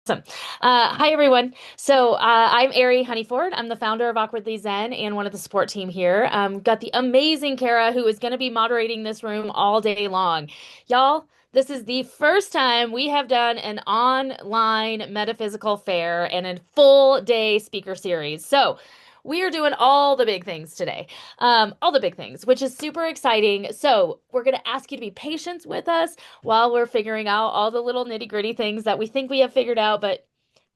Awesome. Hi, everyone. I'm Ari Hunniford. I'm the founder of Awkwardly Zen and one of the support team here. Got the amazing Kara who is going to be moderating this room all day long. Y'all, this is the first time we have done an online metaphysical fair and a full day speaker series. So we are doing all the big things today, all the big things, which is super exciting. So we're going to ask you to be patient with us while we're figuring out all the little nitty-gritty things that we think we have figured out, but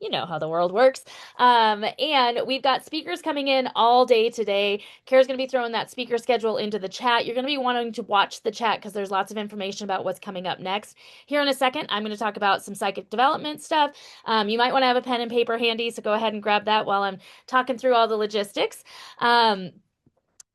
you know how the world works. And we've got speakers coming in all day today. Kara's going to be throwing that speaker schedule into the chat. You're going to be wanting to watch the chat because there's lots of information about what's coming up next. Here in a second, I'm going to talk about some psychic development stuff. You might want to have a pen and paper handy, so go ahead and grab that while I'm talking through all the logistics.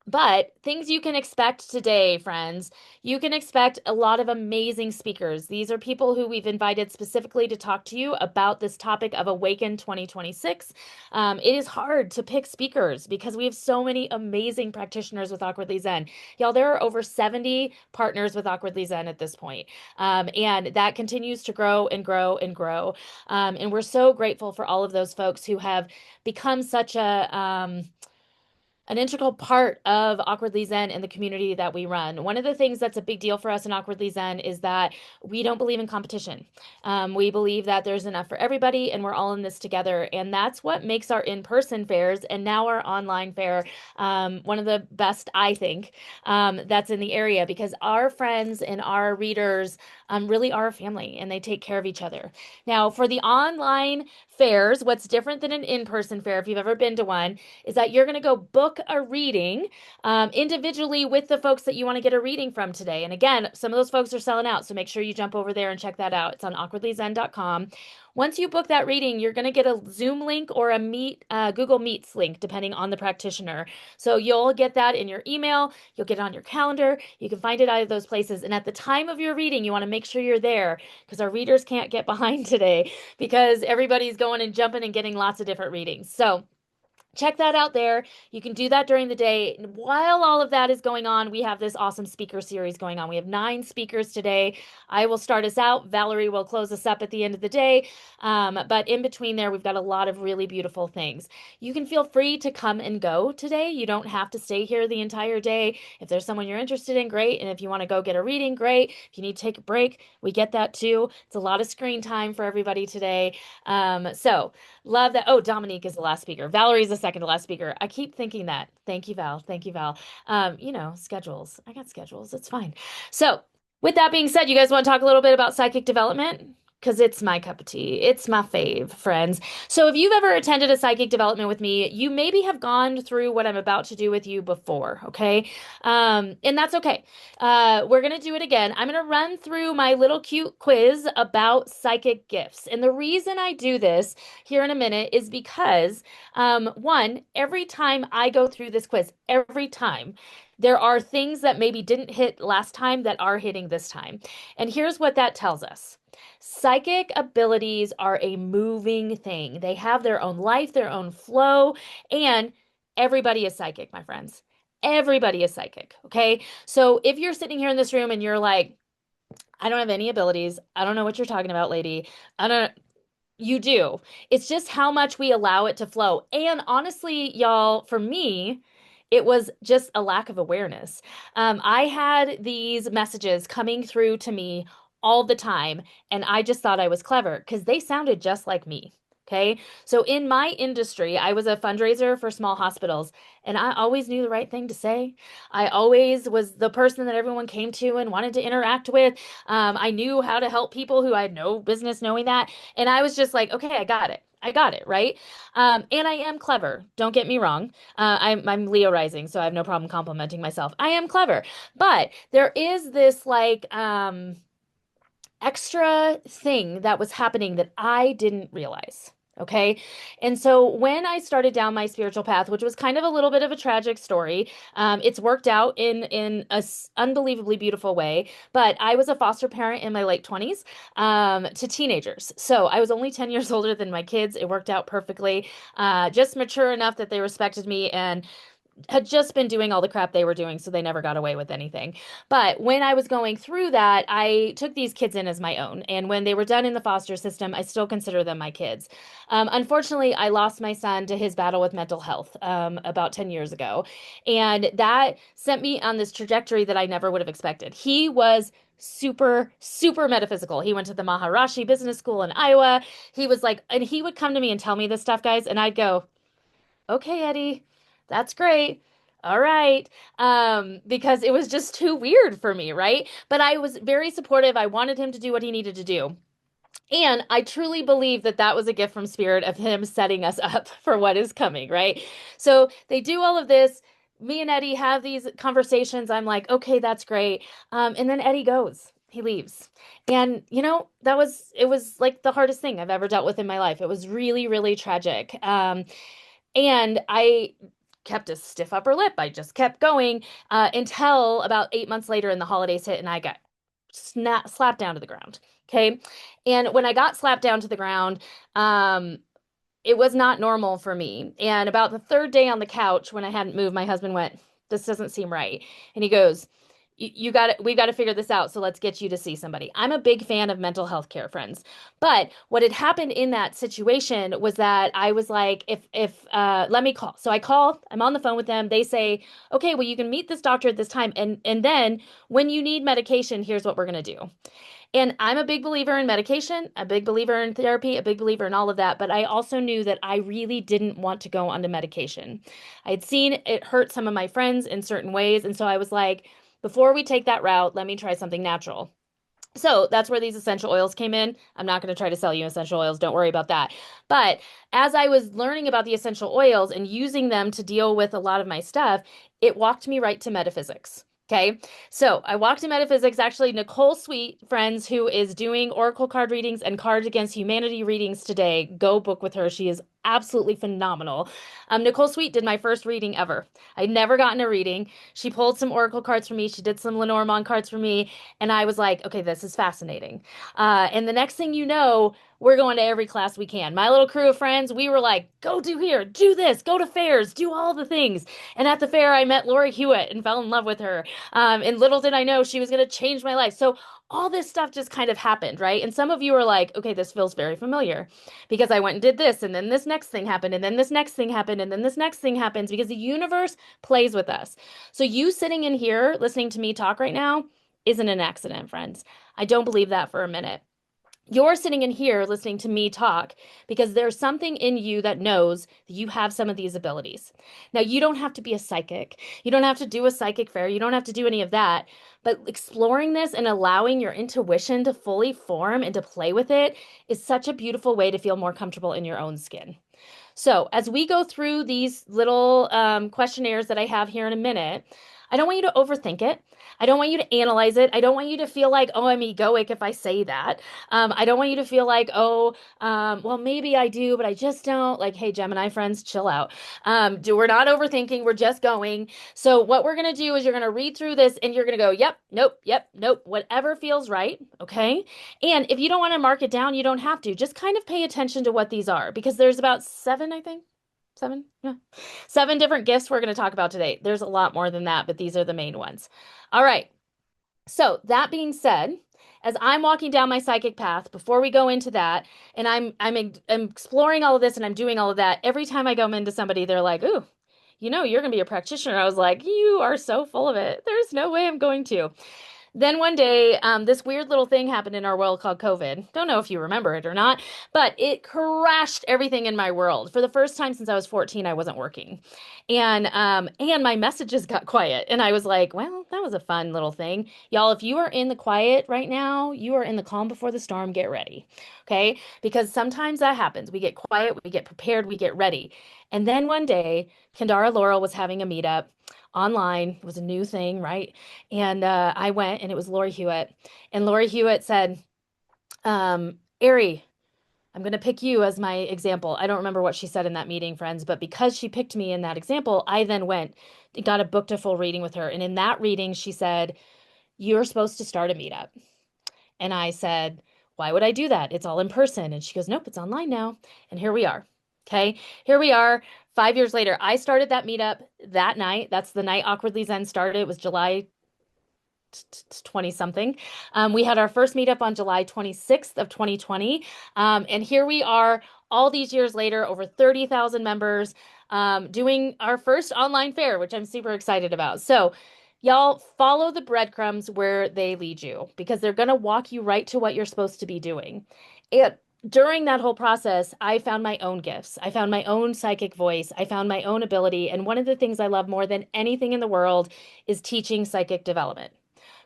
But things you can expect today, friends. You can expect a lot of amazing speakers. These are people who we've invited specifically to talk to you about this topic of Awaken 2026. It is hard to pick speakers because we have so many amazing practitioners with Awkwardly Zen. Y'all, there are over 70 partners with Awkwardly Zen at this point. And that continues to grow and grow and grow. And we're so grateful for all of those folks who have become such an integral part of Awkwardly Zen and the community that we run. One of the things that's a big deal for us in Awkwardly Zen is that we don't believe in competition. We believe that there's enough for everybody and we're all in this together. And that's what makes our in-person fairs and now our online fair one of the best, I think, that's in the area because our friends and our readers really are a family and they take care of each other. Now, for the online fairs, what's different than an in-person fair, if you've ever been to one, is that you're going to go book a reading individually with the folks that you want to get a reading from today. And again, some of those folks are selling out, so make sure you jump over there and check that out. It's on awkwardlyzen.com. Once you book that reading, you're going to get a Zoom link or a Google Meets link, depending on the practitioner. So you'll get that in your email, you'll get it on your calendar, you can find it out of those places. And at the time of your reading, you want to make sure you're there because our readers can't get behind today because everybody's going and jumping and getting lots of different readings. So check that out there. You can do that during the day. And while all of that is going on, we have this awesome speaker series going on. We have 9 speakers today. I will start us out. Valerie will close us up at the end of the day. But in between there, we've got a lot of really beautiful things. You can feel free to come and go today. You don't have to stay here the entire day. If there's someone you're interested in, great. And if you want to go get a reading, great. If you need to take a break, we get that too. It's a lot of screen time for everybody today. So love that. Oh, Dominique is the last speaker. Valerie's the second to last speaker. I keep thinking that. Thank you, Val. Thank you, Val. Schedules. I got schedules. It's fine. So, with that being said, you guys want to talk a little bit about psychic development? Because it's my cup of tea. It's my fave, friends. So, if you've ever attended a psychic development with me, you maybe have gone through what I'm about to do with you before, okay? And that's okay. We're going to do it again. I'm going to run through my little cute quiz about psychic gifts. And the reason I do this here in a minute is because, one, every time I go through this quiz, every time, there are things that maybe didn't hit last time that are hitting this time. And here's what that tells us. Psychic abilities are a moving thing. They have their own life, their own flow, and everybody is psychic, my friends. Everybody is psychic, okay? So if you're sitting here in this room and you're like, I don't have any abilities. I don't know what you're talking about, lady. I don't, you do. It's just how much we allow it to flow. And honestly, y'all, for me, it was just a lack of awareness. I had these messages coming through to me all the time, and I just thought I was clever because they sounded just like me. Okay. So in my industry, I was a fundraiser for small hospitals, and I always knew the right thing to say. I always was the person that everyone came to and wanted to interact with. I knew how to help people who I had no business knowing that. And I was just like, okay, I got it. I got it, right? And I am clever. Don't get me wrong. I'm Leo rising, so I have no problem complimenting myself. I am clever. But there is this like extra thing that was happening that I didn't realize. Okay. And so when I started down my spiritual path, which was kind of a little bit of a tragic story, it's worked out in a unbelievably beautiful way. But I was a foster parent in my late 20s to teenagers. So I was only 10 years older than my kids. It worked out perfectly, just mature enough that they respected me and had just been doing all the crap they were doing, so they never got away with anything. But when I was going through that, I took these kids in as my own. And when they were done in the foster system, I still consider them my kids. Unfortunately, I lost my son to his battle with mental health about 10 years ago. And that sent me on this trajectory that I never would have expected. He was super, super metaphysical. He went to the Maharishi Business School in Iowa. He was like, and he would come to me and tell me this stuff, guys, and I'd go, okay, Eddie, that's great. All right. Because it was just too weird for me, right? But I was very supportive. I wanted him to do what he needed to do. And I truly believe that that was a gift from Spirit of him setting us up for what is coming, right? So they do all of this. Me and Eddie have these conversations. I'm like, okay, that's great. And then Eddie goes. He leaves. And, it was like the hardest thing I've ever dealt with in my life. It was really, really tragic. And I kept a stiff upper lip. I just kept going until about 8 months later, and the holidays hit, and I got slapped down to the ground. Okay. And when I got slapped down to the ground, it was not normal for me. And about the third day on the couch, when I hadn't moved, my husband went, "This doesn't seem right." And he goes, "You got it. We've got to figure this out. So let's get you to see somebody." I'm a big fan of mental health care, friends. But what had happened in that situation was that I was like, if let me call. So I call, I'm on the phone with them. They say, "Okay, well, you can meet this doctor at this time. And then when you need medication, here's what we're gonna do." And I'm a big believer in medication, a big believer in therapy, a big believer in all of that. But I also knew that I really didn't want to go onto medication. I had seen it hurt some of my friends in certain ways. And so I was like, before we take that route, let me try something natural. So that's where these essential oils came in. I'm not going to try to sell you essential oils. Don't worry about that. But as I was learning about the essential oils and using them to deal with a lot of my stuff, it walked me right to metaphysics. Okay. So I walked to metaphysics. Actually, Nicole Sweet, friends, who is doing oracle card readings and Cards Against Humanity readings today, go book with her. She is absolutely phenomenal. Nicole Sweet did my first reading ever. I'd never gotten a reading. She pulled some oracle cards for me. She did some Lenormand cards for me. And I was like, okay, this is fascinating. And the next thing you know, we're going to every class we can. My little crew of friends, we were like, go do here, do this, go to fairs, do all the things. And at the fair, I met Laurie Hewitt and fell in love with her. And little did I know she was going to change my life. So all this stuff just kind of happened, right? And some of you are like, okay, this feels very familiar because I went and did this, and then this next thing happened, and then this next thing happened, and then this next thing happens because the universe plays with us. So you sitting in here listening to me talk right now isn't an accident, friends. I don't believe that for a minute. You're sitting in here listening to me talk because there's something in you that knows that you have some of these abilities. Now, you don't have to be a psychic. You don't have to do a psychic fair. You don't have to do any of that. But exploring this and allowing your intuition to fully form and to play with it is such a beautiful way to feel more comfortable in your own skin. So, as we go through these little questionnaires that I have here in a minute, I don't want you to overthink it. I don't want you to analyze it. I don't want you to feel like, oh, I'm egoic if I say that. I don't want you to feel like, oh, well, maybe I do, but I just don't. Like, hey, Gemini friends, chill out. We're not overthinking. We're just going. So what we're going to do is you're going to read through this and you're going to go, yep, nope, whatever feels right. Okay. And if you don't want to mark it down, you don't have to. Just kind of pay attention to what these are because there's about seven, I think. Seven? Yeah. Seven different gifts we're going to talk about today. There's a lot more than that, but these are the main ones. All right. So that being said, as I'm walking down my psychic path, before we go into that, and I'm exploring all of this and I'm doing all of that, every time I go into somebody, they're like, "Ooh, you're going to be a practitioner." I was like, "You are so full of it. There's no way I'm going to." Then one day, this weird little thing happened in our world called COVID. Don't know if you remember it or not, but it crashed everything in my world. For the first time since I was 14, I wasn't working. And my messages got quiet. And I was like, well, that was a fun little thing. Y'all, if you are in the quiet right now, you are in the calm before the storm, get ready. Okay? Because sometimes that happens. We get quiet, we get prepared, we get ready. And then one day, Kendara Laurel was having a meetup online. It was a new thing, right? And I went, and it was Laurie Hewitt. And Laurie Hewitt said, Ari, I'm going to pick you as my example. I don't remember what she said in that meeting, friends, but because she picked me in that example, I then went, got a booked a full reading with her. And in that reading, she said, "You're supposed to start a meetup." And I said, "Why would I do that? It's all in person." And she goes, "Nope, it's online now." And here we are. Okay, here we are 5 years later. I started that meetup that night. That's the night Awkwardly Zen started. It was July 20 something. We had our first meetup on July 26th of 2020. And here we are all these years later, over 30,000 members, doing our first online fair, which I'm super excited about. So y'all follow the breadcrumbs where they lead you because they're going to walk you right to what you're supposed to be doing. It During that whole process, I found my own gifts. I found my own psychic voice. I found my own ability. And one of the things I love more than anything in the world is teaching psychic development.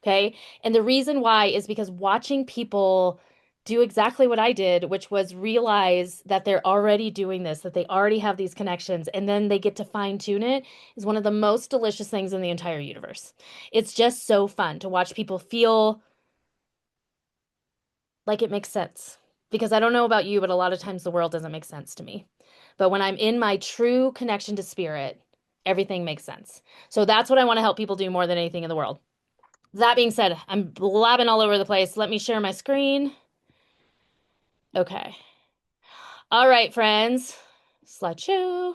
Okay. And the reason why is because watching people do exactly what I did, which was realize that they're already doing this, that they already have these connections, and then they get to fine tune it, is one of the most delicious things in the entire universe. It's just so fun to watch people feel like it makes sense. Because I don't know about you, but a lot of times the world doesn't make sense to me. But when I'm in my true connection to spirit, everything makes sense. So that's what I want to help people do more than anything in the world. That being said, I'm blabbing all over the place. Let me share my screen. Okay. All right, friends. Slideshow.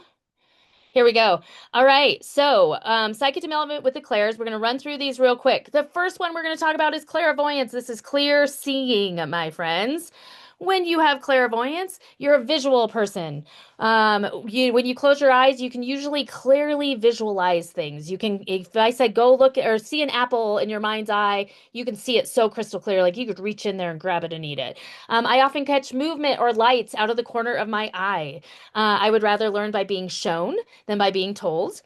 Here we go. All right. So, psychic development with the clairs. We're going to run through these real quick. The first one we're going to talk about is clairvoyance. This is clear seeing, my friends. When you have clairvoyance, you're a visual person. When you close your eyes, you can usually clearly visualize things. You can, if I said go look or see an apple in your mind's eye, you can see it so crystal clear, like you could reach in there and grab it and eat it. I often catch movement or lights out of the corner of my eye. I would rather learn by being shown than by being told.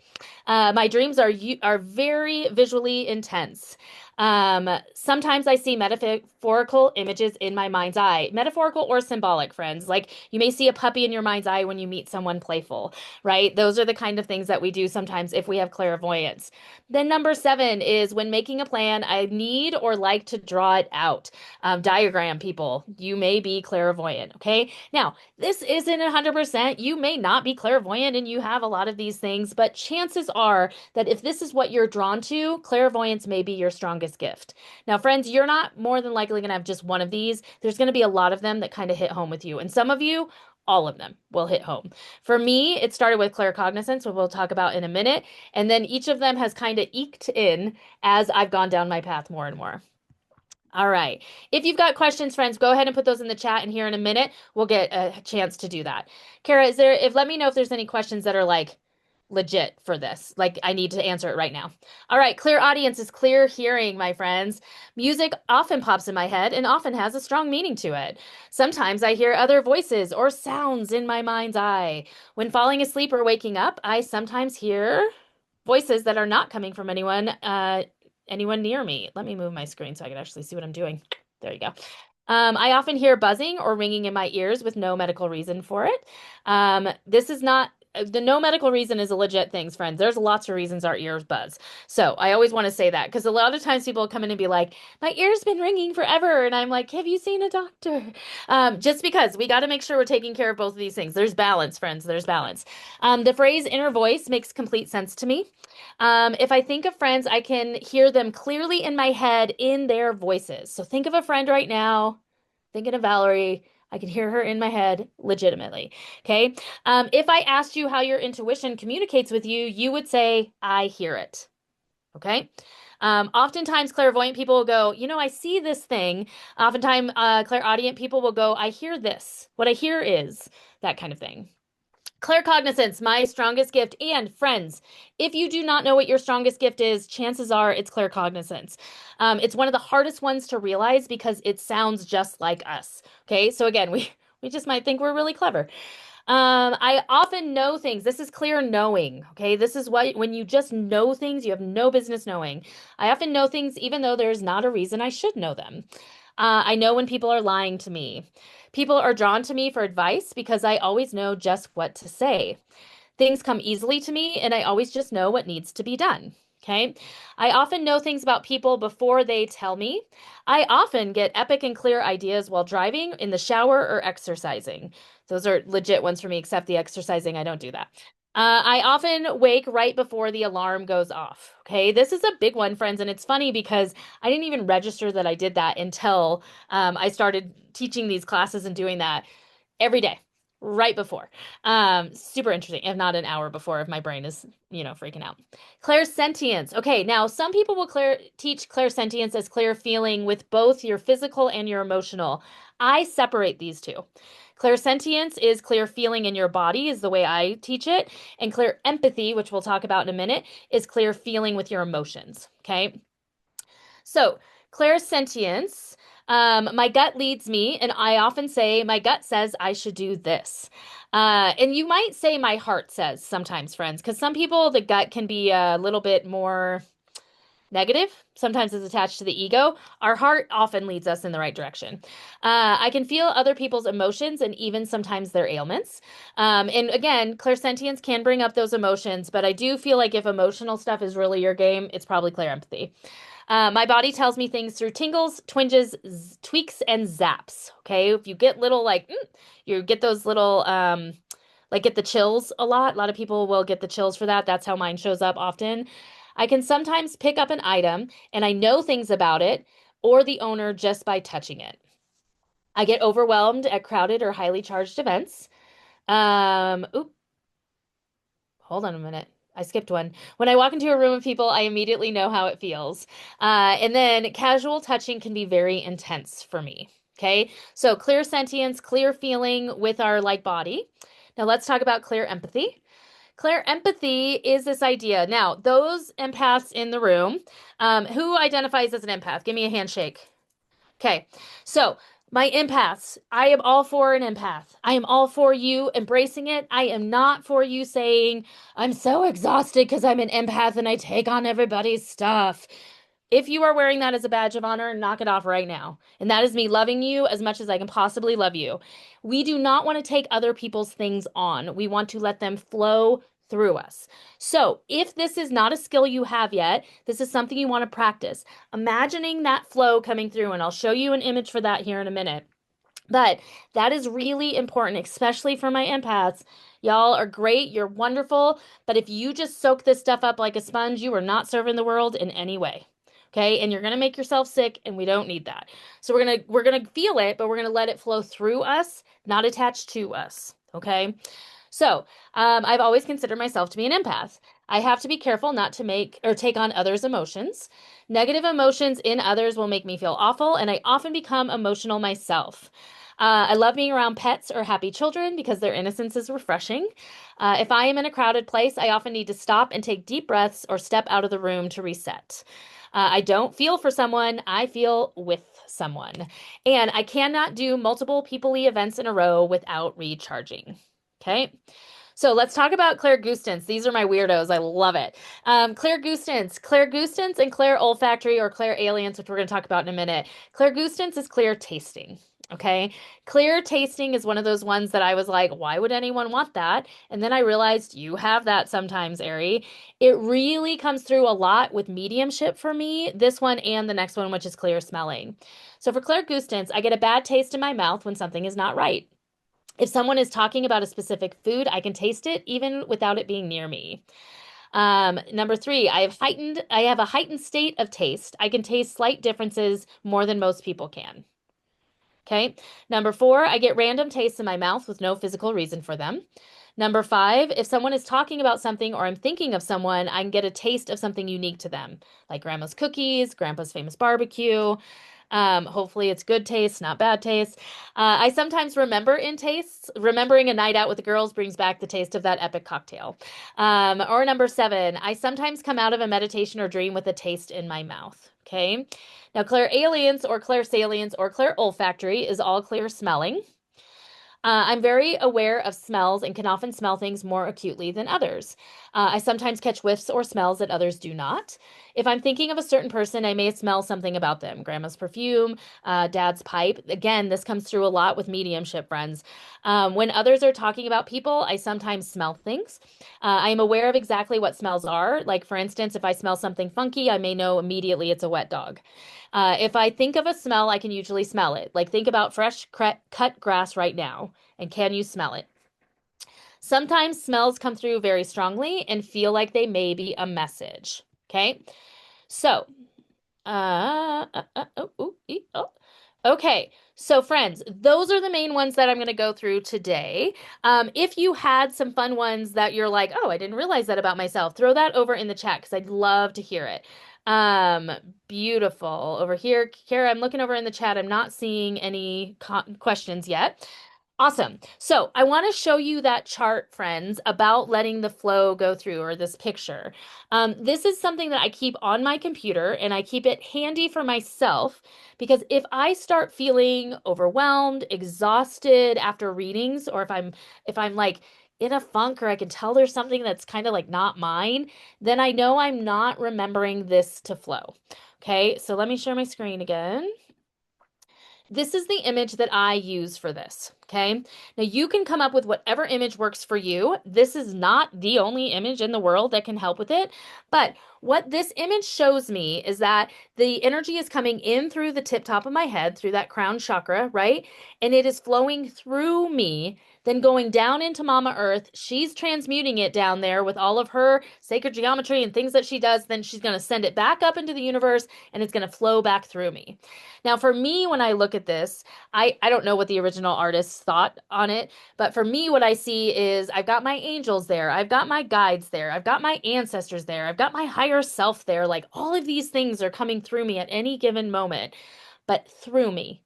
My dreams are very visually intense. Sometimes I see metaphorical images in my mind's eye, metaphorical or symbolic, friends. Like you may see a puppy in your mind's eye when you meet someone playful, right? Those are the kind of things that we do sometimes if we have clairvoyance. Then number 7 is when making a plan, I need or like to draw it out. Diagram people, you may be clairvoyant, okay? Now, this isn't 100%. You may not be clairvoyant and you have a lot of these things, but chances are that if this is what you're drawn to, clairvoyance may be your strongest gift. Now, friends, you're not more than likely going to have just one of these. There's going to be a lot of them that kind of hit home with you. And some of you, all of them will hit home. For me, it started with claircognizance, which we'll talk about in a minute. And then each of them has kind of eked in as I've gone down my path more and more. All right. If you've got questions, friends, go ahead and put those in the chat, and here in a minute, we'll get a chance to do that. Kara, let me know if there's any questions that are like legit for this. Like I need to answer it right now. All right. Clear audience is clear hearing, my friends. Music often pops in my head and often has a strong meaning to it. Sometimes I hear other voices or sounds in my mind's eye. When falling asleep or waking up, I sometimes hear voices that are not coming from anyone near me. Let me move my screen so I can actually see what I'm doing. There you go. I often hear buzzing or ringing in my ears with no medical reason for it. This is not the no medical reason is a legit thing, friends. There's lots of reasons our ears buzz. So I always want to say that because a lot of times people come in and be like, my ear's been ringing forever. And I'm like, have you seen a doctor? Just because we got to make sure we're taking care of both of these things. There's balance, friends. There's balance. The phrase inner voice makes complete sense to me. If I think of friends, I can hear them clearly in my head in their voices. So think of a friend right now, thinking of Valerie. I can hear her in my head legitimately. Okay. If I asked you how your intuition communicates with you, you would say, I hear it. Okay. Oftentimes clairvoyant people will go, I see this thing. Oftentimes, clairaudient people will go, I hear this. What I hear is that kind of thing. Claircognizance, my strongest gift. And friends, if you do not know what your strongest gift is, chances are it's claircognizance. It's one of the hardest ones to realize because it sounds just like us. Okay, so again, we just might think we're really clever. I often know things. This is clear knowing. Okay, this is when you just know things, you have no business knowing. I often know things even though there's not a reason I should know them. I know when people are lying to me. People are drawn to me for advice because I always know just what to say. Things come easily to me, and I always just know what needs to be done. Okay. I often know things about people before they tell me. I often get epic and clear ideas while driving, in the shower, or exercising. Those are legit ones for me, except the exercising. I don't do that. I often wake right before the alarm goes off. Okay, this is a big one, friends, and it's funny because I didn't even register that I did that until I started teaching these classes and doing that every day. right before. Super interesting. If not an hour before, if my brain is, freaking out. Clairsentience. Okay, now some people will teach clairsentience as clear feeling with both your physical and your emotional. I separate these two. Clairsentience is clear feeling in your body, is the way I teach it. And clear empathy, which we'll talk about in a minute, is clear feeling with your emotions. Okay. So, clairsentience, my gut leads me, and I often say, my gut says I should do this. And you might say my heart says sometimes, friends, because some people, the gut can be a little bit more negative. Sometimes it's attached to the ego. Our heart often leads us in the right direction. I can feel other people's emotions and even sometimes their ailments. And again, clairsentience can bring up those emotions, but I do feel like if emotional stuff is really your game, it's probably clear empathy. My body tells me things through tingles, twinges, tweaks, and zaps. Okay. If you get little, like, you get those little, like get the chills a lot. A lot of people will get the chills for that. That's how mine shows up often. I can sometimes pick up an item and I know things about it or the owner just by touching it. I get overwhelmed at crowded or highly charged events. Oop, hold on a minute. I skipped one. When I walk into a room of people, I immediately know how it feels. And then casual touching can be very intense for me. Okay. So clear sentience, clear feeling with our like body. Now let's talk about clear empathy. Clear empathy is this idea. Now, those empaths in the room, who identifies as an empath? Give me a handshake. Okay. So, my empaths, I am all for an empath. I am all for you embracing it. I am not for you saying, I'm so exhausted because I'm an empath and I take on everybody's stuff. If you are wearing that as a badge of honor, knock it off right now. And that is me loving you as much as I can possibly love you. We do not want to take other people's things on. We want to let them flow through us. So, if this is not a skill you have yet, this is something you want to practice. Imagining that flow coming through, and I'll show you an image for that here in a minute. But that is really important, especially for my empaths. Y'all are great. You're wonderful. But if you just soak this stuff up like a sponge, you are not serving the world in any way. Okay. And you're going to make yourself sick, and we don't need that. So we're going to feel it, but we're going to let it flow through us, not attached to us. Okay. So, I've always considered myself to be an empath. I have to be careful not to make or take on others' emotions. Negative emotions in others will make me feel awful, and I often become emotional myself. I love being around pets or happy children because their innocence is refreshing. If I am in a crowded place, I often need to stop and take deep breaths or step out of the room to reset. I don't feel for someone, I feel with someone. And I cannot do multiple people-y events in a row without recharging. Okay. So let's talk about clairgustance. These are my weirdos. I love it. Clairgustance and clair olfactory or clairalience, which we're going to talk about in a minute. Clairgustance is clear tasting. Okay. Clear tasting is one of those ones that I was like, why would anyone want that? And then I realized you have that sometimes, Ari. It really comes through a lot with mediumship for me, this one and the next one, which is clear smelling. So for clairgustance, I get a bad taste in my mouth when something is not right. If someone is talking about a specific food, I can taste it even without it being near me. Number three, I have a heightened state of taste. I can taste slight differences more than most people can. Okay. Number four, I get random tastes in my mouth with no physical reason for them. Number five, if someone is talking about something or I'm thinking of someone, I can get a taste of something unique to them, like grandma's cookies, grandpa's famous barbecue. Hopefully it's good taste, not bad taste. I sometimes remember in tastes. Remembering a night out with the girls brings back the taste of that epic cocktail. Or number seven, I sometimes come out of a meditation or dream with a taste in my mouth. Okay. Now, clairalience or clairsalience or clair olfactory is all clear smelling. I'm very aware of smells and can often smell things more acutely than others. I sometimes catch whiffs or smells that others do not. If I'm thinking of a certain person, I may smell something about them. Grandma's perfume, dad's pipe. Again, this comes through a lot with mediumship, friends. When others are talking about people, I sometimes smell things. I am aware of exactly what smells are. Like, for instance, if I smell something funky, I may know immediately it's a wet dog. If I think of a smell, I can usually smell it. Like, think about fresh cut grass right now. And can you smell it? Sometimes smells come through very strongly and feel like they may be a message. Okay. So, oh. Okay, so friends, those are the main ones that I'm going to go through today. If you had some fun ones that you're like, oh, I didn't realize that about myself, throw that over in the chat because I'd love to hear it. Um, Beautiful. Over here, Kara, I'm looking over in the chat. I'm not seeing any questions yet. Awesome. So I want to show you that chart, friends, about letting the flow go through, or this picture. This is something that I keep on my computer and I keep it handy for myself because if I start feeling overwhelmed, exhausted after readings, or if I'm like in a funk or I can tell there's something that's kind of like not mine, then I know I'm not remembering this to flow. Okay, so let me share my screen again. This is the image that I use for this. Okay. Now you can come up with whatever image works for you. This is not the only image in the world that can help with it. But what this image shows me is that the energy is coming in through the tip top of my head, through that crown chakra, right? And it is flowing through me, then going down into Mama Earth. She's transmuting it down there with all of her sacred geometry and things that she does. Then she's going to send it back up into the universe and it's going to flow back through me. Now, for me, when I look at this, I don't know what the original artists thought on it, but for me, what I see is I've got my angels there, I've got my guides there, I've got my ancestors there, I've got my higher self there. Like all of these things are coming through me at any given moment, but through me.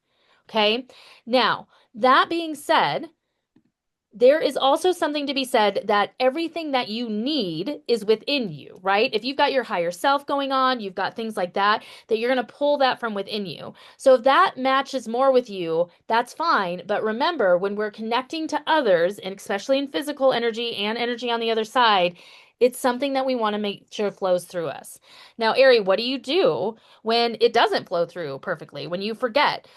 Okay. Now, that being said, there is also something to be said that everything that you need is within you, right? If you've got your higher self going on, you've got things like that, that you're going to pull that from within you. So if that matches more with you, that's fine. But remember, when we're connecting to others, and especially in physical energy and energy on the other side, it's something that we want to make sure flows through us. Now, Ari, what do you do when it doesn't flow through perfectly, when you forget?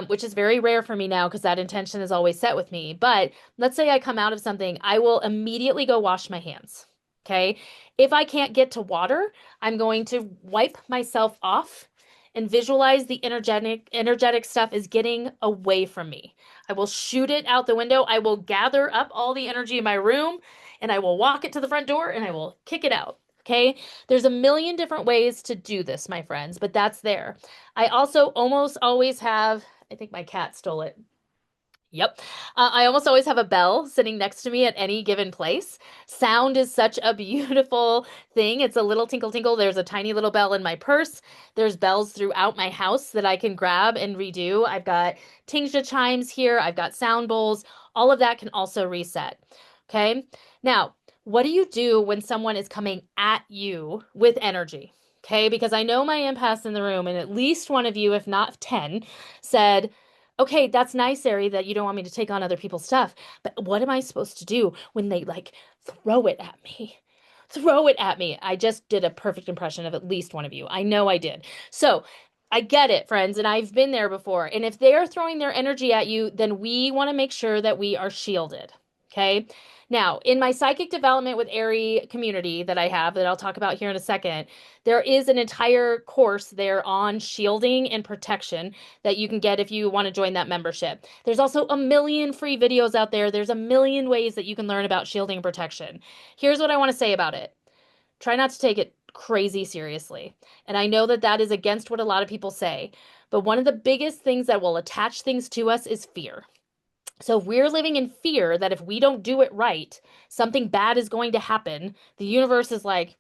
Which is very rare for me now because that intention is always set with me. But let's say I come out of something, I will immediately go wash my hands. Okay. If I can't get to water, I'm going to wipe myself off and visualize the energetic stuff is getting away from me. I will shoot it out the window. I will gather up all the energy in my room and I will walk it to the front door and I will kick it out. Okay. There's a million different ways to do this, my friends, but that's there. I also almost always have, I think my cat stole it. Yep. I almost always have a bell sitting next to me at any given place. Sound is such a beautiful thing. It's a little tinkle tinkle. There's a tiny little bell in my purse. There's bells throughout my house that I can grab and redo. I've got Tingja chimes here. I've got sound bowls. All of that can also reset. Okay. Now, what do you do when someone is coming at you with energy? Okay. Because I know my empaths in the room, and at least one of you, if not 10, said, okay, that's nice, Ari, that you don't want me to take on other people's stuff. But what am I supposed to do when they like throw it at me? Throw it at me. I just did a perfect impression of at least one of you. I know I did. So I get it, friends, and I've been there before. And if they're throwing their energy at you, then we want to make sure that we are shielded. Okay. Now, in my psychic development with Ari community that I have, that I'll talk about here in a second, there is an entire course there on shielding and protection that you can get if you want to join that membership. There's also a million free videos out there. There's a million ways that you can learn about shielding and protection. Here's what I want to say about it. Try not to take it crazy seriously. And I know that that is against what a lot of people say, but one of the biggest things that will attach things to us is fear. So if we're living in fear that if we don't do it right, something bad is going to happen, the universe is like,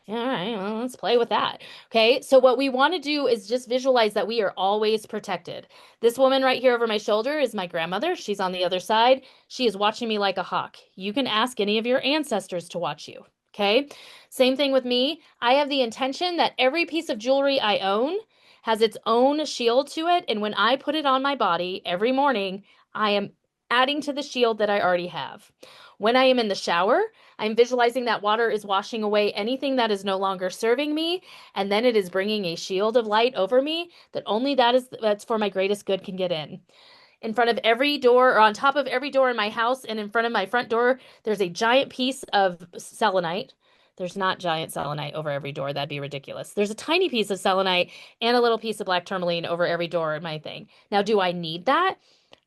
all right, well, let's play with that. Okay. So what we want to do is just visualize that we are always protected. This woman right here over my shoulder is my grandmother. She's on the other side. She is watching me like a hawk. You can ask any of your ancestors to watch you. Okay. Same thing with me. I have the intention that every piece of jewelry I own has its own shield to it. And when I put it on my body every morning, I am adding to the shield that I already have. When I am in the shower, I'm visualizing that water is washing away anything that is no longer serving me, and then it is bringing a shield of light over me that only that's for my greatest good can get in. In front of every door, or on top of every door in my house and in front of my front door, there's a giant piece of selenite. There's not giant selenite over every door. That'd be ridiculous. There's a tiny piece of selenite and a little piece of black tourmaline over every door in my thing. Now, do I need that?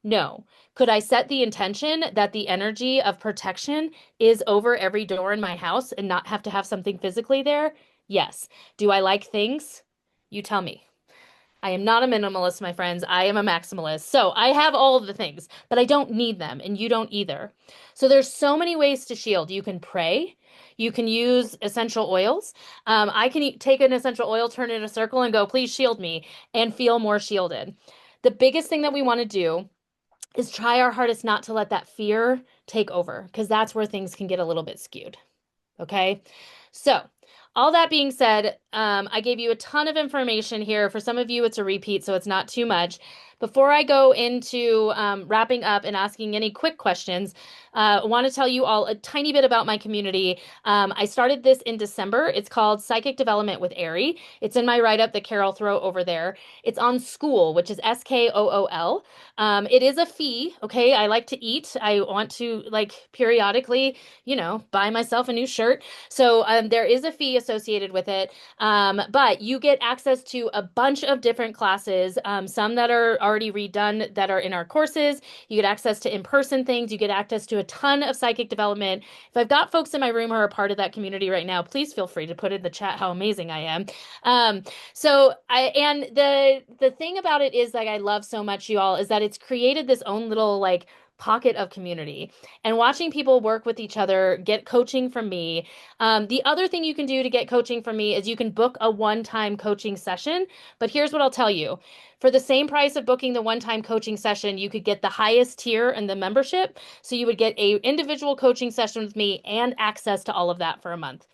No. Could I set the intention that the energy of protection is over every door in my house and not have to have something physically there? Yes. Do I like things? You tell me. I am not a minimalist, my friends. I am a maximalist. So I have all of the things, but I don't need them, and you don't either. So there's so many ways to shield. You can pray. You can use essential oils. I can take an essential oil, turn it in a circle, and go, please shield me, and feel more shielded. The biggest thing that we want to do is try our hardest not to let that fear take over, because that's where things can get a little bit skewed. Okay. So, all that being said, I gave you a ton of information here. For some of you, it's a repeat, so it's not too much. Before I go into wrapping up and asking any quick questions, I want to tell you all a tiny bit about my community. I started this in December. It's called Psychic Development with Ari. It's in my write-up that Carol throw over there. It's on Skool, which is Skool. It is a fee, okay? I like to eat. I want to, like, periodically, buy myself a new shirt. So there is a fee associated with it. But you get access to a bunch of different classes, some that are already redone that are in our courses. You get access to in-person things. You get access to a ton of psychic development. If I've got folks in my room who are a part of that community right now, please feel free to put in the chat how amazing I am. And the thing about it is, like, I love so much, you all, is that it's created this own little, like, pocket of community, and watching people work with each other, get coaching from me. The other thing you can do to get coaching from me is you can book a one-time coaching session. But here's what I'll tell you. For the same price of booking the one-time coaching session, you could get the highest tier in the membership. So you would get a individual coaching session with me and access to all of that for a month.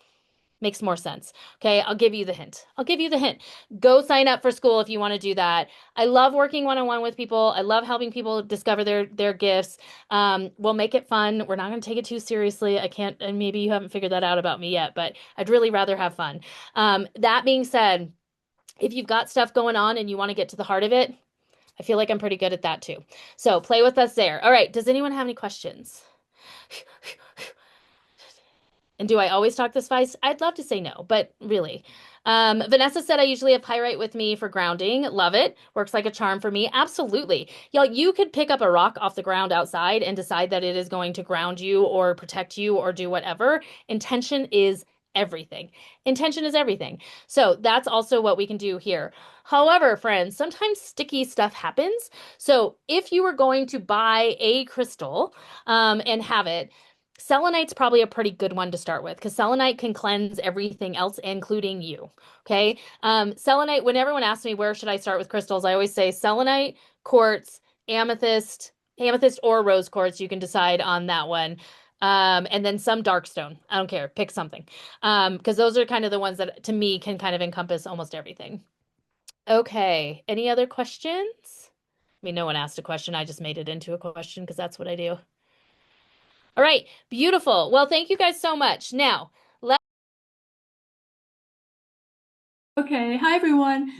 Makes more sense. Okay, I'll give you the hint. I'll give you the hint. Go sign up for Skool if you want to do that. I love working one-on-one with people. I love helping people discover their gifts. We'll make it fun. We're not going to take it too seriously. I can't, and maybe you haven't figured that out about me yet, but I'd really rather have fun. That being said, if you've got stuff going on and you want to get to the heart of it, I feel like I'm pretty good at that too. So play with us there. All right, does anyone have any questions? And do I always talk this fast? I'd love to say no, but really. Vanessa said I usually have pyrite with me for grounding. Love it. Works like a charm for me. Absolutely. Y'all, you could pick up a rock off the ground outside and decide that it is going to ground you or protect you or do whatever. Intention is everything. Intention is everything. So that's also what we can do here. However, friends, sometimes sticky stuff happens. So if you were going to buy a crystal and have it, selenite's probably a pretty good one to start with, because selenite can cleanse everything else, including you. Okay. Selenite, when everyone asks me where should I start with crystals, I always say selenite, quartz, amethyst or rose quartz. You can decide on that one. And then some dark stone. I don't care. Pick something. Because those are kind of the ones that to me can kind of encompass almost everything. Okay. Any other questions? I mean, no one asked a question. I just made it into a question because that's what I do. All right, beautiful. Well, thank you guys so much. Now, Okay, hi everyone.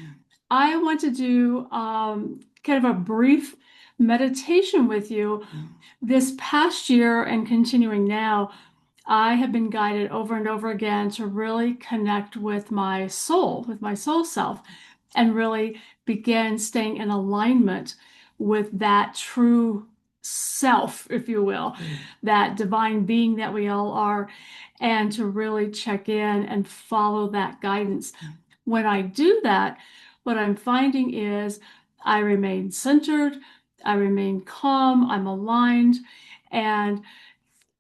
I want to do kind of a brief meditation with you. This past year and continuing now, I have been guided over and over again to really connect with my soul self, and really begin staying in alignment with that true self, if you will, that divine being that we all are, and to really check in and follow that guidance. When I do that, what I'm finding is I remain centered, I remain calm, I'm aligned, and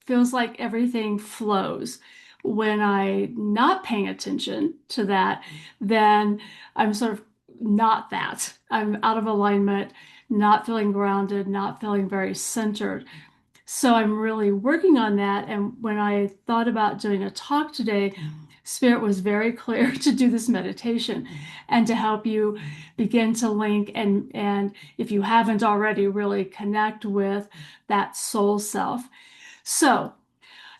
feels like everything flows. When I'm not paying attention to that, then I'm sort of not that. I'm out of alignment, not feeling grounded, not feeling very centered. So I'm really working on that. And when I thought about doing a talk today, Spirit was very clear to do this meditation and to help you begin to link and if you haven't already, really connect with that soul self. So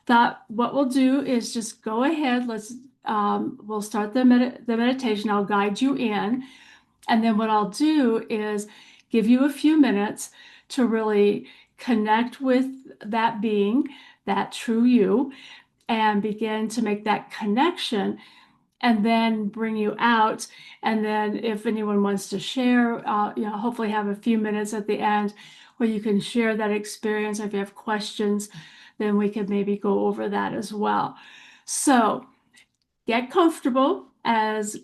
that what we'll do is just go ahead. We'll start the meditation. I'll guide you in, and then what I'll do is give you a few minutes to really connect with that being, that true you, and begin to make that connection, and then bring you out. And then if anyone wants to share, hopefully have a few minutes at the end where you can share that experience. If you have questions, then we could maybe go over that as well. So get comfortable as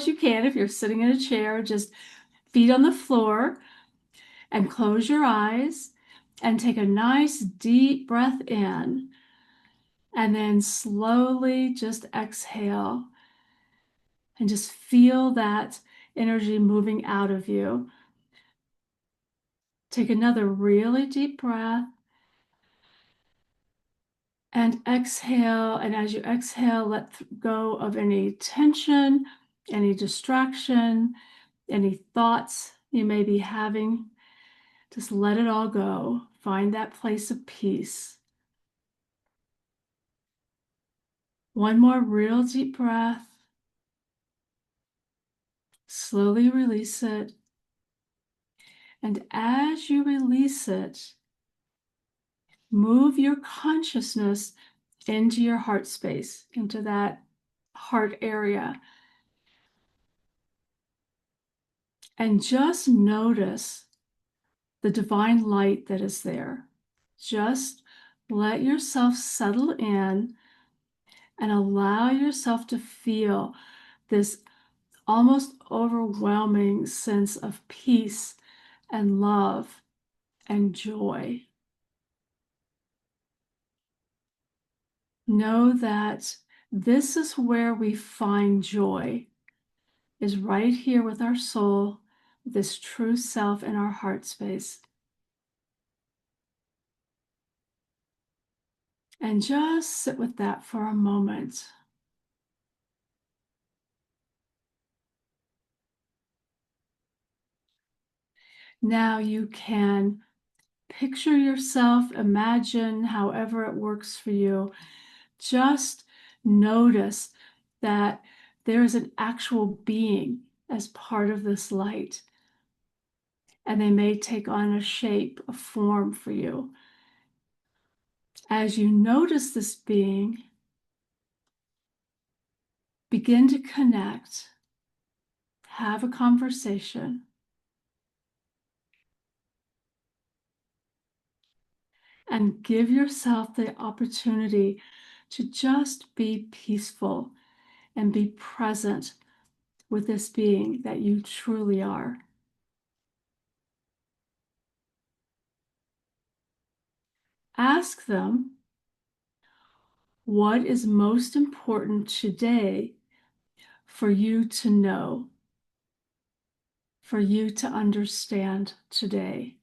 you can. If you're sitting in a chair, just feet on the floor, and close your eyes and take a nice deep breath in. And then slowly just exhale and just feel that energy moving out of you. Take another really deep breath and exhale. And as you exhale, let go of any tension, any distraction, any thoughts you may be having. Just let it all go. Find that place of peace. One more real deep breath. Slowly release it. And as you release it, move your consciousness into your heart space, into that heart area. And just notice the divine light that is there. Just let yourself settle in and allow yourself to feel this almost overwhelming sense of peace and love and joy. Know that this is where we find joy, is right here with our soul, this true self in our heart space. And just sit with that for a moment. Now you can picture yourself, imagine however it works for you. Just notice that there is an actual being as part of this light. And they may take on a shape, a form for you. As you notice this being, begin to connect, have a conversation, and give yourself the opportunity to just be peaceful and be present with this being that you truly are. Ask them, what is most important today for you to know, for you to understand today?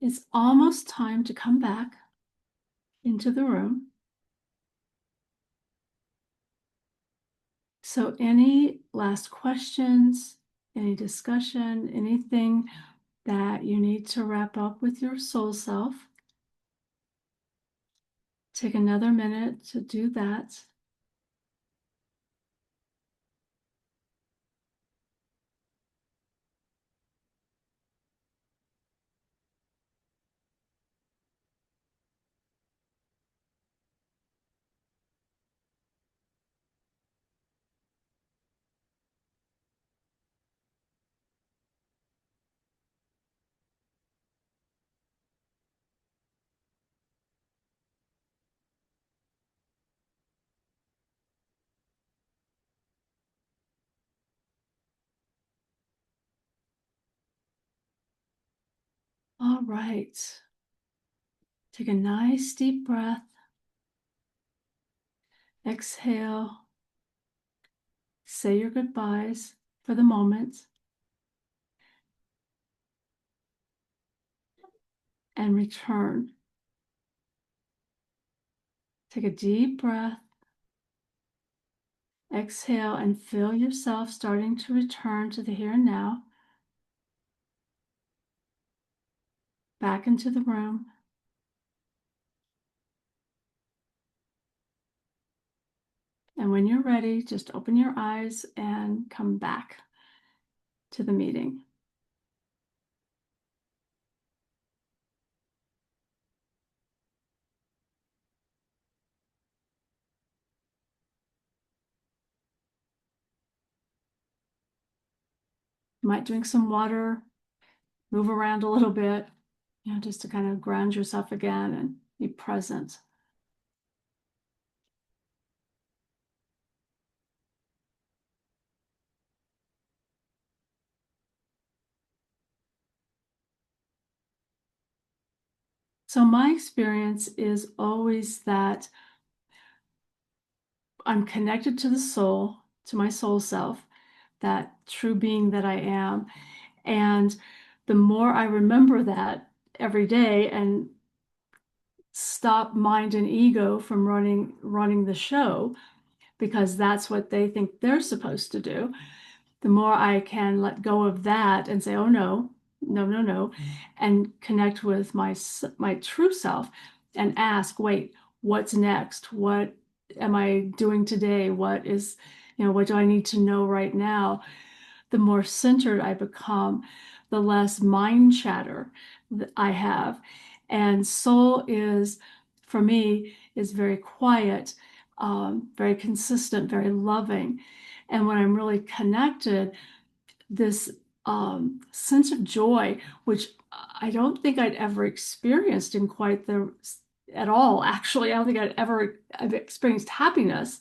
It's almost time to come back into the room. So any last questions, any discussion, anything that you need to wrap up with your soul self, take another minute to do that. All right. Take a nice deep breath. Exhale. Say your goodbyes for the moment and return. Take a deep breath. Exhale and feel yourself starting to return to the here and now, back into the room. And when you're ready, just open your eyes and come back to the meeting. You might drink some water, move around a little bit, just to kind of ground yourself again and be present. So my experience is always that I'm connected to the soul, to my soul self, that true being that I am. And the more I remember that every day and stop mind and ego from running the show, because that's what they think they're supposed to do, the more I can let go of that and say, oh no, no, no, no, and connect with my true self and ask, wait, what's next? What am I doing today? What do I need to know right now? The more centered I become, the less mind chatter that I have. And soul is, for me, is very quiet, very consistent, very loving. And when I'm really connected, this sense of joy, which I don't think I'd ever experienced in quite the at all. Actually, I don't think I've experienced happiness,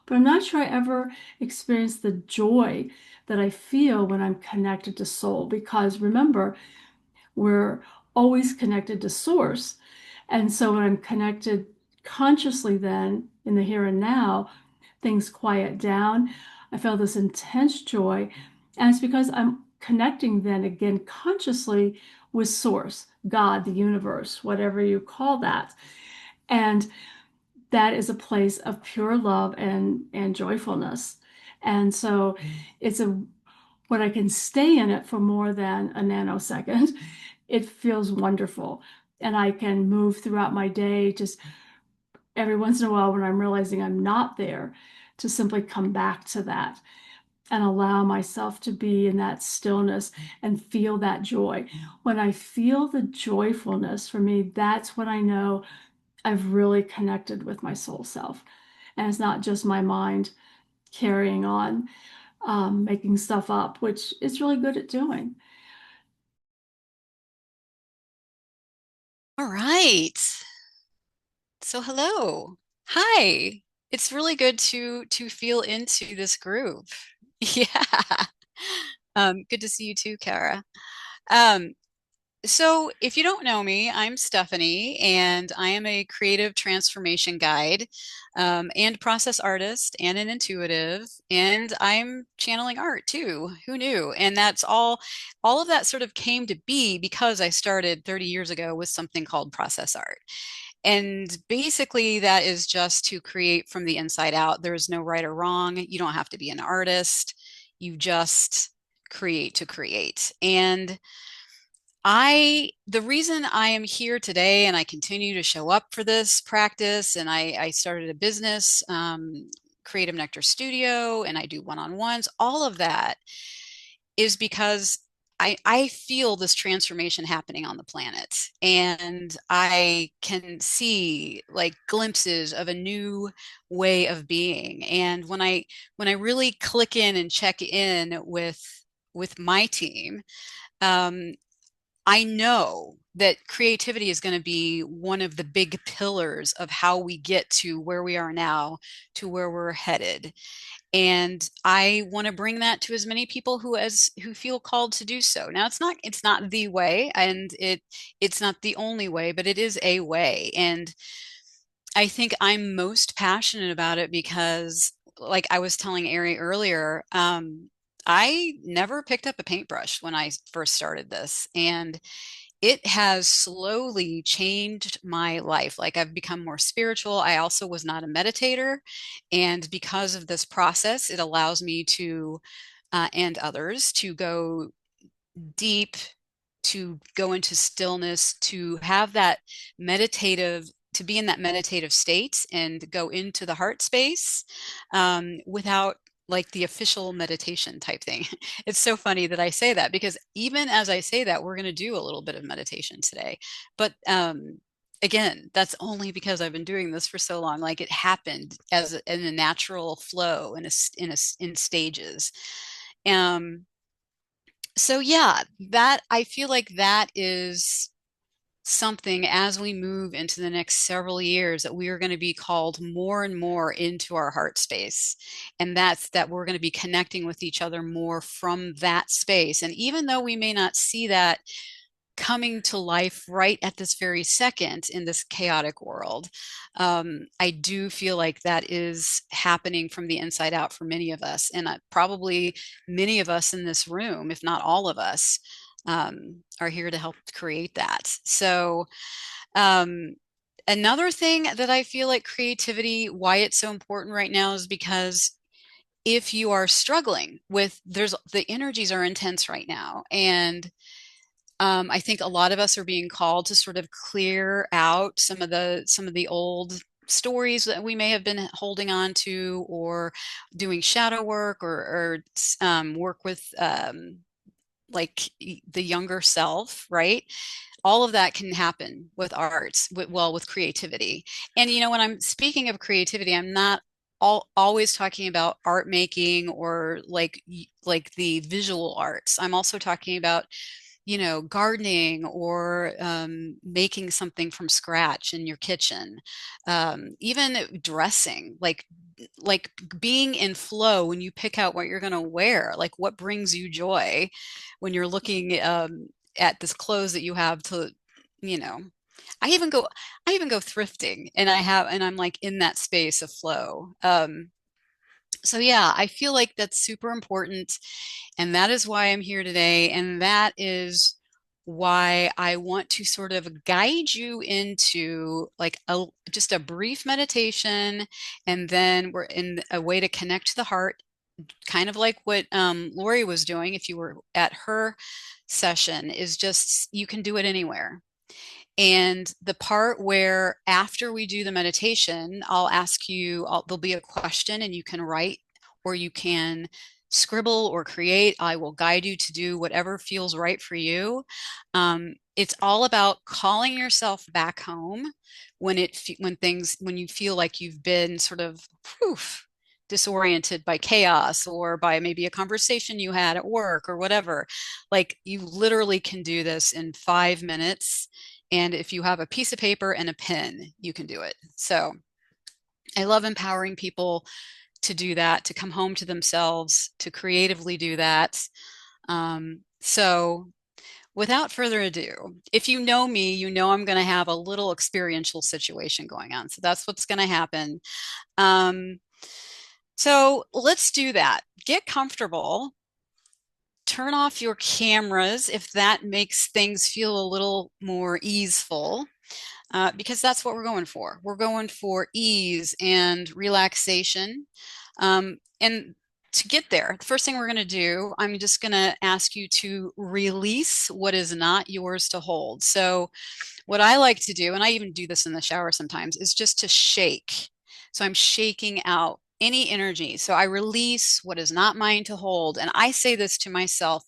but I'm not sure I ever experienced the joy that I feel when I'm connected to soul. Because remember, we're always connected to source. And so when I'm connected consciously, then in the here and now, things quiet down. I feel this intense joy. And it's because I'm connecting then again consciously with source, God, the universe, whatever you call that. And that is a place of pure love and joyfulness. And so it's a when I can stay in it for more than a nanosecond, it feels wonderful. And I can move throughout my day, just every once in a while when I'm realizing I'm not there, to simply come back to that and allow myself to be in that stillness and feel that joy. When I feel the joyfulness, for me, that's when I know I've really connected with my soul self. And it's not just my mind carrying on, making stuff up, which it's really good at doing. All right. So hello. Hi. It's really good to feel into this group. Yeah. Good to see you too, Kara. Um, So, if you don't know me, I'm Stephanie, and I am a creative transformation guide, and process artist, and an intuitive, and I'm channeling art too. Who knew? And that's all of that sort of came to be because I started 30 years ago with something called process art. And basically, that is just to create from the inside out. There's no right or wrong. You don't have to be an artist. You just create to create. And the reason I am here today and I continue to show up for this practice, and I started a business, Creative Nectar Studio, and I do one-on-ones, all of that is because I feel this transformation happening on the planet, and I can see like glimpses of a new way of being. And when I really click in and check in with my team, um, I know that creativity is going to be one of the big pillars of how we get to where we are now to where we're headed. And I want to bring that to as many people who feel called to do so. Now it's not the way, and it's not the only way, but it is a way. And I think I'm most passionate about it because, like I was telling Ari earlier, I never picked up a paintbrush when I first started this, and it has slowly changed my life. Like, I've become more spiritual. I also was not a meditator. And because of this process, it allows me to, and others, to go deep, to go into stillness, to have that meditative, to be in that meditative state and go into the heart space, without like the official meditation type thing. It's so funny that I say that because even as I say that, we're going to do a little bit of meditation today. But again, that's only because I've been doing this for so long. Like, it happened in a natural flow, in stages. Um, so yeah, that I feel like that is something as we move into the next several years that we are going to be called more and more into our heart space. And that's that we're going to be connecting with each other more from that space. And even though we may not see that coming to life right at this very second in this chaotic world, I do feel like that is happening from the inside out for many of us, and probably many of us in this room, if not all of us, are here to help create that. So, um, another thing that I feel like creativity, why it's so important right now, is because if you are struggling with, there's the energies are intense right now, and I think a lot of us are being called to sort of clear out some of the old stories that we may have been holding on to, or doing shadow work, or work with, like the younger self, right? All of that can happen with arts, with creativity. And when I'm speaking of creativity, I'm not always talking about art making or like the visual arts. I'm also talking about gardening, or making something from scratch in your kitchen, even dressing, like being in flow when you pick out what you're going to wear, like what brings you joy when you're looking, at this clothes that you have to, you know, I even go I even go thrifting, and I'm like in that space of flow. So yeah, I feel like that's super important. And that is why I'm here today. And that is why I want to sort of guide you into like just a brief meditation. And then we're in a way to connect to the heart, kind of like what, Laurie was doing. If you were at her session, is just, you can do it anywhere. And the part where after we do the meditation, there'll be a question, and you can write or you can scribble or create. I will guide you to do whatever feels right for you. It's all about calling yourself back home when you feel like you've been sort of, whew, disoriented by chaos, or by maybe a conversation you had at work or whatever. Like, you literally can do this in 5 minutes, and if you have a piece of paper and a pen, you can do it. So I love empowering people to do that, to come home to themselves, to creatively do that. So without further ado, if you know me, you know I'm going to have a little experiential situation going on. So that's what's going to happen. So let's do that. Get comfortable. Turn off your cameras if that makes things feel a little more easeful, because that's what we're going for. We're going for ease and relaxation. And to get there, the first thing we're going to do, I'm just going to ask you to release what is not yours to hold. So what I like to do, and I even do this in the shower sometimes, is just to shake. So I'm shaking out any energy. So I release what is not mine to hold. And I say this to myself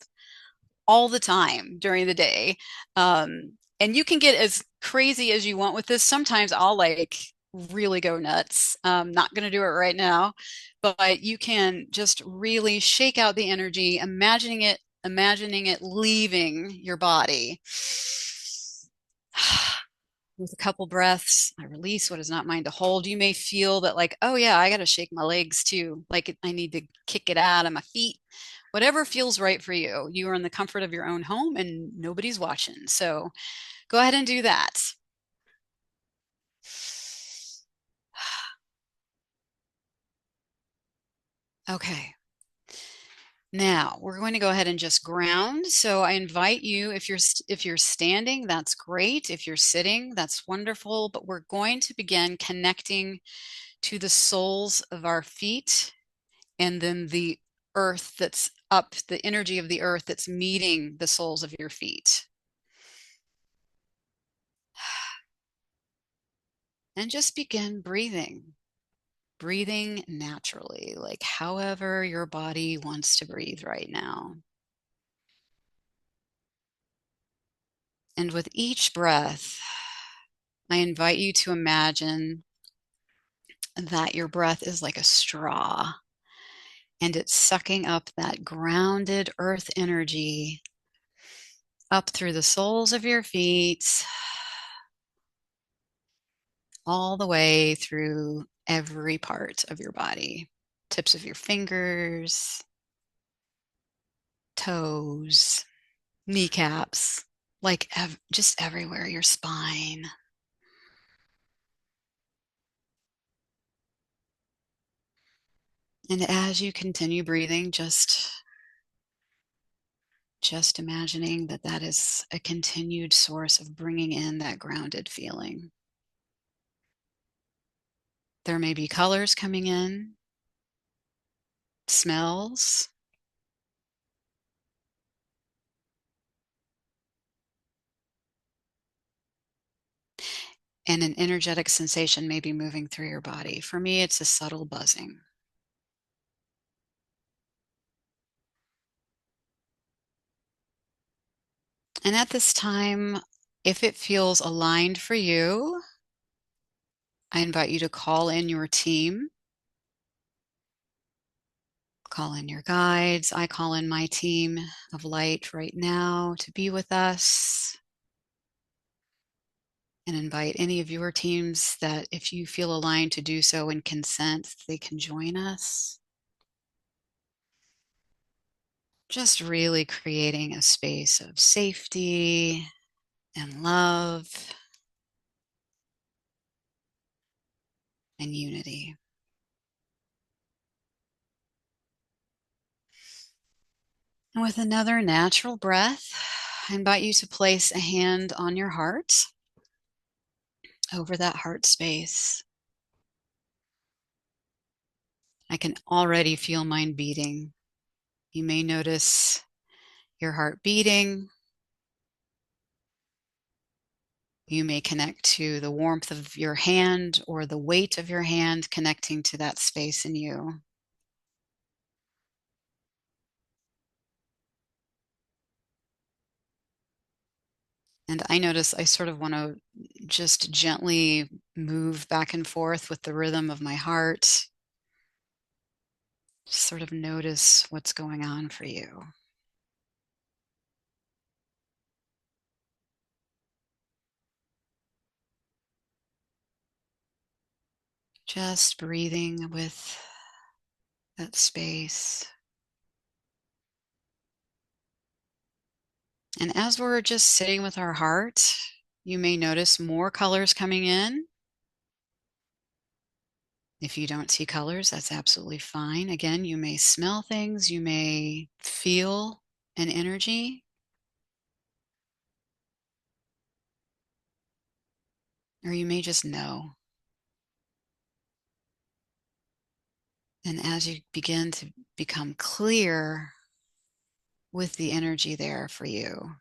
all the time during the day. And you can get as crazy as you want with this. Sometimes I'll like really go nuts. Not going to do it right now, but you can just really shake out the energy, imagining it leaving your body. With a couple breaths, I release what is not mine to hold. You may feel that like, oh yeah, I got to shake my legs too. Like I need to kick it out of my feet. Whatever feels right for you. You are in the comfort of your own home and nobody's watching. So go ahead and do that. Okay. Now we're going to go ahead and just ground. So I invite you, if you're standing, that's great. If you're sitting, that's wonderful. But we're going to begin connecting to the soles of our feet, and then the earth that's up, the energy of the earth that's meeting the soles of your feet. And just begin breathing naturally, like however your body wants to breathe right now. And with each breath, I invite you to imagine that your breath is like a straw and it's sucking up that grounded earth energy up through the soles of your feet, all the way through every part of your body, tips of your fingers, toes, kneecaps, like just everywhere, your spine. And as you continue breathing, just imagining that that is a continued source of bringing in that grounded feeling. There may be colors coming in, smells, and an energetic sensation may be moving through your body. For me, it's a subtle buzzing. And at this time, if it feels aligned for you, I invite you to call in your team, call in your guides. I call in my team of light right now to be with us, and invite any of your teams that if you feel aligned to do so and consent, they can join us. Just really creating a space of safety and love and unity. And with another natural breath, I invite you to place a hand on your heart, over that heart space. I can already feel mine beating. You may notice your heart beating. You may connect to the warmth of your hand or the weight of your hand connecting to that space in you. And I notice I sort of want to just gently move back and forth with the rhythm of my heart. Just sort of notice what's going on for you. Just breathing with that space. And as we're just sitting with our heart, you may notice more colors coming in. If you don't see colors, that's absolutely fine. Again, you may smell things, you may feel an energy, or you may just know. And as you begin to become clear with the energy there for you,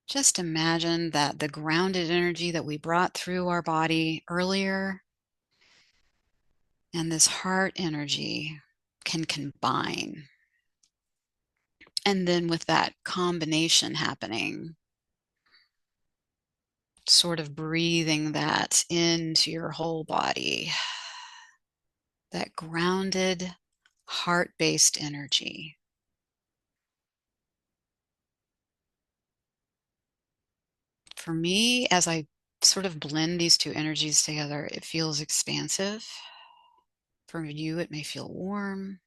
just imagine that the grounded energy that we brought through our body earlier and this heart energy can combine. And then with that combination happening, sort of breathing that into your whole body, that grounded, heart-based energy. For me, as I sort of blend these two energies together, it feels expansive. For you, it may feel warm,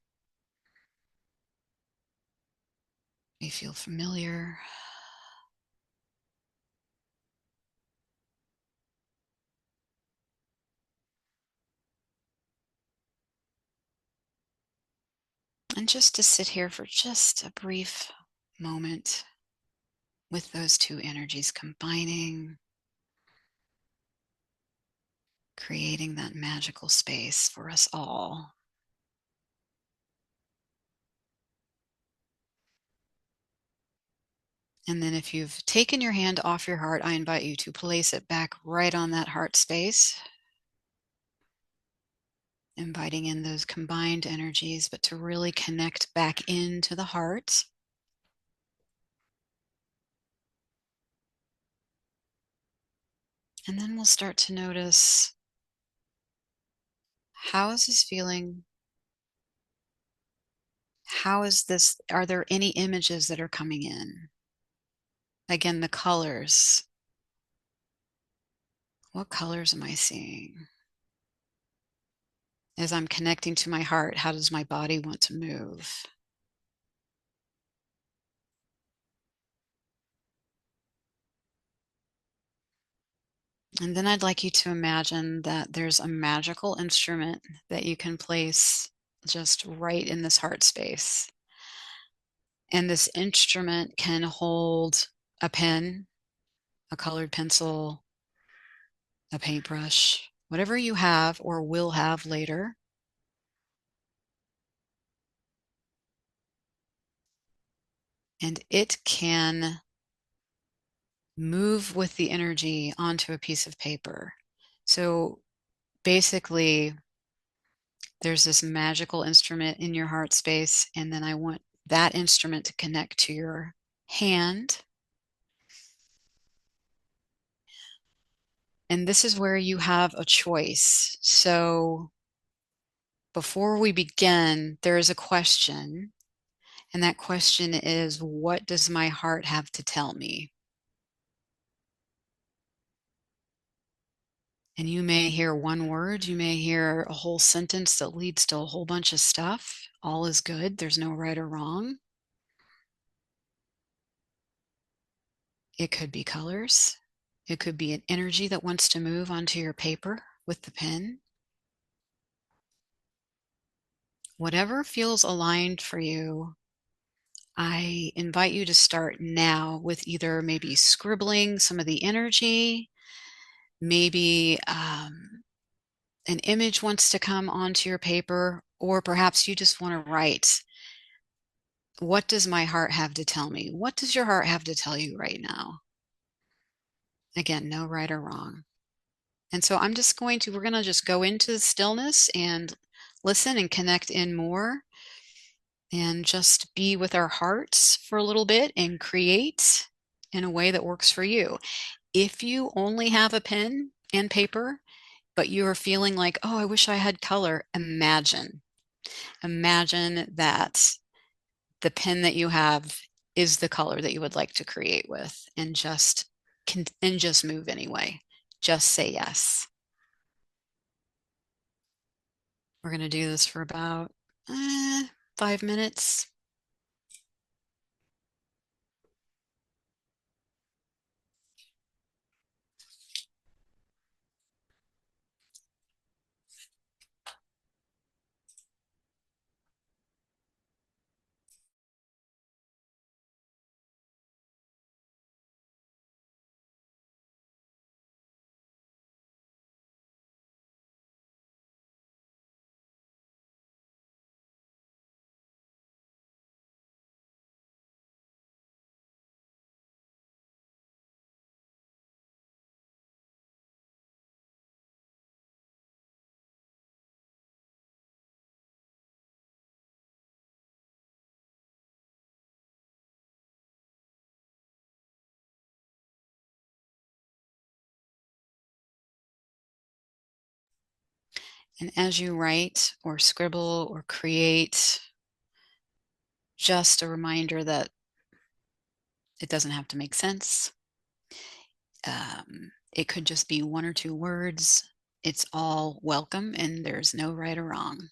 may feel familiar. And just to sit here for just a brief moment with those two energies combining, creating that magical space for us all. And then if you've taken your hand off your heart, I invite you to place it back right on that heart space, inviting in those combined energies, but to really connect back into the heart. And then we'll start to notice, how is this feeling? How is this? Are there any images that are coming in? Again, the colors. What colors am I seeing? As I'm connecting to my heart, how does my body want to move? And then I'd like you to imagine that there's a magical instrument that you can place just right in this heart space. And this instrument can hold a pen, a colored pencil, a paintbrush, whatever you have or will have later. And it can move with the energy onto a piece of paper. So basically, there's this magical instrument in your heart space, and then I want that instrument to connect to your hand. And this is where you have a choice. So before we begin, there is a question, and that question is, what does my heart have to tell me? And you may hear one word, you may hear a whole sentence that leads to a whole bunch of stuff. All is good, there's no right or wrong. It could be colors. It could be an energy that wants to move onto your paper with the pen. Whatever feels aligned for you, I invite you to start now with either maybe scribbling some of the energy, maybe an image wants to come onto your paper, or perhaps you just want to write, what does my heart have to tell me? What does your heart have to tell you right now? Again, no right or wrong. And so we're going to just go into the stillness and listen and connect in more and just be with our hearts for a little bit and create in a way that works for you. If you only have a pen and paper, but you are feeling like, oh, I wish I had color, imagine that the pen that you have is the color that you would like to create with, and just move anyway. Just say yes. We're going to do this for about 5 minutes. And as you write or scribble or create, just a reminder that it doesn't have to make sense. It could just be one or two words. It's all welcome, and there's no right or wrong.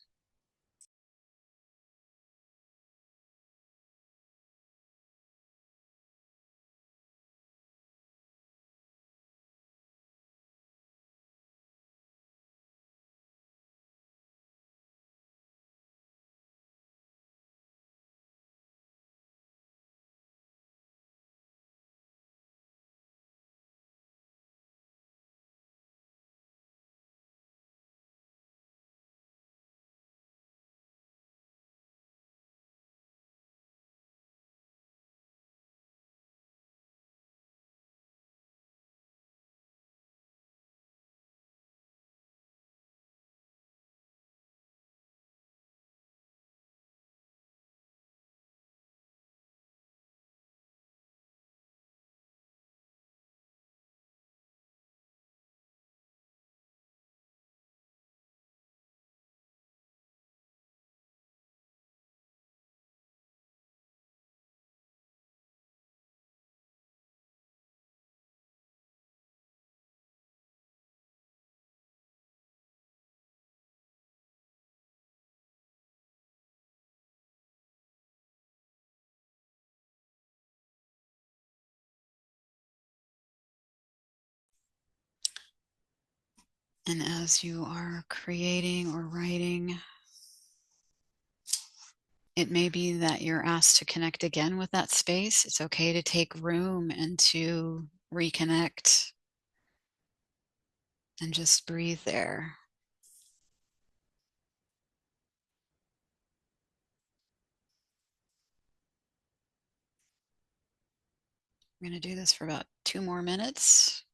And as you are creating or writing, it may be that you're asked to connect again with that space. It's okay to take room and to reconnect and just breathe there. We're going to do this for about 2 more minutes.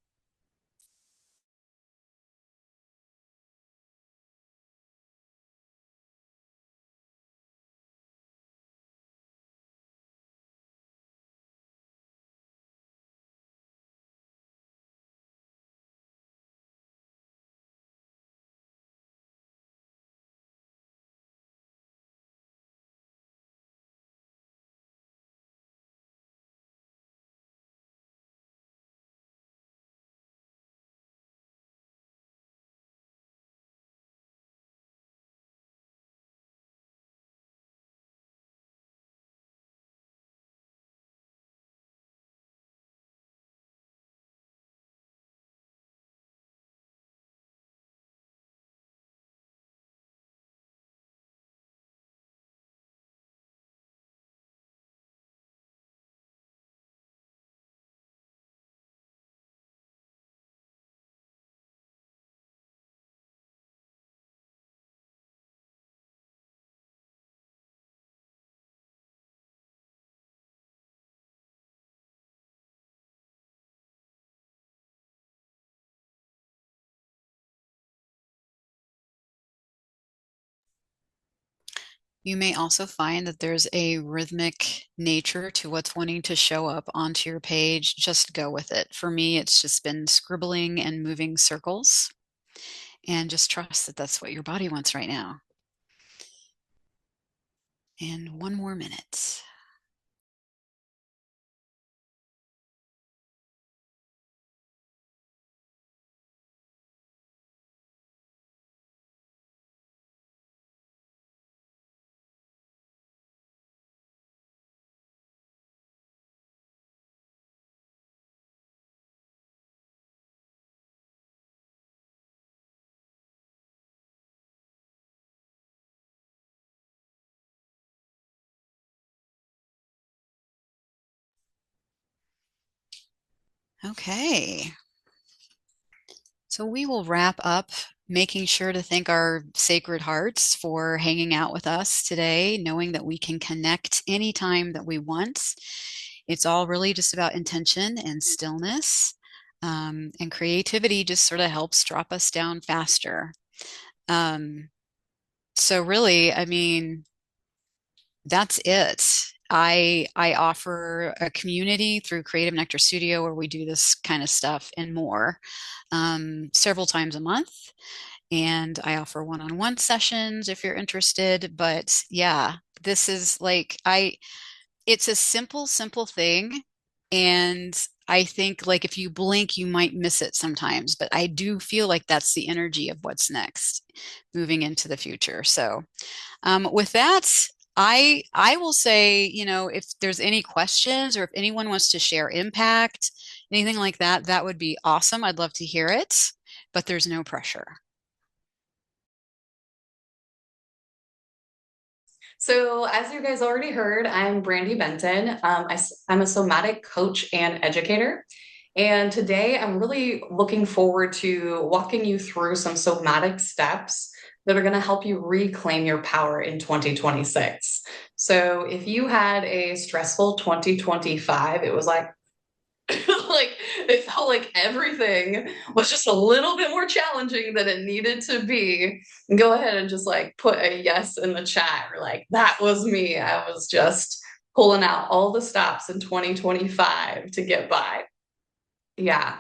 You may also find that there's a rhythmic nature to what's wanting to show up onto your page. Just go with it. For me, it's just been scribbling and moving circles, and just trust that that's what your body wants right now. And 1 more minute. Okay. So we will wrap up, making sure to thank our sacred hearts for hanging out with us today, knowing that we can connect anytime that we want. It's all really just about intention and stillness. And creativity just sort of helps drop us down faster. Um, so really, I mean, that's it. I offer a community through Creative Nectar Studio where we do this kind of stuff and more, several times a month. And I offer one-on-one sessions if you're interested. But yeah, this is like, it's a simple, simple thing. And I think like if you blink, you might miss it sometimes. But I do feel like that's the energy of what's next moving into the future. So with that, I will say, if there's any questions or if anyone wants to share impact, anything like that, that would be awesome. I'd love to hear it, but there's no pressure. So, as you guys already heard, I'm Brandy Benton. I'm a somatic coach and educator. And today I'm really looking forward to walking you through some somatic steps that are going to help you reclaim your power in 2026. So, if you had a stressful 2025, it was like, like it felt like everything was just a little bit more challenging than it needed to be, go ahead and just like put a yes in the chat, or like, that was me. I was just pulling out all the stops in 2025 to get by. Yeah.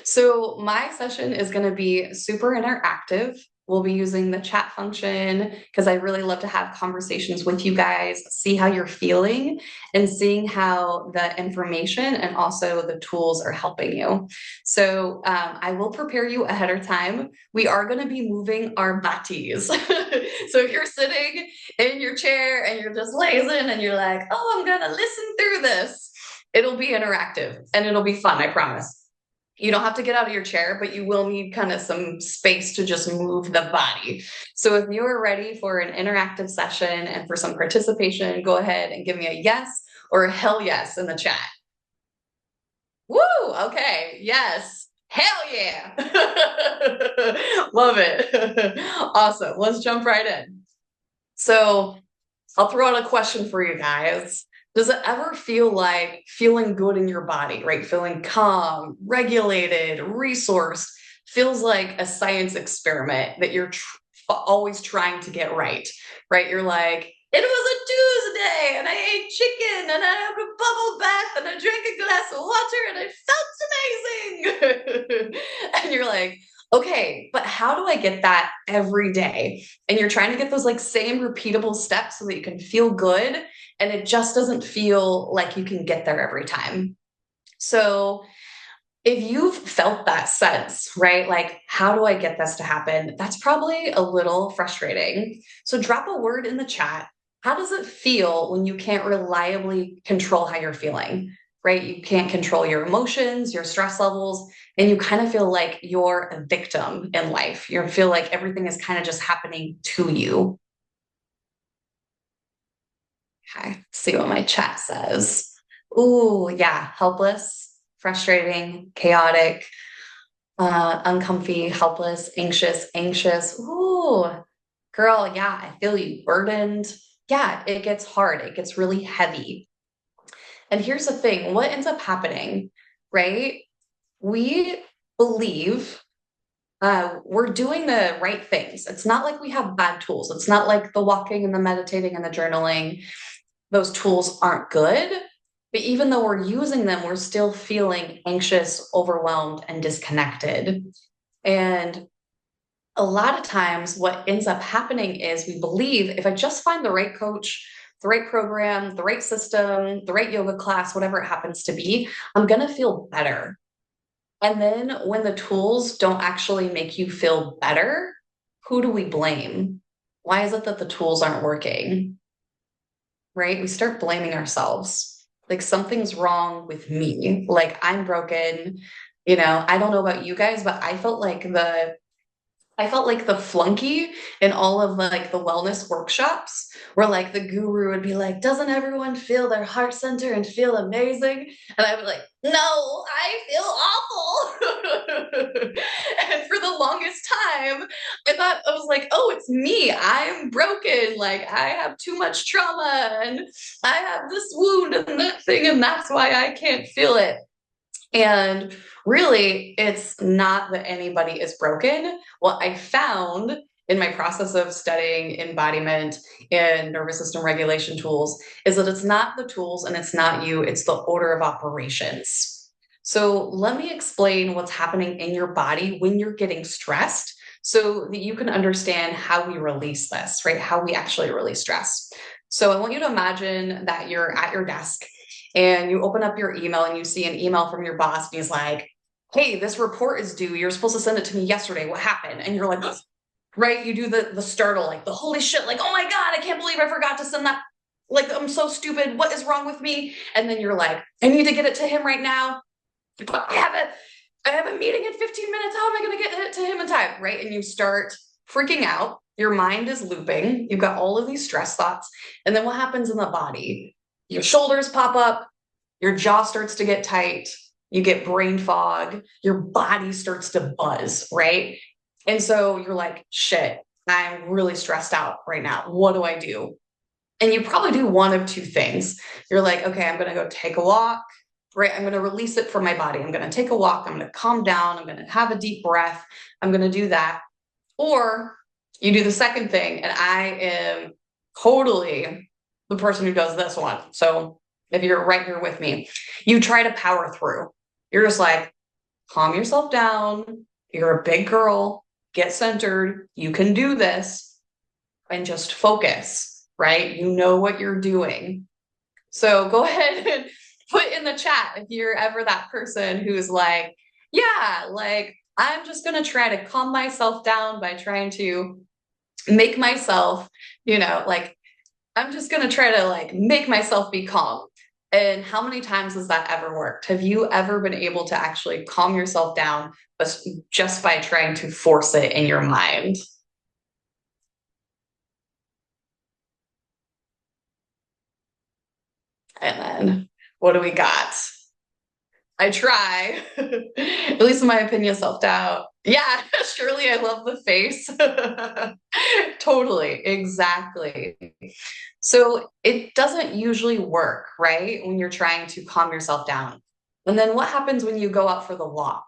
So my session is going to be super interactive. We'll be using the chat function because I really love to have conversations with you guys, see how you're feeling, and seeing how the information and also the tools are helping you. So I will prepare you ahead of time. We are going to be moving our bodies. So if you're sitting in your chair and you're just lazing and you're like, oh, I'm going to listen through this, it'll be interactive and it'll be fun, I promise. You don't have to get out of your chair, but you will need kind of some space to just move the body. So if you are ready for an interactive session and for some participation, go ahead and give me a yes or a hell yes in the chat. Woo! Okay. Yes. Hell yeah. Love it. Awesome. Let's jump right in. So I'll throw out a question for you guys. Does it ever feel like feeling good in your body, right? Feeling calm, regulated, resourced, feels like a science experiment that you're always trying to get right, right? You're like, it was a Tuesday and I ate chicken and I had a bubble bath and I drank a glass of water and it felt amazing. And you're like, okay, but how do I get that every day? And you're trying to get those like same repeatable steps so that you can feel good. And it just doesn't feel like you can get there every time. So if you've felt that sense, right? Like, how do I get this to happen? That's probably a little frustrating. So drop a word in the chat. How does it feel when you can't reliably control how you're feeling, right? You can't control your emotions, your stress levels, and you kind of feel like you're a victim in life. You feel like everything is kind of just happening to you. Okay, see what my chat says. Ooh, yeah, helpless, frustrating, chaotic, uncomfy, helpless, anxious. Ooh, girl, yeah, I feel you. Burdened. Yeah, it gets hard. It gets really heavy. And here's the thing, what ends up happening, right? We believe we're doing the right things. It's not like we have bad tools. It's not like the walking and the meditating and the journaling, those tools aren't good. But even though we're using them, we're still feeling anxious, overwhelmed, and disconnected. And a lot of times, what ends up happening is we believe if I just find the right coach, the right program, the right system, the right yoga class, whatever it happens to be, I'm going to feel better. And then when the tools don't actually make you feel better, who do we blame? Why is it that the tools aren't working? Right? We start blaming ourselves. Like something's wrong with me. Like I'm broken. I don't know about you guys, but I felt like the flunky in all of like the wellness workshops where like the guru would be like, doesn't everyone feel their heart center and feel amazing? And I would like, no, I feel awful. And for the longest time, I was like, oh, it's me. I'm broken. Like I have too much trauma and I have this wound and that thing, and that's why I can't feel it. And really, it's not that anybody is broken. What I found in my process of studying embodiment and nervous system regulation tools is that it's not the tools and it's not you, it's the order of operations. So let me explain what's happening in your body when you're getting stressed so that you can understand how we release this, right? How we actually release stress. So I want you to imagine that you're at your desk and you open up your email and you see an email from your boss and he's like, hey, this report is due. You're supposed to send it to me yesterday. What happened? And you're like, right? You do the startle, like the holy shit, like, oh my God, I can't believe I forgot to send that. Like, I'm so stupid. What is wrong with me? And then you're like, I need to get it to him right now. I have a meeting in 15 minutes. How am I going to get it to him in time? Right? And you start freaking out. Your mind is looping. You've got all of these stress thoughts. And then what happens in the body? Your shoulders pop up. Your jaw starts to get tight. You get brain fog. Your body starts to buzz, right? And so you're like, shit, I'm really stressed out right now. What do I do? And you probably do one of two things. You're like, okay, I'm going to go take a walk, right? I'm going to release it from my body. I'm going to take a walk. I'm going to calm down. I'm going to have a deep breath. I'm going to do that. Or you do the second thing. And I am totally the person who does this one. So if you're right here with me, you try to power through. You're just like, calm yourself down. You're a big girl. Get centered. You can do this. And just focus, right? You know what you're doing. So go ahead and put in the chat if you're ever that person who's like, yeah, like I'm just going to try to calm myself down by trying to make myself, like I'm just going to try to like make myself be calm. And how many times has that ever worked? Have you ever been able to actually calm yourself down just by trying to force it in your mind? And then what do we got? I try, at least in my opinion, self-doubt. Yeah, surely I love the face. Totally, exactly. So it doesn't usually work, right? When you're trying to calm yourself down. And then what happens when you go out for the walk?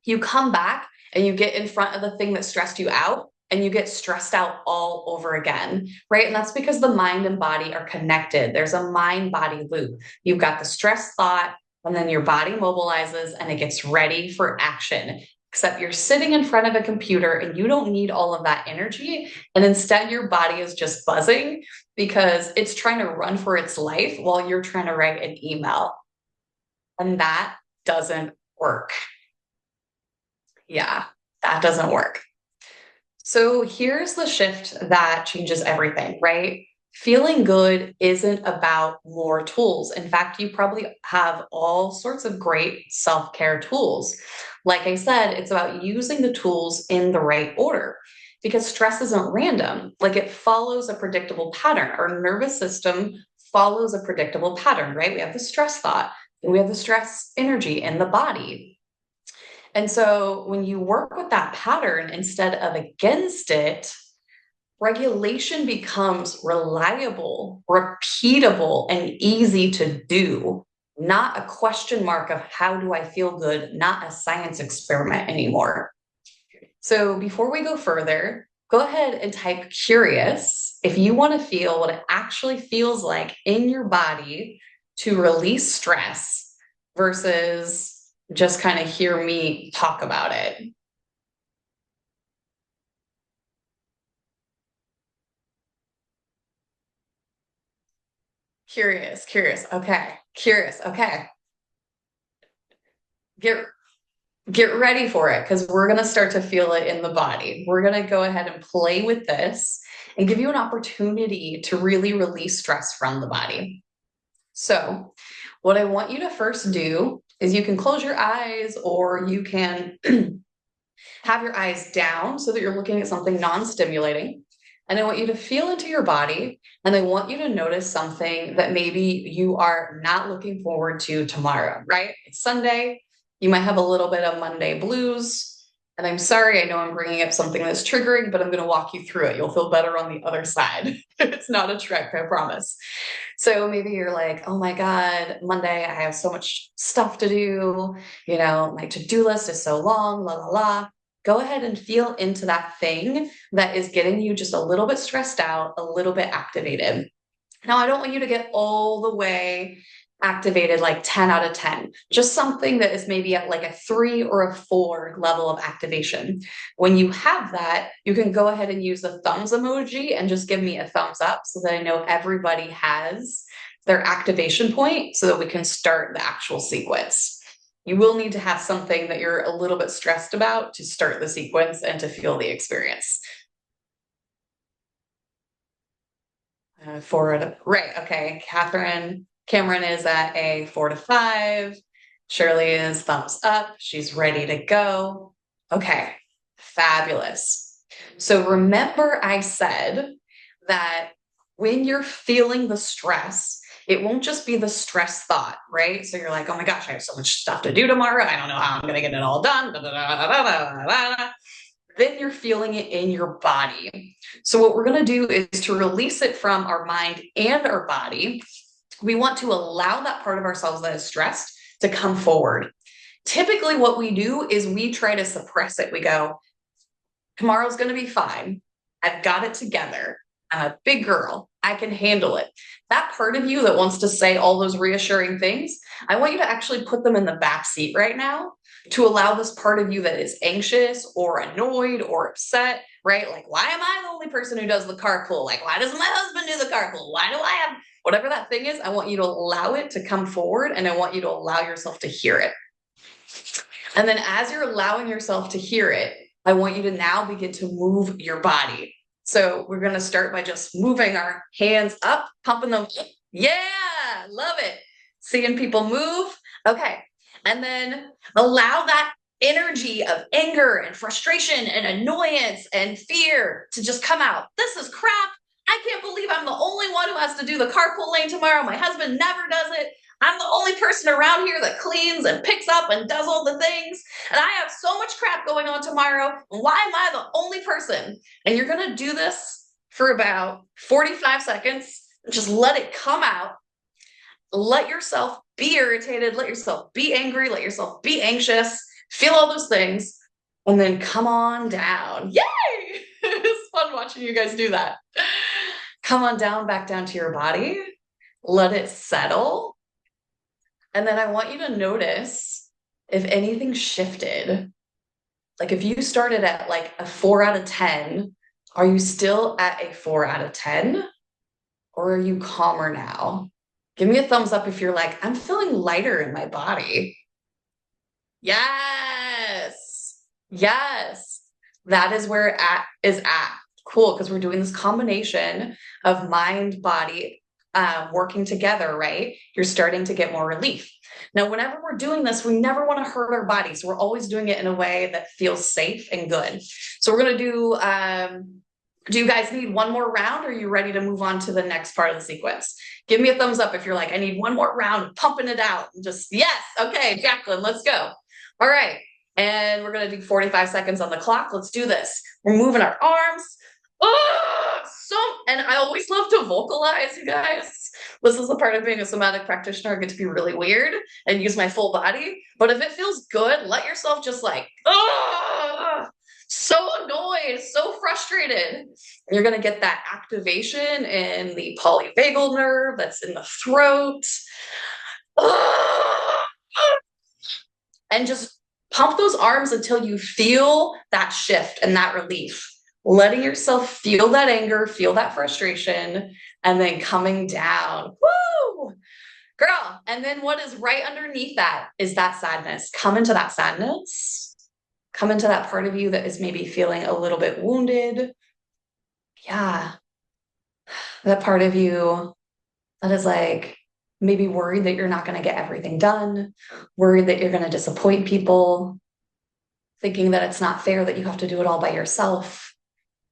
You come back and you get in front of the thing that stressed you out and you get stressed out all over again, right? And that's because the mind and body are connected. There's a mind-body loop. You've got the stress thought, and then your body mobilizes and it gets ready for action. Except you're sitting in front of a computer and you don't need all of that energy. And instead, your body is just buzzing because it's trying to run for its life while you're trying to write an email. And that doesn't work. Yeah, that doesn't work. So here's the shift that changes everything, right? Feeling good isn't about more tools. In fact, you probably have all sorts of great self-care tools. Like I said, it's about using the tools in the right order because stress isn't random. Like it follows a predictable pattern. Our nervous system follows a predictable pattern, right? We have the stress thought, and we have the stress energy in the body. And so when you work with that pattern instead of against it, regulation becomes reliable, repeatable, and easy to do, not a question mark of how do I feel good, not a science experiment anymore. So before we go further, go ahead and type curious if you want to feel what it actually feels like in your body to release stress versus just kind of hear me talk about it. Curious. Okay. Curious. Okay. Get ready for it because we're going to start to feel it in the body. We're going to go ahead and play with this and give you an opportunity to really release stress from the body. So what I want you to first do is you can close your eyes or you can have your eyes down so that you're looking at something non-stimulating. And I want you to feel into your body. And I want you to notice something that maybe you are not looking forward to tomorrow, right? It's Sunday. You might have a little bit of Monday blues. And I'm sorry, I know I'm bringing up something that's triggering, but I'm going to walk you through it. You'll feel better on the other side. It's not a trick, I promise. So maybe you're like, oh my God, Monday, I have so much stuff to do. My to-do list is so long, la, la, la. Go ahead and feel into that thing that is getting you just a little bit stressed out, a little bit activated. Now, I don't want you to get all the way activated like 10 out of 10, just something that is maybe at like a 3 or a 4 level of activation. When you have that, you can go ahead and use the thumbs emoji and just give me a thumbs up so that I know everybody has their activation point so that we can start the actual sequence. You will need to have something that you're a little bit stressed about to start the sequence and to feel the experience. 4 out of, right, okay, Cameron is at a 4 to 5. Shirley is thumbs up. She's ready to go. Okay, fabulous. So remember I said that when you're feeling the stress, it won't just be the stress thought, right? So you're like, oh my gosh, I have so much stuff to do tomorrow. I don't know how I'm going to get it all done. Then you're feeling it in your body. So what we're going to do is to release it from our mind and our body. We want to allow that part of ourselves that is stressed to come forward. Typically what we do is we try to suppress it. We go, tomorrow's going to be fine. I've got it together. I'm a big girl. I can handle it. That part of you that wants to say all those reassuring things, I want you to actually put them in the back seat right now to allow this part of you that is anxious or annoyed or upset, right? Like, why am I the only person who does the carpool? Like, why doesn't my husband do the carpool? Why do I have, whatever that thing is, I want you to allow it to come forward and I want you to allow yourself to hear it. And then as you're allowing yourself to hear it, I want you to now begin to move your body. So we're going to start by just moving our hands up, pumping them. Yeah, love it. Seeing people move. Okay. And then allow that energy of anger and frustration and annoyance and fear to just come out. This is crap. I can't believe I'm the only one who has to do the carpool lane tomorrow. My husband never does it. I'm the only person around here that cleans and picks up and does all the things. And I have so much crap going on tomorrow. Why am I the only person? And you're going to do this for about 45 seconds. Just let it come out. Let yourself be irritated. Let yourself be angry. Let yourself be anxious. Feel all those things. And then come on down. Yay! It's fun watching you guys do that. Come on down, back down to your body. Let it settle. And then I want you to notice if anything shifted. Like if you started at like a 4 out of 10, are you still at a 4 out of 10? Or are you calmer now? Give me a thumbs up if you're like, I'm feeling lighter in my body. Yes. Yes. That is where it is at. Cool, because we're doing this combination of mind, body, working together, right? You're starting to get more relief. Now, whenever we're doing this, we never want to hurt our bodies. So we're always doing it in a way that feels safe and good. So we're going to do you guys need one more round or are you ready to move on to the next part of the sequence? Give me a thumbs up if you're like, I need one more round, pumping it out. Just, yes. Okay, Jacqueline, let's go. All right. And we're going to do 45 seconds on the clock. Let's do this. We're moving our arms. Oh, and I always love to vocalize, you guys. This is the part of being a somatic practitioner. I get to be really weird and use my full body. But if it feels good, let yourself just like, oh, so annoyed, so frustrated. And you're going to get that activation in the polyvagal nerve that's in the throat. And just pump those arms until you feel that shift and that relief. Letting yourself feel that anger, feel that frustration, and then coming down. Woo! Girl. And then what is right underneath that is that sadness. Come into that sadness. Come into that part of you that is maybe feeling a little bit wounded. Yeah. That part of you that is like maybe worried that you're not going to get everything done, worried that you're going to disappoint people, thinking that it's not fair that you have to do it all by yourself.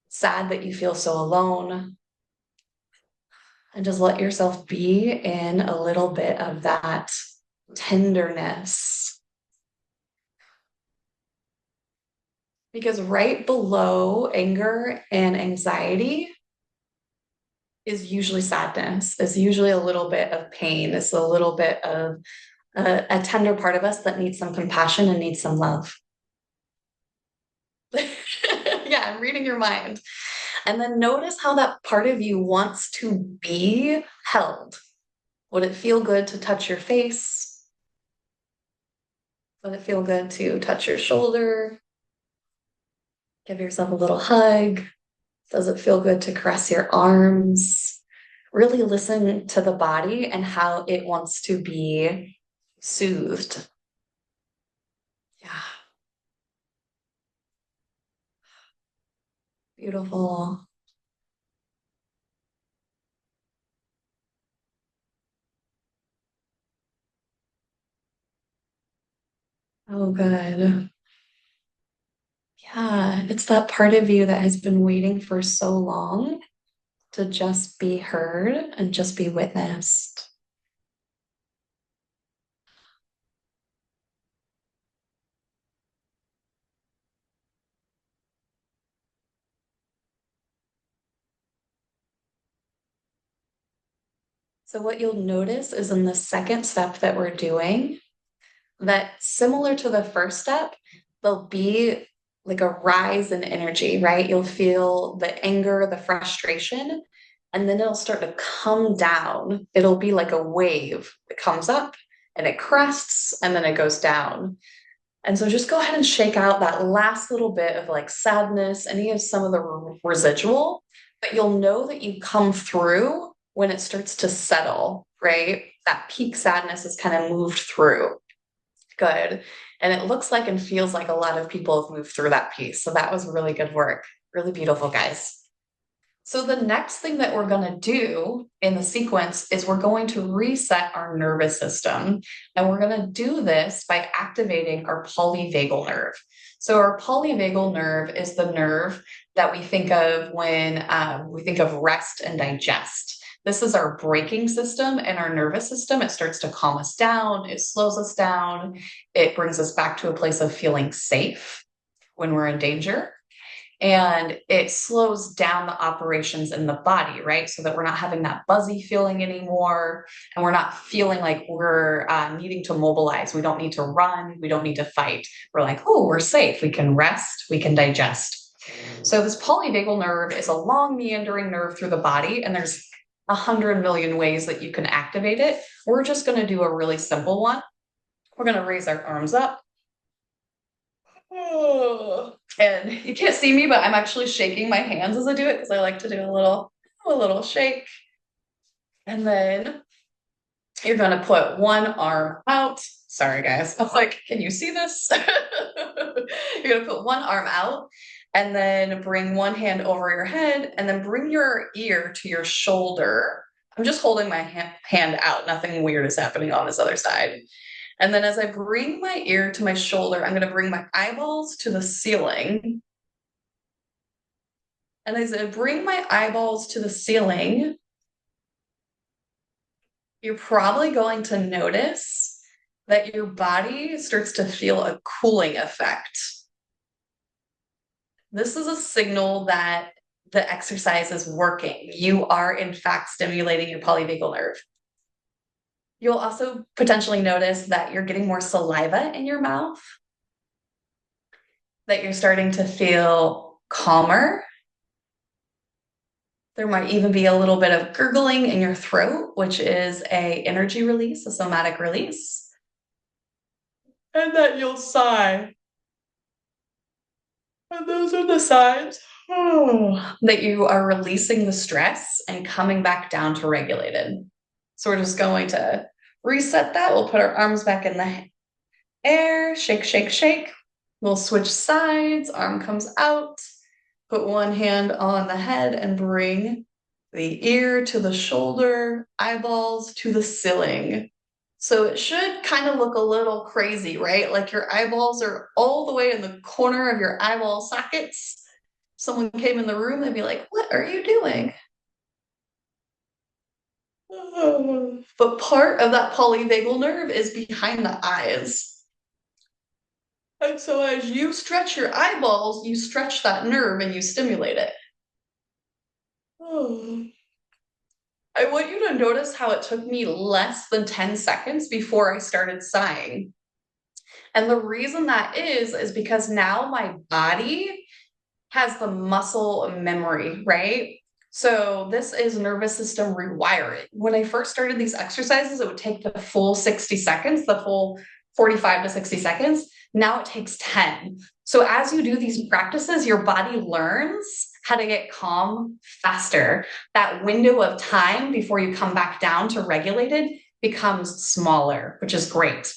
Sad that you feel so alone. And just let yourself be in a little bit of that tenderness. Because right below anger and anxiety is usually sadness, is usually a little bit of pain, it's a little bit of a tender part of us that needs some compassion and needs some love. Yeah, I'm reading your mind. And then notice how that part of you wants to be held. Would it feel good to touch your face? Would it feel good to touch your shoulder? Give yourself a little hug. Does it feel good to caress your arms? Really listen to the body and how it wants to be soothed. Yeah. Beautiful. Oh, good. Yeah, it's that part of you that has been waiting for so long to just be heard and just be witnessed. So what you'll notice is in the second step that we're doing, that similar to the first step, there'll be like a rise in energy, right? You'll feel the anger, the frustration, and then it'll start to come down. It'll be like a wave. It comes up and it crests and then it goes down. And so just go ahead and shake out that last little bit of like sadness, any of some of the residual, but you'll know that you come through when it starts to settle, right? That peak sadness is kind of moved through. Good. And it looks like and feels like a lot of people have moved through that piece. So that was really good work. Really beautiful, guys. So the next thing that we're going to do in the sequence is we're going to reset our nervous system. And we're going to do this by activating our polyvagal nerve. So our polyvagal nerve is the nerve that we think of when we think of rest and digest. This is our braking system and our nervous system. It starts to calm us down. It slows us down. It brings us back to a place of feeling safe when we're in danger. And it slows down the operations in the body, right? So that we're not having that buzzy feeling anymore. And we're not feeling like we're needing to mobilize. We don't need to run. We don't need to fight. We're like, oh, we're safe. We can rest. We can digest. So this polyvagal nerve is a long meandering nerve through the body. And there's 100 million ways that you can activate it. We're just going to do a really simple one. We're going to raise our arms up. And you can't see me, but I'm actually shaking my hands as I do it because I like to do a little shake. And then you're going to put one arm out. Sorry, guys. I'm like, can you see this? You're going to put one arm out and then bring one hand over your head and then bring your ear to your shoulder. I'm just holding my hand out. Nothing weird is happening on this other side. And then as I bring my ear to my shoulder, I'm going to bring my eyeballs to the ceiling. And as I bring my eyeballs to the ceiling, you're probably going to notice that your body starts to feel a cooling effect. This is a signal that the exercise is working. You are, in fact, stimulating your polyvagal nerve. You'll also potentially notice that you're getting more saliva in your mouth, that you're starting to feel calmer. There might even be a little bit of gurgling in your throat, which is an energy release, a somatic release. And that you'll sigh. And those are the signs that you are releasing the stress and coming back down to regulated. So we're just going to reset that. We'll put our arms back in the air, shake, shake, shake. We'll switch sides, arm comes out, put one hand on the head and bring the ear to the shoulder, eyeballs to the ceiling. So it should kind of look a little crazy, right? Like your eyeballs are all the way in the corner of your eyeball sockets. Someone came in the room, they'd be like, what are you doing? But part of that polyvagal nerve is behind the eyes. And so as you stretch your eyeballs, you stretch that nerve and you stimulate it. I want you to notice how it took me less than 10 seconds before I started sighing. And the reason that is because now my body has the muscle memory, right? So this is nervous system rewiring. When I first started these exercises, it would take the full 60 seconds, the full 45 to 60 seconds. Now it takes 10. So as you do these practices, your body learns how to get calm faster. That window of time before you come back down to regulated becomes smaller, which is great.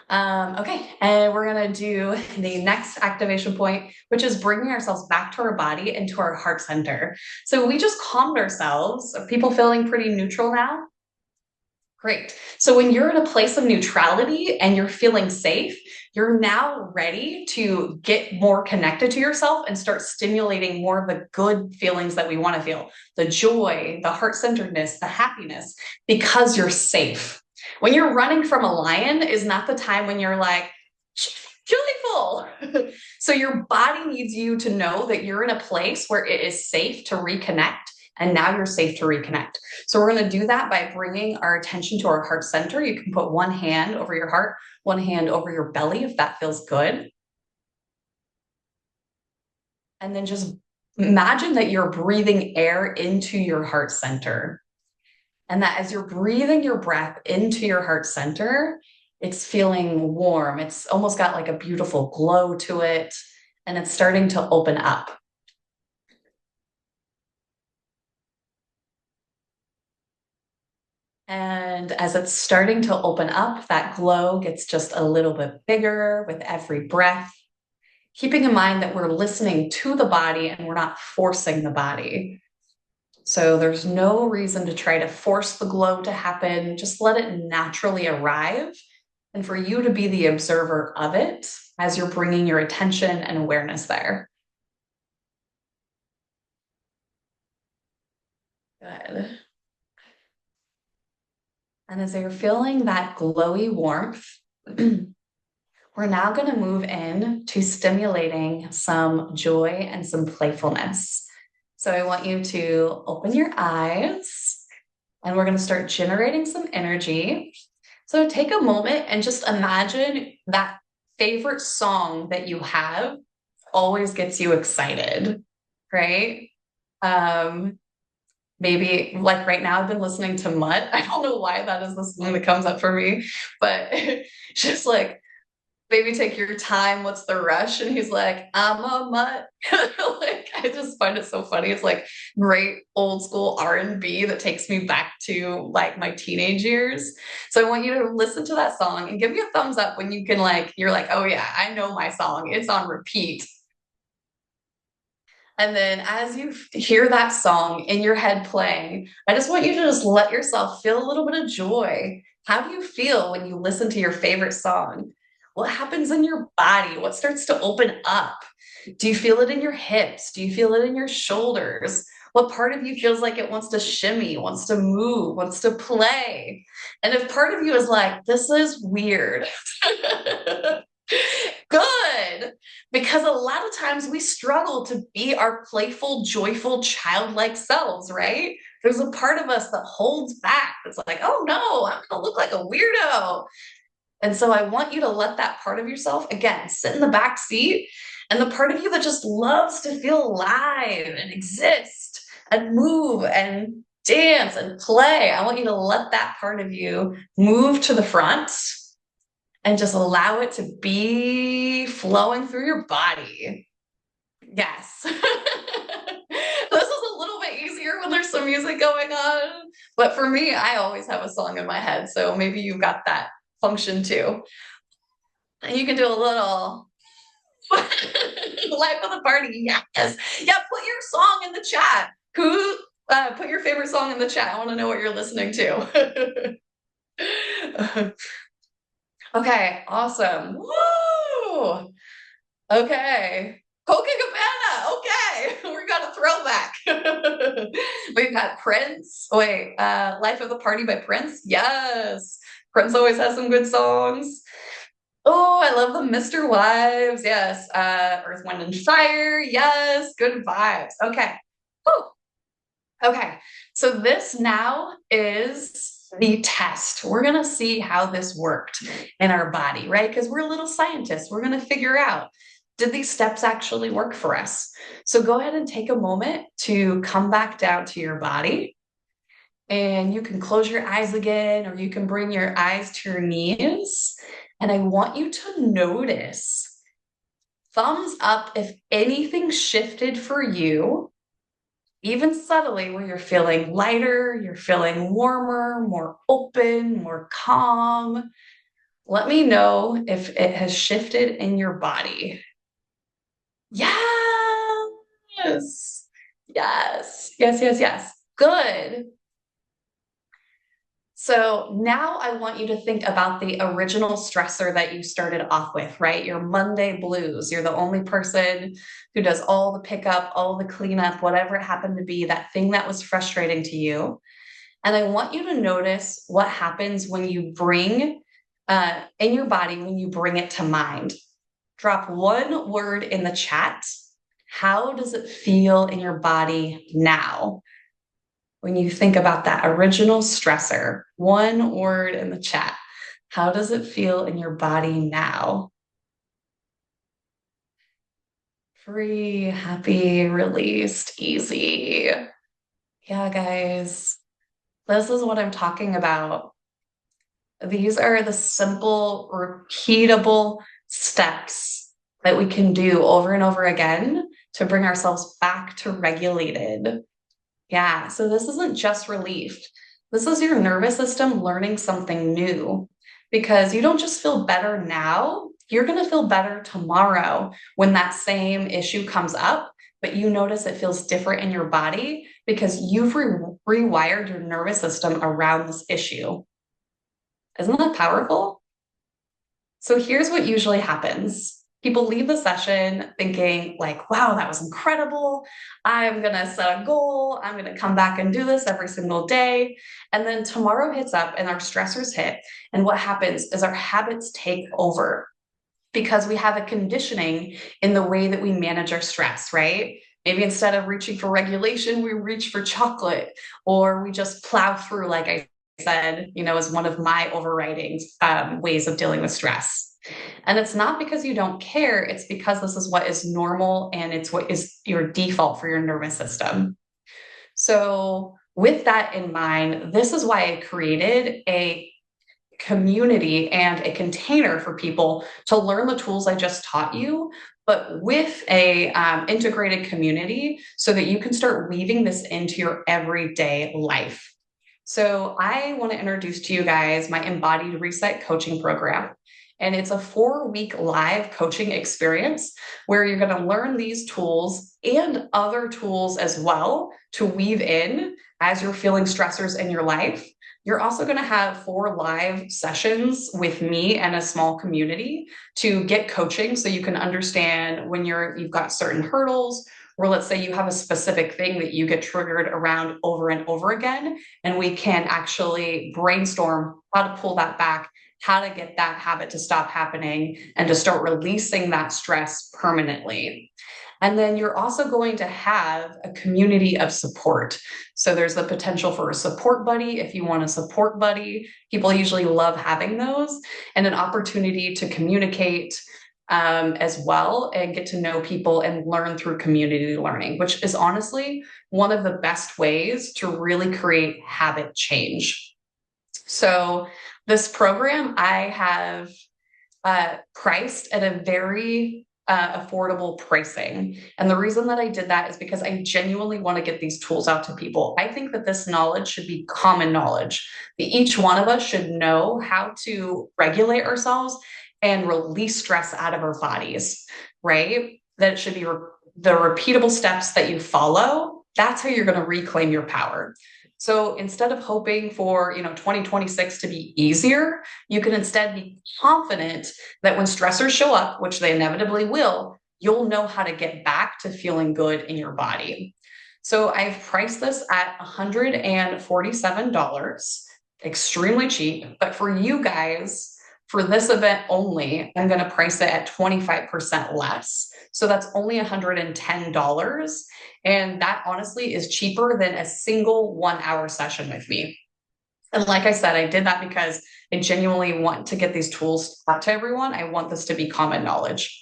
Okay, and we're gonna do the next activation point, which is bringing ourselves back to our body and to our heart center. So we just calmed ourselves. Are people feeling pretty neutral now? Great. So when you're in a place of neutrality and you're feeling safe, you're now ready to get more connected to yourself and start stimulating more of the good feelings that we want to feel, the joy, the heart-centeredness, the happiness, because you're safe. When you're running from a lion is not the time when you're like, joyful. So your body needs you to know that you're in a place where it is safe to reconnect. And now you're safe to reconnect. So we're going to do that by bringing our attention to our heart center. You can put one hand over your heart, one hand over your belly, if that feels good. And then just imagine that you're breathing air into your heart center. And that as you're breathing your breath into your heart center, it's feeling warm. It's almost got like a beautiful glow to it. And it's starting to open up. And as it's starting to open up, that glow gets just a little bit bigger with every breath, keeping in mind that we're listening to the body and we're not forcing the body. So there's no reason to try to force the glow to happen. Just let it naturally arrive and for you to be the observer of it as you're bringing your attention and awareness there. Good. And as you're feeling that glowy warmth, we're now going to move in to stimulating some joy and some playfulness. So I want you to open your eyes and we're going to start generating some energy. So take a moment and just imagine that favorite song that you have always gets you excited, right? Maybe like right now I've been listening to Mutt. I don't know why that is the song that comes up for me, but just like, baby, take your time. What's the rush? And he's like, I'm a mutt. Like, I just find it so funny. It's like great old school R&B that takes me back to like my teenage years. So I want you to listen to that song and give me a thumbs up when you can like, you're like, oh yeah, I know my song. It's on repeat. And then as you hear that song in your head playing, I just want you to just let yourself feel a little bit of joy. How do you feel when you listen to your favorite song? What happens in your body? What starts to open up? Do you feel it in your hips? Do you feel it in your shoulders? What part of you feels like it wants to shimmy, wants to move, wants to play? And if part of you is like, this is weird, good, because a lot of times we struggle to be our playful, joyful, childlike selves, right? There's a part of us that holds back. It's like, oh no, I'm gonna look like a weirdo. And so I want you to let that part of yourself, again, sit in the back seat, and the part of you that just loves to feel alive and exist and move and dance and play, I want you to let that part of you move to the front and just allow it to be flowing through your body. Yes. This is a little bit easier when there's some music going on. But for me, I always have a song in my head. So maybe you've got that function too. And you can do a little life of the party. Yes. Yeah, put your song in the chat. Who put your favorite song in the chat? I want to know what you're listening to. Okay, awesome. Woo! Okay. Coca Cabana. Okay. We got a throwback. We've got Prince. Wait, Life of the Party by Prince. Yes. Prince always has some good songs. Oh, I love the Mr. Wives. Yes. Earth, Wind, and Fire. Yes. Good vibes. Okay. Whew. Okay. So this now is the test. We're going to see how this worked in our body, right? Because we're little scientists. We're going to figure out, did these steps actually work for us? So go ahead and take a moment to come back down to your body. And you can close your eyes again, or you can bring your eyes to your knees. And I want you to notice, thumbs up if anything shifted for you, even subtly, where you're feeling lighter, you're feeling warmer, more open, more calm. Let me know if it has shifted in your body. Yes. Yes. Yes, yes, yes. Good. So now I want you to think about the original stressor that you started off with, right? Your Monday blues. You're the only person who does all the pickup, all the cleanup, whatever it happened to be, that thing that was frustrating to you. And I want you to notice what happens when you bring in your body, when you bring it to mind. Drop one word in the chat. How does it feel in your body now? When you think about that original stressor, one word in the chat. How does it feel in your body now? Free, happy, released, easy. Yeah, guys, this is what I'm talking about. These are the simple, repeatable steps that we can do over and over again to bring ourselves back to regulated. Yeah, so this isn't just relief. This is your nervous system learning something new, because you don't just feel better now, you're going to feel better tomorrow when that same issue comes up, but you notice it feels different in your body because you've rewired your nervous system around this issue. Isn't that powerful? So here's what usually happens. People leave the session thinking like, wow, that was incredible. I'm going to set a goal. I'm going to come back and do this every single day. And then tomorrow hits up and our stressors hit. And what happens is our habits take over because we have a conditioning in the way that we manage our stress, right? Maybe instead of reaching for regulation, we reach for chocolate, or we just plow through, like I said, is one of my overriding ways of dealing with stress. And it's not because you don't care, it's because this is what is normal and it's what is your default for your nervous system. So with that in mind, this is why I created a community and a container for people to learn the tools I just taught you, but with a integrated community so that you can start weaving this into your everyday life. So I want to introduce to you guys my Embodied Reset coaching program. And it's a 4-week live coaching experience where you're going to learn these tools and other tools as well to weave in as you're feeling stressors in your life. You're also going to have 4 live sessions with me and a small community to get coaching so you can understand when you've got certain hurdles, or let's say you have a specific thing that you get triggered around over and over again, and we can actually brainstorm how to pull that back, how to get that habit to stop happening and to start releasing that stress permanently. And then you're also going to have a community of support. So there's the potential for a support buddy if you want a support buddy. People usually love having those, and an opportunity to communicate as well and get to know people and learn through community learning, which is honestly one of the best ways to really create habit change. So this program I have priced at a very affordable pricing. And the reason that I did that is because I genuinely want to get these tools out to people. I think that this knowledge should be common knowledge. Each one of us should know how to regulate ourselves and release stress out of our bodies, right? That it should be the repeatable steps that you follow. That's how you're going to reclaim your power. So instead of hoping for 2026 to be easier, you can instead be confident that when stressors show up, which they inevitably will, you'll know how to get back to feeling good in your body. So I've priced this at $147, extremely cheap. But for you guys, for this event only, I'm going to price it at 25% less. So that's only $110. And that honestly is cheaper than a single 1-hour session with me. And like I said, I did that because I genuinely want to get these tools out to everyone. I want this to be common knowledge.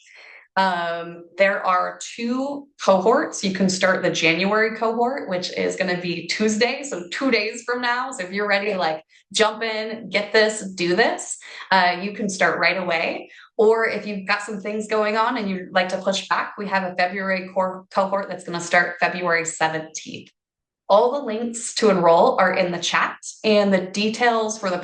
There are 2 cohorts. You can start the January cohort, which is going to be Tuesday, so 2 days from now. So if you're ready to like jump in, get this, do this, you can start right away. Or if you've got some things going on and you'd like to push back, we have a February cohort that's going to start February 17th. All the links to enroll are in the chat, and the details for the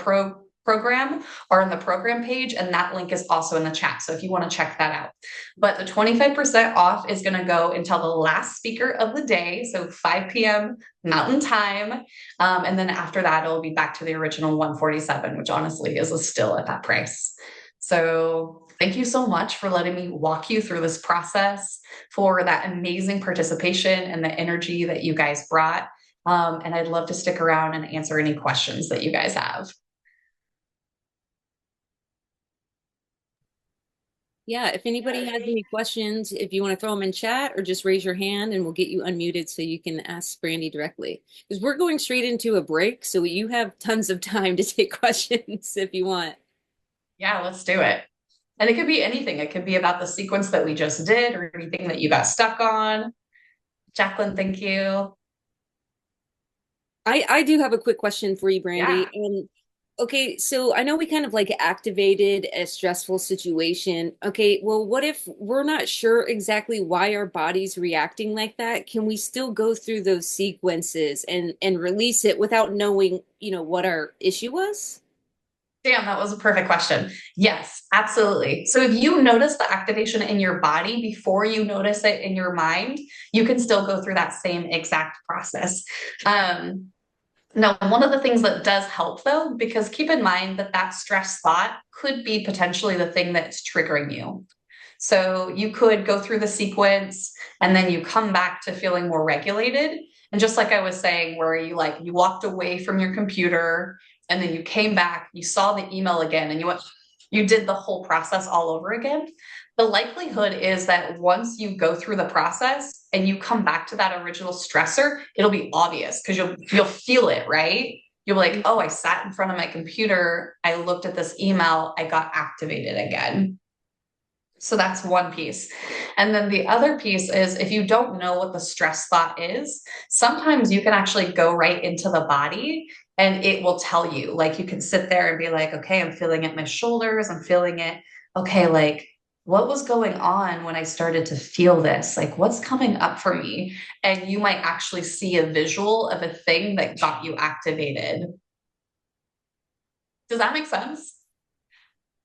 program are in the program page, and that link is also in the chat. So if you want to check that out. But the 25% off is going to go until the last speaker of the day, so 5 p.m. Mountain Time. And then after that, it'll be back to the original 147, which honestly is still at that price. So thank you so much for letting me walk you through this process, for that amazing participation and the energy that you guys brought. And I'd love to stick around and answer any questions that you guys have. Yeah, if anybody has any questions, if you want to throw them in chat or just raise your hand and we'll get you unmuted so you can ask Brandy directly. Because we're going straight into a break, so you have tons of time to take questions if you want. Yeah, let's do it. And it could be anything. It could be about the sequence that we just did or anything that you got stuck on. Jacqueline, thank you. I do have a quick question for you, Brandy. Yeah. Okay, so I know we kind of like activated a stressful situation. Okay, well, what if we're not sure exactly why our body's reacting like that? Can we still go through those sequences and release it without knowing, what our issue was? Damn, that was a perfect question. Yes, absolutely. So if you notice the activation in your body before you notice it in your mind, you can still go through that same exact process. Now, one of the things that does help though, because keep in mind that that stress thought could be potentially the thing that's triggering you. So you could go through the sequence and then you come back to feeling more regulated. And just like I was saying, where you walked away from your computer and then you came back, you saw the email again and you did the whole process all over again. The likelihood is that once you go through the process and you come back to that original stressor, it'll be obvious because you'll feel it, right? You'll be like, oh, I sat in front of my computer, I looked at this email, I got activated again. So that's one piece. And then the other piece is if you don't know what the stress thought is, sometimes you can actually go right into the body and it will tell you. Like you can sit there and be like, okay, I'm feeling it in my shoulders, I'm feeling it. Okay, like what was going on when I started to feel this? Like what's coming up for me? And you might actually see a visual of a thing that got you activated. Does that make sense?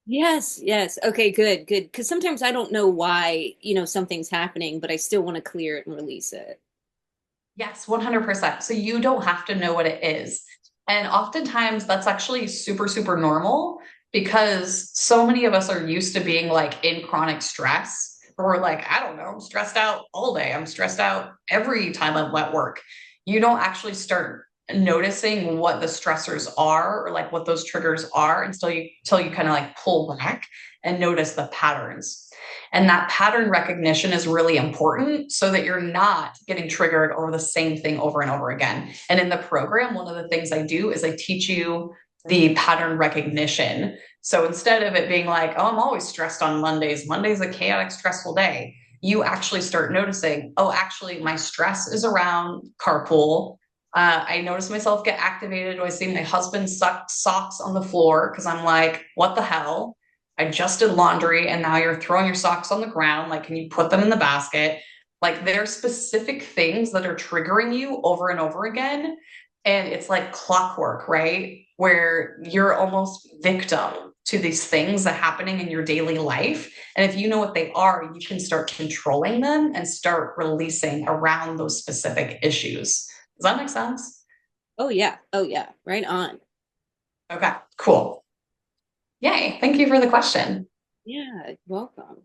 Yes, yes. Okay, good, good. Because sometimes I don't know why, something's happening, but I still want to clear it and release it. Yes, 100%. So you don't have to know what it is. And oftentimes that's actually super, super normal because so many of us are used to being like in chronic stress. Or we're like, I don't know, I'm stressed out all day. I'm stressed out every time I'm at work. You don't actually start noticing what the stressors are or like what those triggers are until you kind of like pull back and notice the patterns. And that pattern recognition is really important so that you're not getting triggered over the same thing over and over again. And in the program, one of the things I do is I teach you the pattern recognition. So instead of it being like, oh, I'm always stressed on Mondays, Monday's a chaotic, stressful day, you actually start noticing, oh, actually, my stress is around carpool. I notice myself get activated when I see my husband suck socks on the floor because I'm like, what the hell? I just did laundry and now you're throwing your socks on the ground. Like, can you put them in the basket? Like, there are specific things that are triggering you over and over again. And it's like clockwork, right? Where you're almost victim to these things that are happening in your daily life. And if you know what they are, you can start controlling them and start releasing around those specific issues. Does that make sense? Oh, yeah. Oh, yeah. Right on. Okay, cool. Yay. Thank you for the question. Yeah, welcome.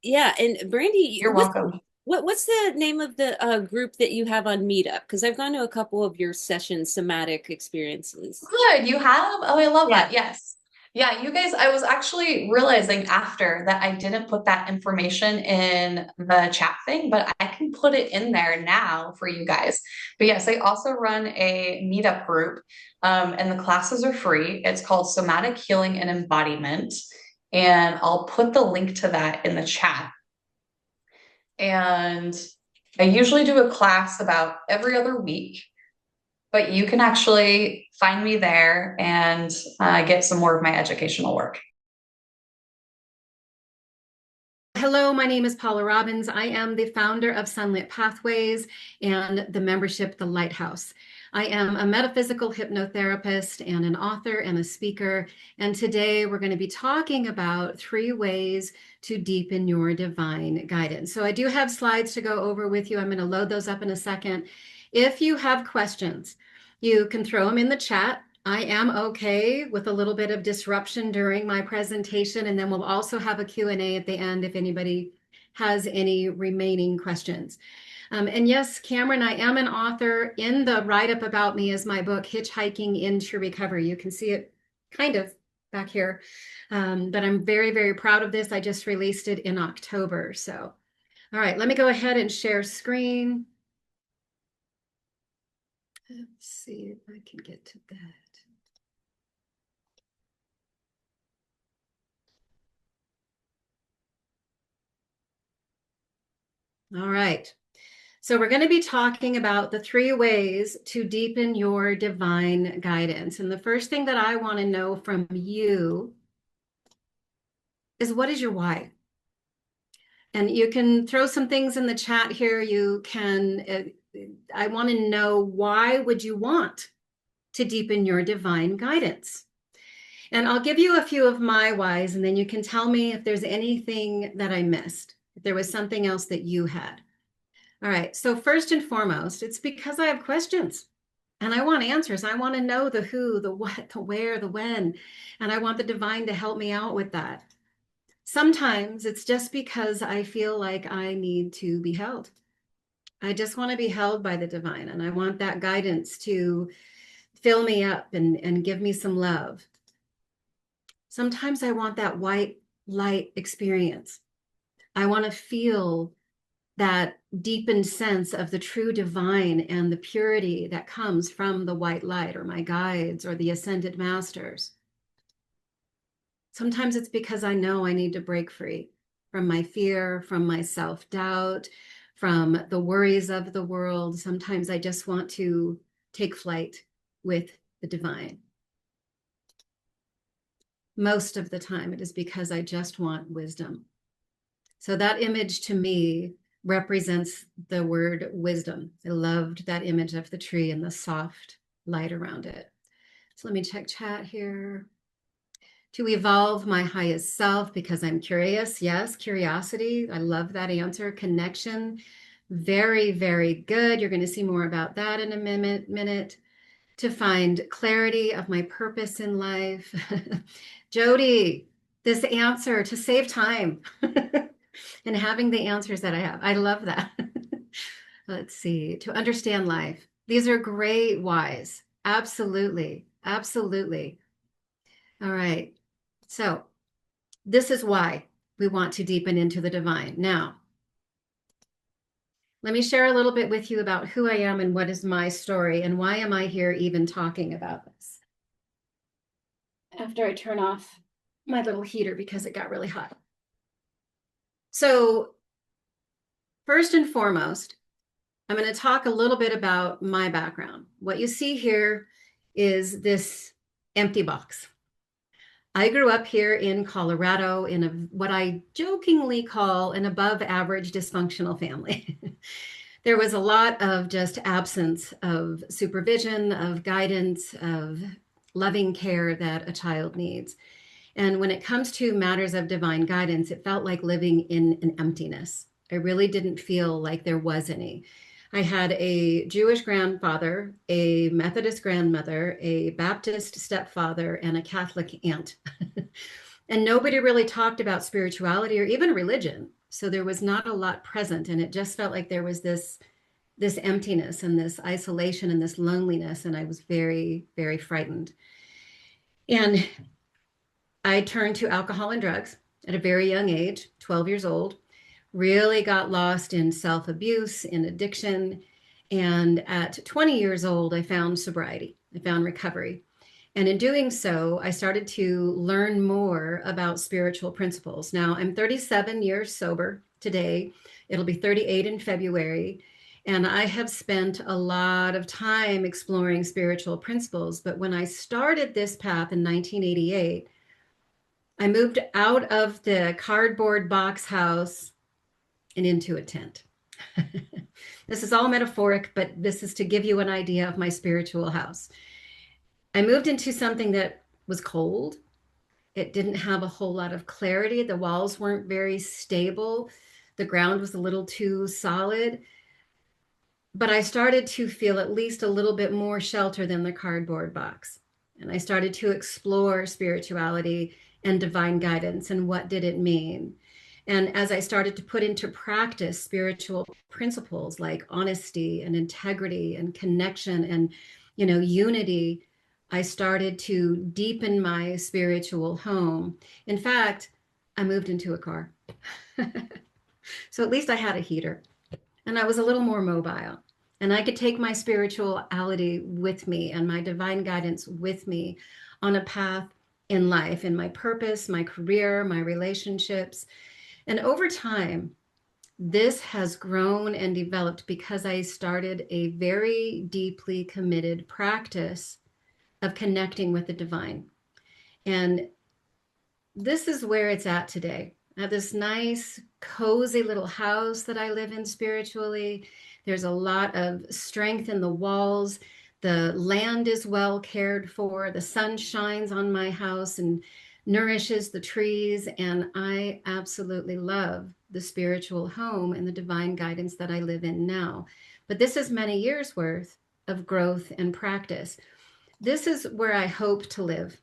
Yeah, and Brandy, You're welcome. What's the name of the group that you have on Meetup? Because I've gone to a couple of your sessions, somatic experiences. Good, you have? Oh, I love that. Yes. Yeah, you guys, I was actually realizing after that I didn't put that information in the chat thing, but I can put it in there now for you guys. But yes, I also run a meetup group, and the classes are free. It's called Somatic Healing and Embodiment. and I'll put the link to that in the chat. And I usually do a class about every other week, but you can actually find me there and get some more of my educational work. Hello, my name is Paula Robbins. I am the founder of Sunlit Pathways and the membership, The Lighthouse. I am a metaphysical hypnotherapist and an author and a speaker. And today we're going to be talking about 3 ways to deepen your divine guidance. So I do have slides to go over with you. I'm going to load those up in a second. If you have questions, you can throw them in the chat. I am okay with a little bit of disruption during my presentation, and then we'll also have a Q&A at the end if anybody has any remaining questions. And yes, Cameron, I am an author. In the write-up about me is my book, Hitchhiking into Recovery. You can see it kind of back here, but I'm very, very proud of this. I just released it in October. So, all right, let me go ahead and share screen. Let's see if I can get to that. All right. So we're going to be talking about the 3 ways to deepen your divine guidance. And the first thing that I want to know from you is, what is your why? And you can throw some things in the chat here. You can, I want to know, why would you want to deepen your divine guidance? And I'll give you a few of my whys, and then you can tell me if there's anything that I missed, if there was something else that you had. All right, so first and foremost, it's because I have questions and I want answers. I want to know the who, the what, the where, the when, and I want the divine to help me out with that. Sometimes it's just because I feel like I need to be held. I just want to be held by the divine, and I want that guidance to fill me up and give me some love. Sometimes I want that white light experience. I want to feel that deepened sense of the true divine and the purity that comes from the white light, or my guides, or the ascended masters. Sometimes it's because I know I need to break free from my fear, from my self-doubt, from the worries of the world. Sometimes I just want to take flight with the divine. Most of the time it is because I just want wisdom. So that image to me represents the word wisdom. I loved that image of the tree and the soft light around it. So let me check chat here. To evolve my highest self because I'm curious. Yes, curiosity. I love that answer. Connection. Very, very good. You're going to see more about that in a minute. To find clarity of my purpose in life. Jody, this answer to save time. And having the answers that I have. I love that. Let's see. To understand life. These are great whys. Absolutely. Absolutely. All right. So this is why we want to deepen into the divine. Now, let me share a little bit with you about who I am and what is my story and why am I here even talking about this. After I turn off my little heater because it got really hot. So first and foremost, I'm going to talk a little bit about my background. What you see here is this empty box. I grew up here in Colorado in what I jokingly call an above average dysfunctional family. There was a lot of just absence of supervision, of guidance, of loving care that a child needs. And when it comes to matters of divine guidance, it felt like living in an emptiness. I really didn't feel like there was any. I had a Jewish grandfather, a Methodist grandmother, a Baptist stepfather, and a Catholic aunt. And nobody really talked about spirituality or even religion. So there was not a lot present. And it just felt like there was this emptiness and this isolation and this loneliness. And I was very, very frightened. And I turned to alcohol and drugs at a very young age, 12 years old, really got lost in self-abuse, in addiction. And at 20 years old, I found sobriety. I found recovery. And in doing so, I started to learn more about spiritual principles. Now, I'm 37 years sober today. It'll be 38 in February. And I have spent a lot of time exploring spiritual principles. But when I started this path in 1988, I moved out of the cardboard box house and into a tent. This is all metaphoric, but this is to give you an idea of my spiritual house. I moved into something that was cold. It didn't have a whole lot of clarity. The walls weren't very stable. The ground was a little too solid. But I started to feel at least a little bit more shelter than the cardboard box. And I started to explore spirituality and divine guidance and what did it mean. And as I started to put into practice spiritual principles like honesty and integrity and connection and, unity, I started to deepen my spiritual home. In fact, I moved into a car. So at least I had a heater and I was a little more mobile. And I could take my spirituality with me and my divine guidance with me on a path in life, in my purpose, my career, my relationships. And over time, this has grown and developed because I started a very deeply committed practice of connecting with the divine. And this is where it's at today. I have this nice, cozy little house that I live in spiritually. There's a lot of strength in the walls. The land is well cared for. The sun shines on my house and nourishes the trees. And I absolutely love the spiritual home and the divine guidance that I live in now. But this is many years worth of growth and practice. This is where I hope to live.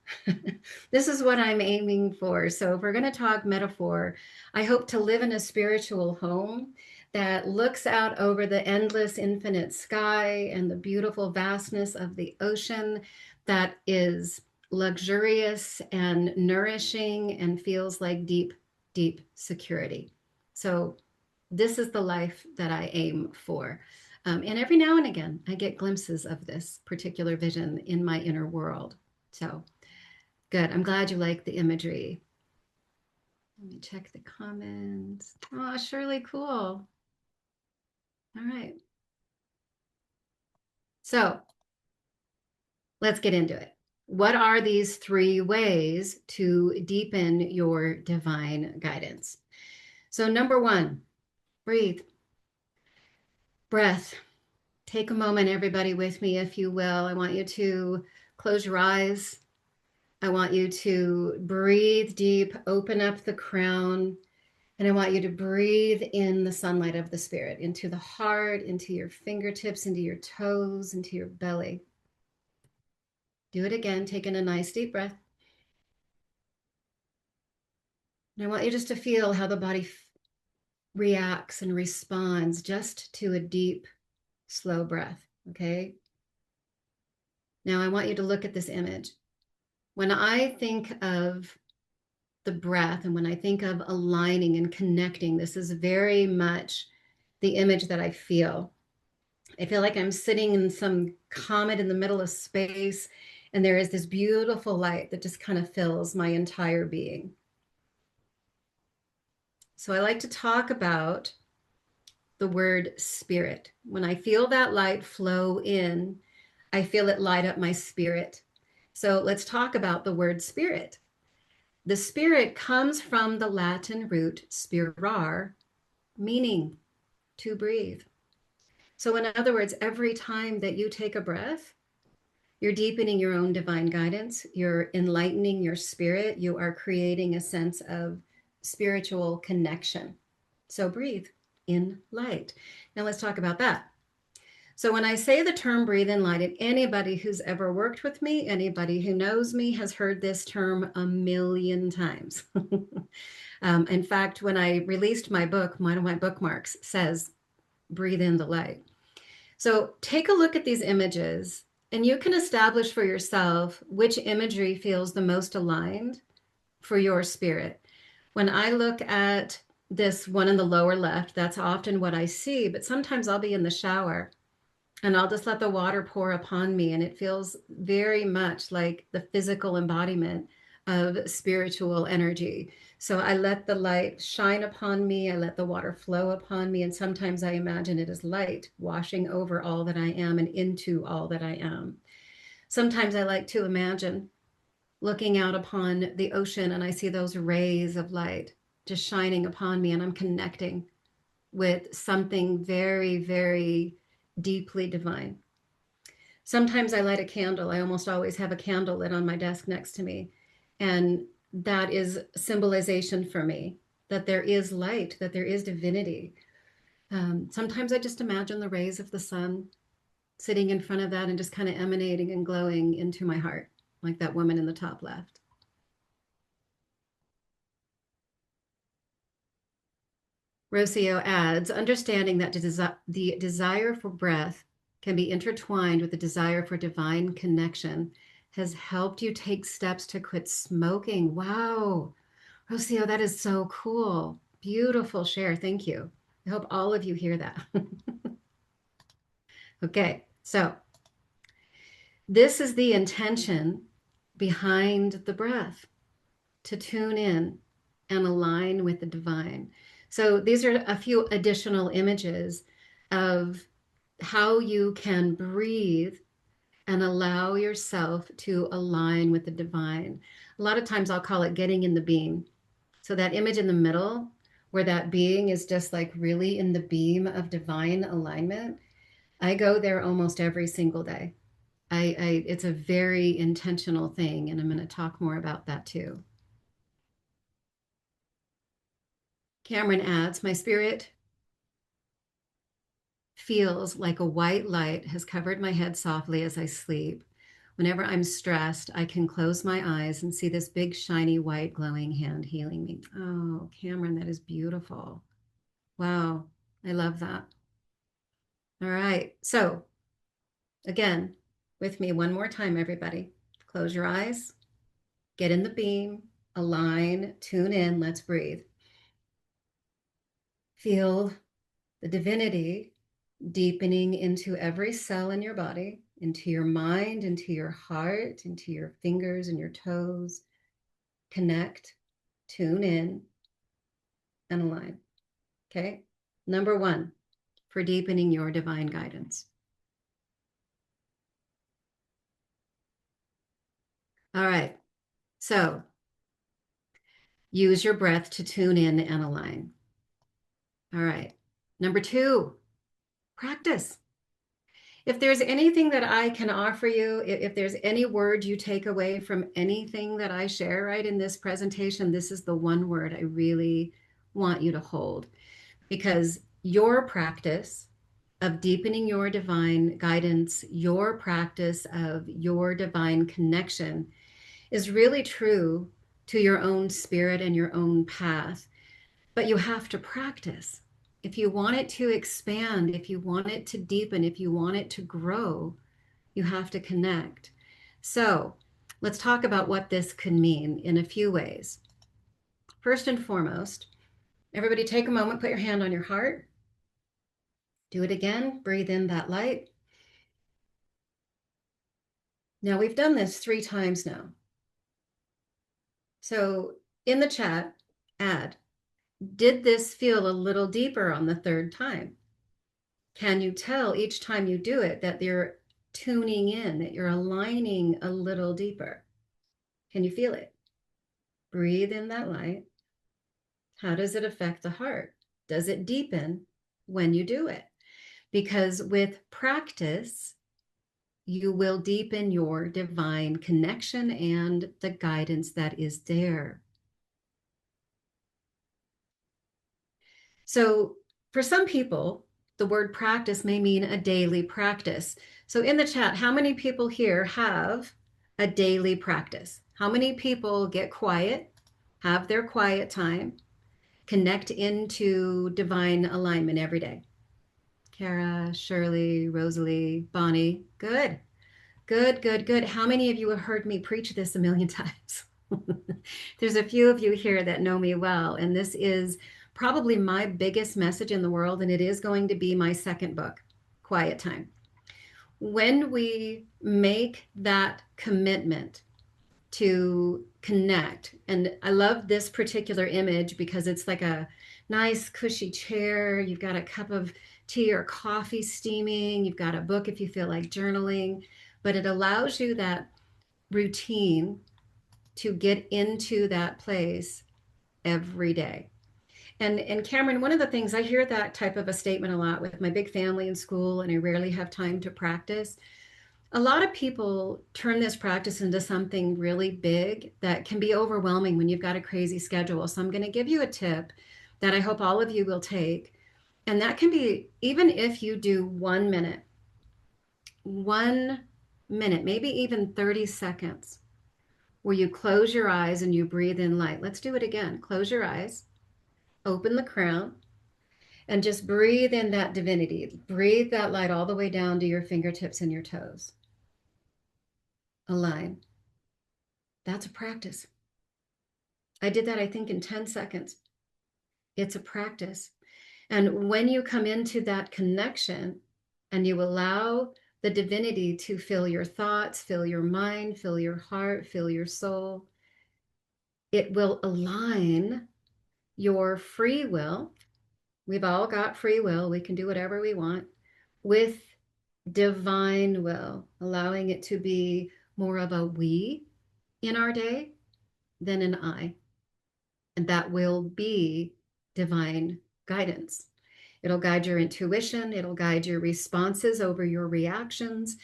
This is what I'm aiming for. So if we're going to talk metaphor, I hope to live in a spiritual home that looks out over the endless infinite sky and the beautiful vastness of the ocean, that is luxurious and nourishing and feels like deep, deep security. So this is the life that I aim for. And every now and again, I get glimpses of this particular vision in my inner world. So good. I'm glad you like the imagery. Let me check the comments. Oh, Shirley, cool. All right. So let's get into it. What are these 3 ways to deepen your divine guidance? So number 1, breathe. Breath. Take a moment, everybody, with me, if you will. I want you to close your eyes. I want you to breathe deep, open up the crown, and I want you to breathe in the sunlight of the spirit, into the heart, into your fingertips, into your toes, into your belly. Do it again, taking a nice deep breath. And I want you just to feel how the body reacts and responds just to a deep, slow breath, okay? Now I want you to look at this image. When I think of the breath and when I think of aligning and connecting, this is very much the image that I feel. I feel like I'm sitting in some comet in the middle of space, and there is this beautiful light that just kind of fills my entire being. So I like to talk about the word spirit. When I feel that light flow in, I feel it light up my spirit. So let's talk about the word spirit. The spirit comes from the Latin root spirar, meaning to breathe. So in other words, every time that you take a breath, you're deepening your own divine guidance, you're enlightening your spirit, you are creating a sense of spiritual connection. So breathe in light. Now let's talk about that. So when I say the term breathe in light, and anybody who's ever worked with me, anybody who knows me has heard this term a million times. In fact, when I released my book, one of my bookmarks says, breathe in the light. So take a look at these images and you can establish for yourself which imagery feels the most aligned for your spirit. When I look at this one in the lower left, that's often what I see, but sometimes I'll be in the shower And I'll just let the water pour upon me. And it feels very much like the physical embodiment of spiritual energy. So I let the light shine upon me. I let the water flow upon me. And sometimes I imagine it as light washing over all that I am and into all that I am. Sometimes I like to imagine looking out upon the ocean and I see those rays of light just shining upon me, and I'm connecting with something very, very deeply divine. Sometimes I light a candle. I almost always have a candle lit on my desk next to me. And that is symbolization for me that there is light, that there is divinity. Sometimes I just imagine the rays of the sun sitting in front of that and just kind of emanating and glowing into my heart, like that woman in the top left. Rocio adds, understanding that the desire for breath can be intertwined with the desire for divine connection has helped you take steps to quit smoking. Wow. Rocio, that is so cool. Beautiful share. Thank you. I hope all of you hear that. Okay, so this is the intention behind the breath, to tune in and align with the divine. So these are a few additional images of how you can breathe and allow yourself to align with the divine. A lot of times I'll call it getting in the beam. So that image in the middle, where that being is just like really in the beam of divine alignment, I go there almost every single day. It's a very intentional thing, and I'm going to talk more about that too. Cameron adds, my spirit feels like a white light has covered my head softly as I sleep. Whenever I'm stressed, I can close my eyes and see this big, shiny, white, glowing hand healing me. Oh, Cameron, that is beautiful. Wow, I love that. All right, so again, with me one more time, everybody. Close your eyes, get in the beam, align, tune in, let's breathe. Feel the divinity deepening into every cell in your body, into your mind, into your heart, into your fingers and your toes. Connect, tune in, and align. Okay? Number one, for deepening your divine guidance. All right. So use your breath to tune in and align. All right. Number two, practice. If there's anything that I can offer you, if there's any word you take away from anything that I share right in this presentation, this is the one word I really want you to hold, because your practice of deepening your divine guidance, your practice of your divine connection is really true to your own spirit and your own path. But you have to practice. If you want it to expand, if you want it to deepen, if you want it to grow, you have to connect. So let's talk about what this could mean in a few ways. First and foremost, everybody take a moment, put your hand on your heart. Do it again, breathe in that light. Now we've done this 3 times now. So in the chat, add, did this feel a little deeper on the 3rd time? Can you tell each time you do it that you're tuning in, that you're aligning a little deeper? Can you feel it? Breathe in that light. How does it affect the heart? Does it deepen when you do it? Because with practice, you will deepen your divine connection and the guidance that is there. So for some people, the word practice may mean a daily practice. So in the chat, how many people here have a daily practice? How many people get quiet, have their quiet time, connect into divine alignment every day? Kara, Shirley, Rosalie, Bonnie, good. Good, good, good. How many of you have heard me preach this a million times? There's a few of you here that know me well, and this is probably my biggest message in the world, and it is going to be my 2nd book, Quiet Time. when we make that commitment to connect, and I love this particular image because it's like a nice cushy chair, you've got a cup of tea or coffee steaming, you've got a book if you feel like journaling, but it allows you that routine to get into that place every day. And Cameron, one of the things, I hear that type of a statement a lot with my big family in school, and I rarely have time to practice. A lot of people turn this practice into something really big that can be overwhelming when you've got a crazy schedule. So I'm going to give you a tip that I hope all of you will take. And that can be, even if you do 1 minute, 1 minute, maybe even 30 seconds, where you close your eyes and you breathe in light. Let's do it again. Close your eyes, open the crown, and just breathe in that divinity. Breathe that light all the way down to your fingertips and your toes. Align. That's a practice. I did that, I think, in 10 seconds. It's a practice. And when you come into that connection and you allow the divinity to fill your thoughts, fill your mind, fill your heart, fill your soul, it will align your free will. We've all got free will. We can do whatever we want, with divine will, allowing it to be more of a we in our day than an I. And that will be divine guidance. It'll guide your intuition. It'll guide your responses over your reactions.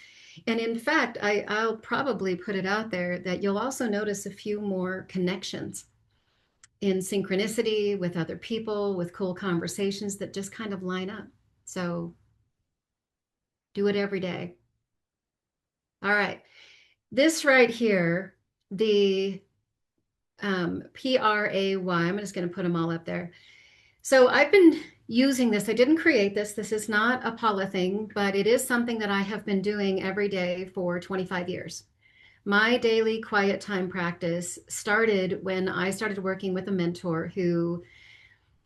And in fact, I'll probably put it out there that you'll also notice a few more connections in synchronicity with other people, with cool conversations that just kind of line up. So do it every day. All right. This right here, the PRAY, I'm just going to put them all up there. So I've been using this. I didn't create this. This is not a Paula thing, but it is something that I have been doing every day for 25 years. My daily quiet time practice started when I started working with a mentor who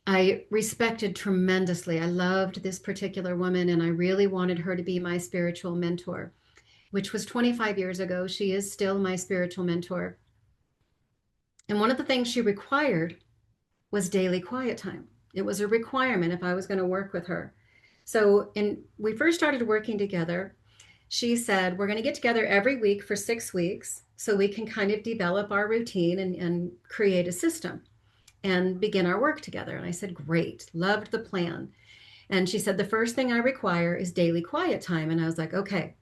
I respected tremendously. I loved this particular woman, and I really wanted her to be my spiritual mentor, which was 25 years ago. She is still my spiritual mentor. And one of the things she required was daily quiet time. It was a requirement if I was going to work with her. So when we first started working together, she said, we're going to get together every week for 6 weeks so we can kind of develop our routine and create a system and begin our work together. And I said, great, loved the plan. And she said, the first thing I require is daily quiet time. And I was like, okay.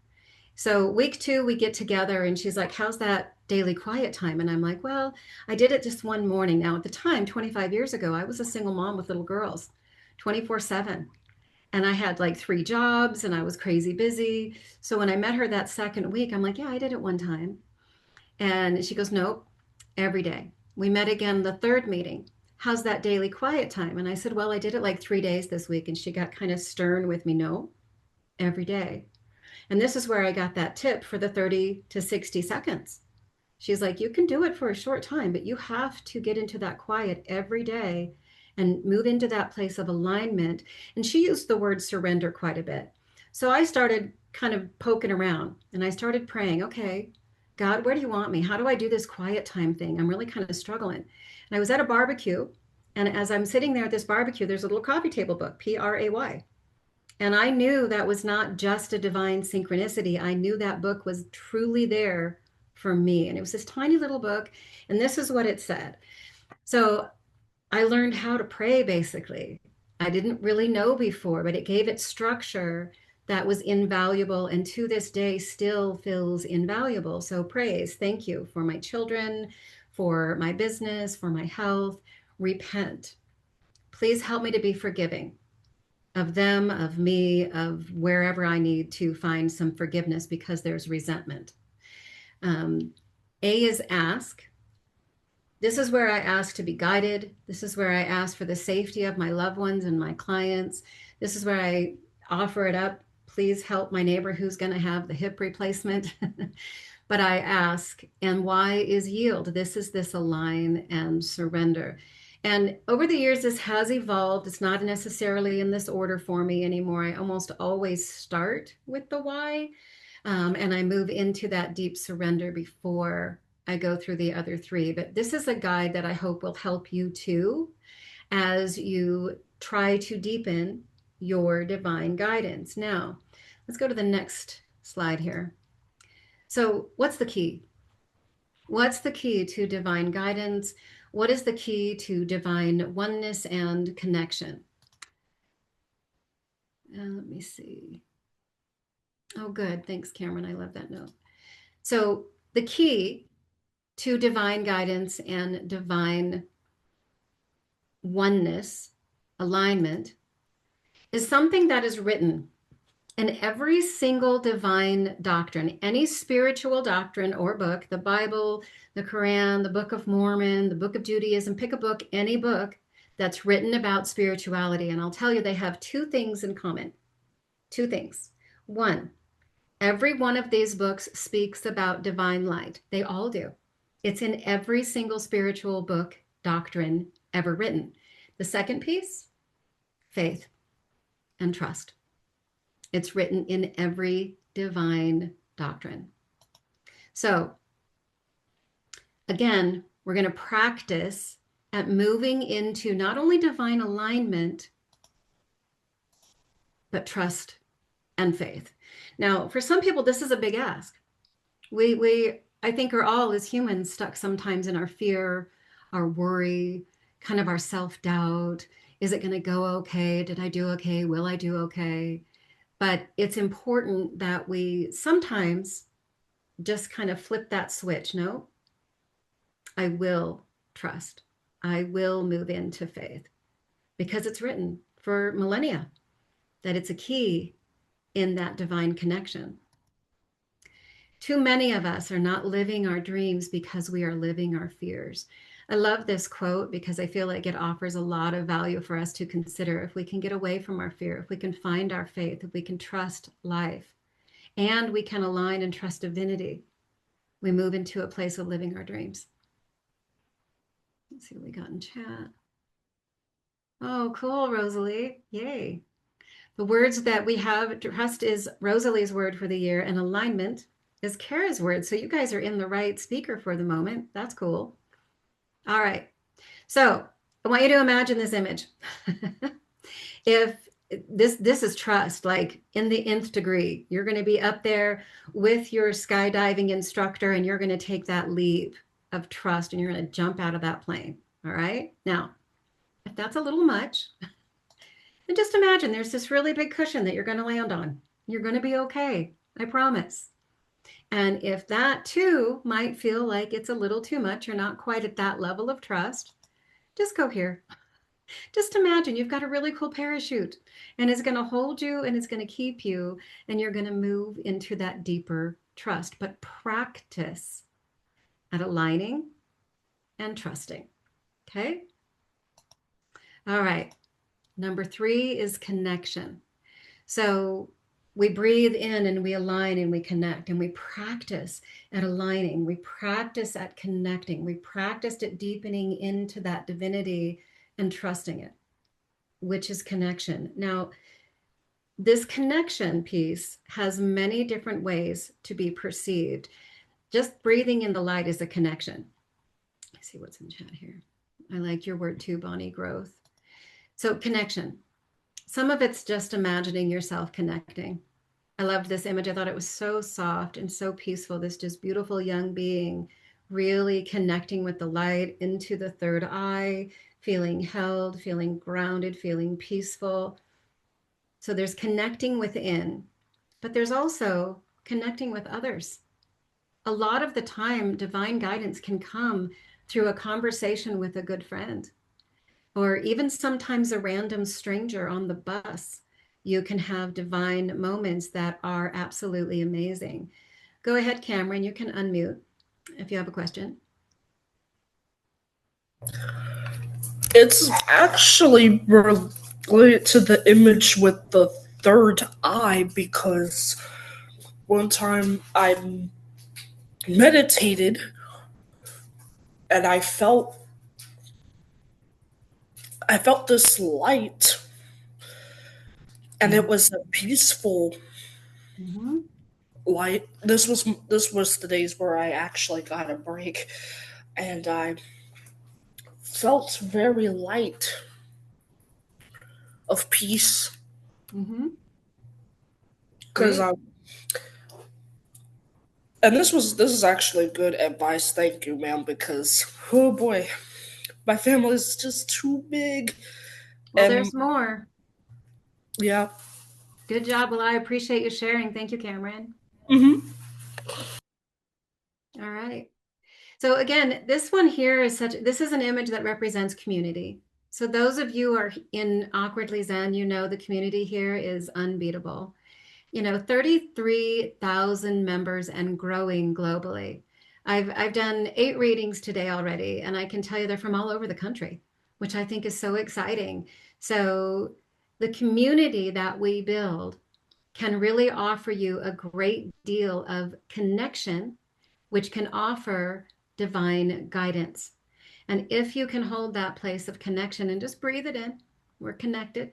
So week 2, we get together and she's like, how's that daily quiet time? And I'm like, well, I did it just one morning. Now at the time, 25 years ago, I was a single mom with little girls, 24/7. And I had like 3 jobs and I was crazy busy. So when I met her that second week, I'm like, yeah, I did it one time. And she goes, nope, every day. We met again the third meeting. How's that daily quiet time? And I said, well, I did it like 3 days this week. And she got kind of stern with me. No, every day. And this is where I got that tip for the 30 to 60 seconds. She's like, you can do it for a short time, but you have to get into that quiet every day and move into that place of alignment. And she used the word surrender quite a bit. So I started kind of poking around and I started praying, okay, God, where do you want me? How do I do this quiet time thing? I'm really kind of struggling. And I was at a barbecue. And as I'm sitting there at this barbecue, there's a little coffee table book, PRAY. And I knew that was not just a divine synchronicity. I knew that book was truly there for me. And it was this tiny little book. And this is what it said. So I learned how to pray, basically. I didn't really know before, but it gave it structure that was invaluable and to this day still feels invaluable. So praise, thank you for my children, for my business, for my health. Repent. Please help me to be forgiving of them, of me, of wherever I need to find some forgiveness because there's resentment. A is ask. This is where I ask to be guided. This is where I ask for the safety of my loved ones and my clients. This is where I offer it up. Please help my neighbor who's going to have the hip replacement. But I ask, and why is yield? This is this align and surrender. And over the years, this has evolved. It's not necessarily in this order for me anymore. I almost always start with the why, And I move into that deep surrender before I go through the other three. But this is a guide that I hope will help you too as you try to deepen your divine guidance. Now, let's go to the next slide here. So, what's the key? What's the key to divine guidance? What is the key to divine oneness and connection? Let me see. Oh, good. Thanks, Cameron. I love that note. So, the key to divine guidance and divine oneness, alignment, is something that is written in every single divine doctrine, any spiritual doctrine or book, the Bible, the Quran, the Book of Mormon, the Book of Judaism, pick a book, any book that's written about spirituality. And I'll tell you, they have two things in common. Two things. One, every one of these books speaks about divine light. They all do. It's in every single spiritual book, doctrine ever written. The second piece, faith and trust. It's written in every divine doctrine. So, again, we're going to practice at moving into not only divine alignment, but trust and faith. Now, for some people, this is a big ask. I think, are all as humans stuck sometimes in our fear, our worry, kind of our self-doubt. Is it going to go okay? Did I do okay? Will I do okay? But it's important that we sometimes just kind of flip that switch. No, I will trust. I will move into faith because it's written for millennia that it's a key in that divine connection. Too many of us are not living our dreams because we are living our fears. I love this quote because I feel like it offers a lot of value for us to consider. If we can get away from our fear, if we can find our faith, if we can trust life, and we can align and trust divinity, we move into a place of living our dreams. Let's see what we got in chat. Oh, cool, Rosalie. Yay. The words that we have, trust is Rosalie's word for the year, and alignment is Kara's word. So you guys are in the right speaker for the moment. That's cool. All right. So I want you to imagine this image. If this is trust, like in the nth degree, you're going to be up there with your skydiving instructor and you're going to take that leap of trust and you're going to jump out of that plane. All right. Now, if that's a little much, then just imagine there's this really big cushion that you're going to land on. You're going to be okay. I promise. And if that too might feel like it's a little too much, you're not quite at that level of trust, just go here. Just imagine you've got a really cool parachute and it's going to hold you and it's going to keep you and you're going to move into that deeper trust. But practice at aligning and trusting. Okay? All right. Number 3 is connection. So we breathe in and we align and we connect and we practice at aligning. We practice at connecting. We practiced at deepening into that divinity and trusting it, which is connection. Now, this connection piece has many different ways to be perceived. Just breathing in the light is a connection. Let's see what's in chat here. I like your word too, Bonnie, growth. So connection. Some of it's just imagining yourself connecting. I loved this image. I thought it was so soft and so peaceful. This just beautiful young being really connecting with the light into the third eye, feeling held, feeling grounded, feeling peaceful. So there's connecting within, but there's also connecting with others. A lot of the time, divine guidance can come through a conversation with a good friend, or even sometimes a random stranger on the bus. You can have divine moments that are absolutely amazing. Go ahead, Cameron, you can unmute if you have a question. It's actually related to the image with the third eye because one time I meditated and I felt this light and it was a peaceful light. This was the days where I actually got a break, and I felt very light of peace Mm-hmm. because Great. I and this is actually good advice. Thank you, ma'am. Because oh boy, my family is just too big, Well, and there's more. yeah. Good job. Well, I appreciate you sharing. Thank you, Cameron. Mm-hmm. All right. So again, this one here is this is an image that represents community. So those of you who are in Awkwardly Zen, you know the community here is unbeatable. 33,000 members and growing globally. I've done 8 readings today already, and I can tell you they're from all over the country, which I think is so exciting. So the community that we build can really offer you a great deal of connection, which can offer divine guidance. And if you can hold that place of connection and just breathe it in, we're connected,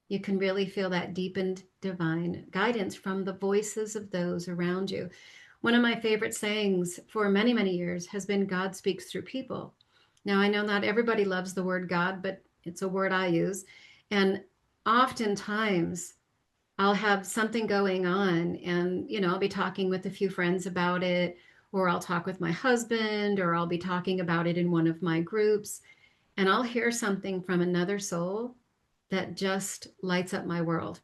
you can really feel that deepened divine guidance from the voices of those around you. One of my favorite sayings for many, many years has been God speaks through people. Now, I know not everybody loves the word God, but it's a word I use. And oftentimes, I'll have something going on and, I'll be talking with a few friends about it, or I'll talk with my husband, or I'll be talking about it in one of my groups, and I'll hear something from another soul that just lights up my world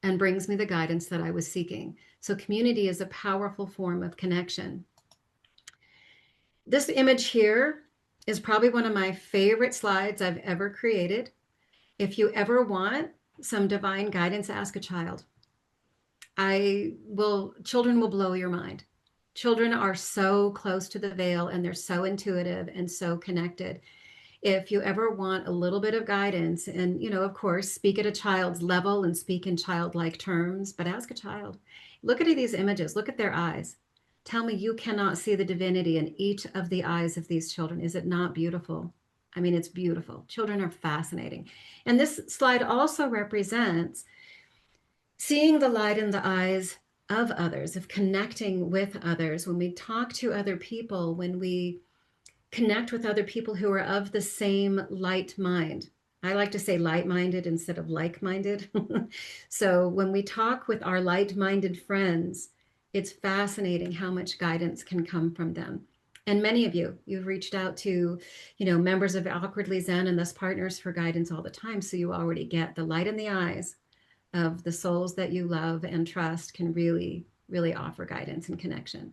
and brings me the guidance that I was seeking. So community is a powerful form of connection. This image here is probably one of my favorite slides I've ever created. If you ever want some divine guidance, ask a child. Children will blow your mind. Children are so close to the veil, and they're so intuitive and so connected. If you ever want a little bit of guidance, and of course, speak at a child's level and speak in childlike terms, but ask a child. Look at these images, look at their eyes. Tell me you cannot see the divinity in each of the eyes of these children. Is it not beautiful? I mean, it's beautiful. Children are fascinating. And this slide also represents seeing the light in the eyes of others, of connecting with others. When we talk to other people, when we connect with other people who are of the same light mind. I like to say light-minded instead of like-minded. So when we talk with our light-minded friends, it's fascinating how much guidance can come from them. And many of you've reached out to, members of Awkwardly Zen and thus partners for guidance all the time. So you already get the light in the eyes of the souls that you love and trust can really, really offer guidance and connection.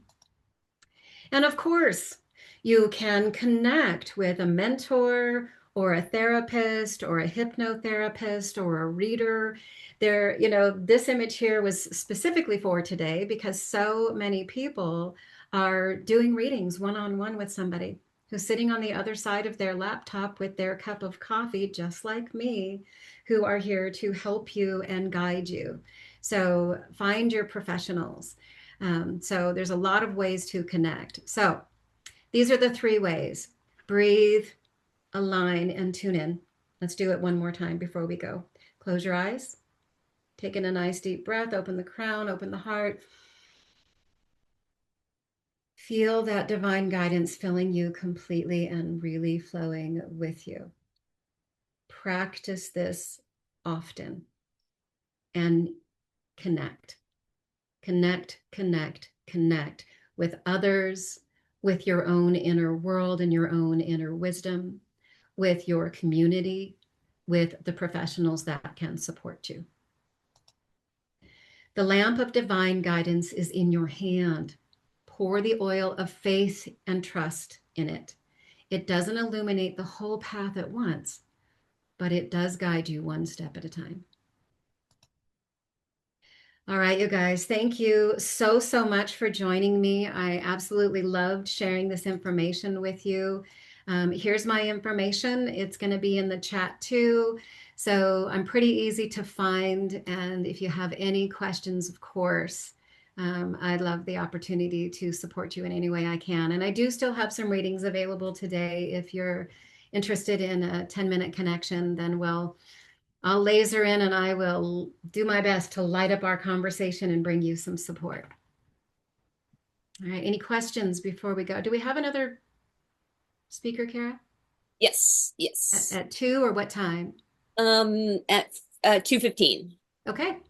And of course, you can connect with a mentor or a therapist or a hypnotherapist or a reader. This image here was specifically for today because so many people are doing readings one-on-one with somebody who's sitting on the other side of their laptop with their cup of coffee, just like me, who are here to help you and guide you. So find your professionals. So there's a lot of ways to connect. So these are the 3 ways: breathe, align, and tune in. Let's do it one more time before we go. Close your eyes, take in a nice deep breath, open the crown, open the heart. Feel that divine guidance filling you completely and really flowing with you. Practice this often and connect. Connect, connect, connect with others, with your own inner world and your own inner wisdom, with your community, with the professionals that can support you. The lamp of divine guidance is in your hand. Pour the oil of faith and trust in it. It doesn't illuminate the whole path at once, but it does guide you one step at a time. All right, you guys, thank you so, so much for joining me. I absolutely loved sharing this information with you. Here's my information. It's going to be in the chat too. So I'm pretty easy to find. And if you have any questions, of course, I'd love the opportunity to support you in any way I can. And I do still have some readings available today. If you're interested in a 10-minute connection, then I'll laser in and I will do my best to light up our conversation and bring you some support. All right. Any questions before we go? Do we have another speaker, Kara? Yes, yes. At 2 or what time? At 2:15. Okay. Well,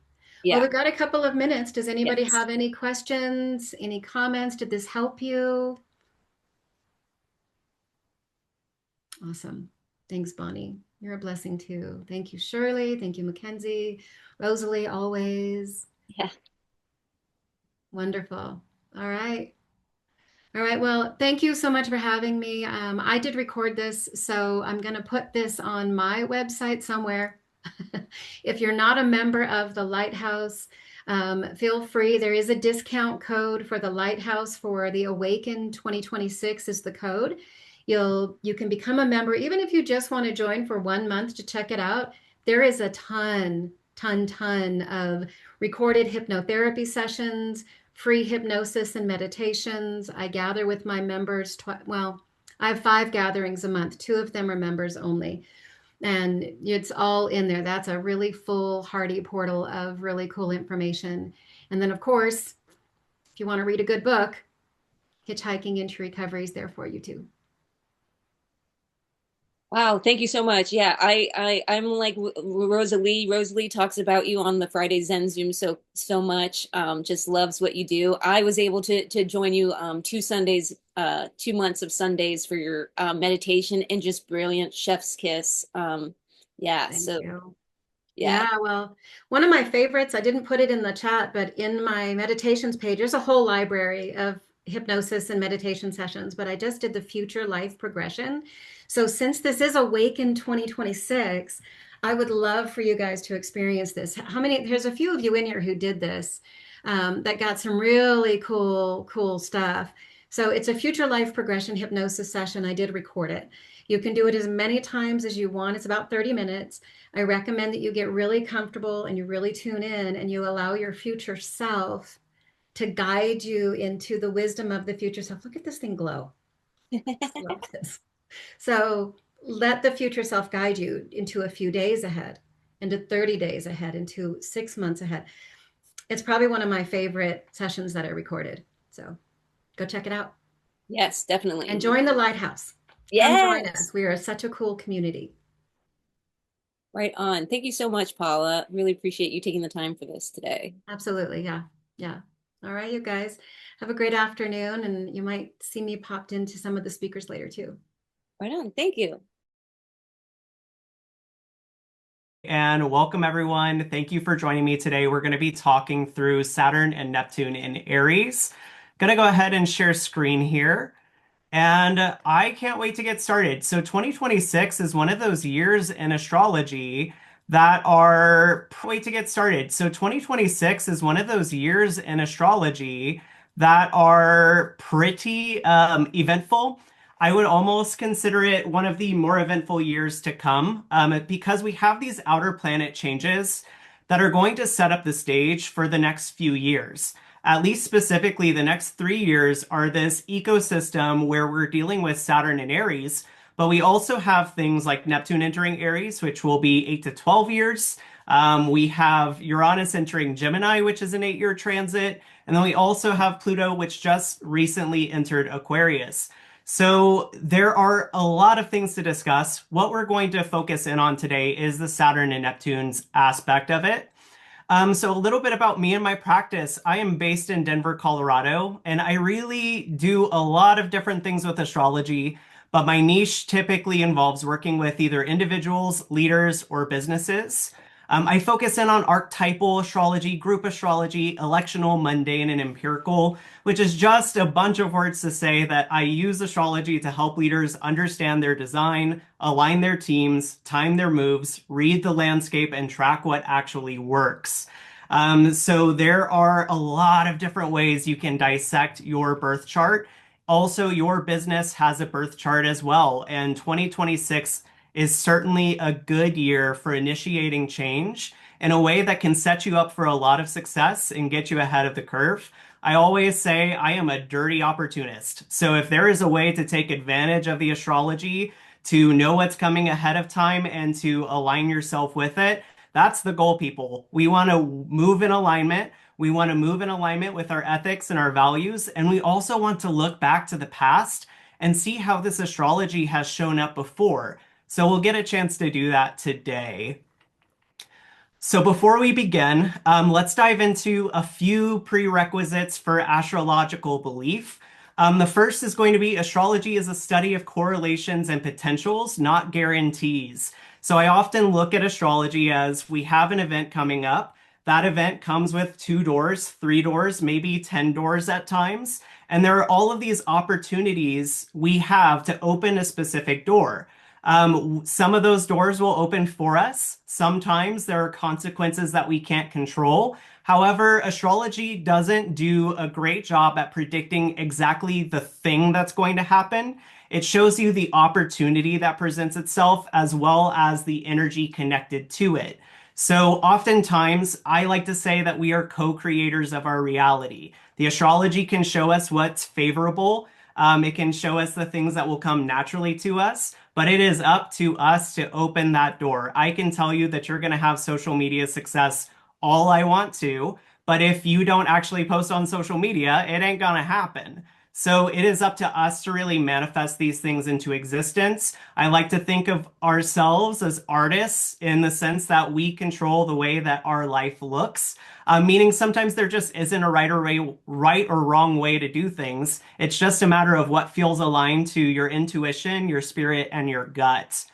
Yeah. we've got a couple of minutes. Does anybody Yes. have any questions, any comments? Did this help you? Awesome. Thanks, Bonnie. You're a blessing too. Thank you, Shirley. Thank you, Mackenzie. Rosalie, always. Yeah. Wonderful. All right. All right. Well, thank you so much for having me. I did record this, so I'm going to put this on my website somewhere. If you're not a member of the Lighthouse, feel free. There is a discount code for the Lighthouse for the Awaken 2026 is the code. You can become a member even if you just want to join for 1 month to check it out. There is a ton of recorded hypnotherapy sessions, free hypnosis and meditations. I gather with my members. Well, I have 5 gatherings a month. 2 of them are members only. And it's all in there. That's a really full, hearty portal of really cool information. And then, of course, if you want to read a good book, Hitchhiking into Recovery is there for you too. Wow, thank you so much. Yeah, I'm like Rosalie. Rosalie talks about you on the Friday Zen Zoom so much. Just loves what you do. I was able to join you 2 Sundays, 2 months of Sundays for your meditation and just brilliant chef's kiss. Yeah, Thank so you. yeah. Yeah, well, one of my favorites, I didn't put it in the chat, but in my meditations page, there's a whole library of hypnosis and meditation sessions, but I just did the future life progression. So since this is Awaken 2026, I would love for you guys to experience this. There's a few of you in here who did this, that got some really cool stuff. So it's a future life progression hypnosis session. I did record it. You can do it as many times as you want. It's about 30 minutes. I recommend that you get really comfortable and you really tune in and you allow your future self to guide you into the wisdom of the future self. Look at this thing glow. Love this. So let the future self guide you into a few days ahead, into 30 days ahead, into 6 months ahead. It's probably one of my favorite sessions that I recorded. So go check it out. Yes, definitely. And join the Lighthouse. Yes. Come join us. We are such a cool community. Right on. Thank you so much, Paula. Really appreciate you taking the time for this today. Absolutely. Yeah. Yeah. All right, you guys. Have a great afternoon, and you might see me popped into some of the speakers later too. Right on. Thank you. And welcome everyone. Thank you for joining me today. We're going to be talking through Saturn and Neptune in Aries. Going to go ahead and share screen here. And I can't wait to get started. So 2026 is one of those years in astrology that are wait to get started. So 2026 is one of those years in astrology that are pretty eventful. I would almost consider it one of the more eventful years to come, because we have these outer planet changes that are going to set up the stage for the next few years. At least specifically, the next 3 years are this ecosystem where we're dealing with Saturn and Aries, but we also have things like Neptune entering Aries, which will be 8 to 12 years. We have Uranus entering Gemini, which is an 8-year transit. And then we also have Pluto, which just recently entered Aquarius. So there are a lot of things to discuss. What we're going to focus in on today is the Saturn and Neptune's aspect of it. So a little bit about me and my practice. I am based in Denver, Colorado, and I really do a lot of different things with astrology, but my niche typically involves working with either individuals, leaders, or businesses. I focus in on archetypal astrology, group astrology, electional, mundane, and empirical, which is just a bunch of words to say that I use astrology to help leaders understand their design, align their teams, time their moves, read the landscape, and track what actually works. So there are a lot of different ways you can dissect your birth chart. Also, your business has a birth chart as well, and 2026 is certainly a good year for initiating change in a way that can set you up for a lot of success and get you ahead of the curve. I always say I am a dirty opportunist. So if there is a way to take advantage of the astrology to know what's coming ahead of time and to align yourself with it, that's the goal, people. We want to move in alignment. We want to move in alignment with our ethics and our values. And we also want to look back to the past and see how this astrology has shown up before. So we'll get a chance to do that today. So before we begin, let's dive into a few prerequisites for astrological belief. The first is going to be astrology is a study of correlations and potentials, not guarantees. So I often look at astrology as we have an event coming up. That event comes with 2 doors, 3 doors, maybe 10 doors at times. And there are all of these opportunities we have to open a specific door. Some of those doors will open for us. Sometimes there are consequences that we can't control. However, astrology doesn't do a great job at predicting exactly the thing that's going to happen. It shows you the opportunity that presents itself as well as the energy connected to it. So oftentimes, I like to say that we are co-creators of our reality. The astrology can show us what's favorable. It can show us the things that will come naturally to us, but it is up to us to open that door. I can tell you that you're going to have social media success all I want to, but if you don't actually post on social media, it ain't going to happen. So it is up to us to really manifest these things into existence. I like to think of ourselves as artists in the sense that we control the way that our life looks, meaning sometimes there just isn't a right or wrong way to do things. It's just a matter of what feels aligned to your intuition, your spirit, and your gut.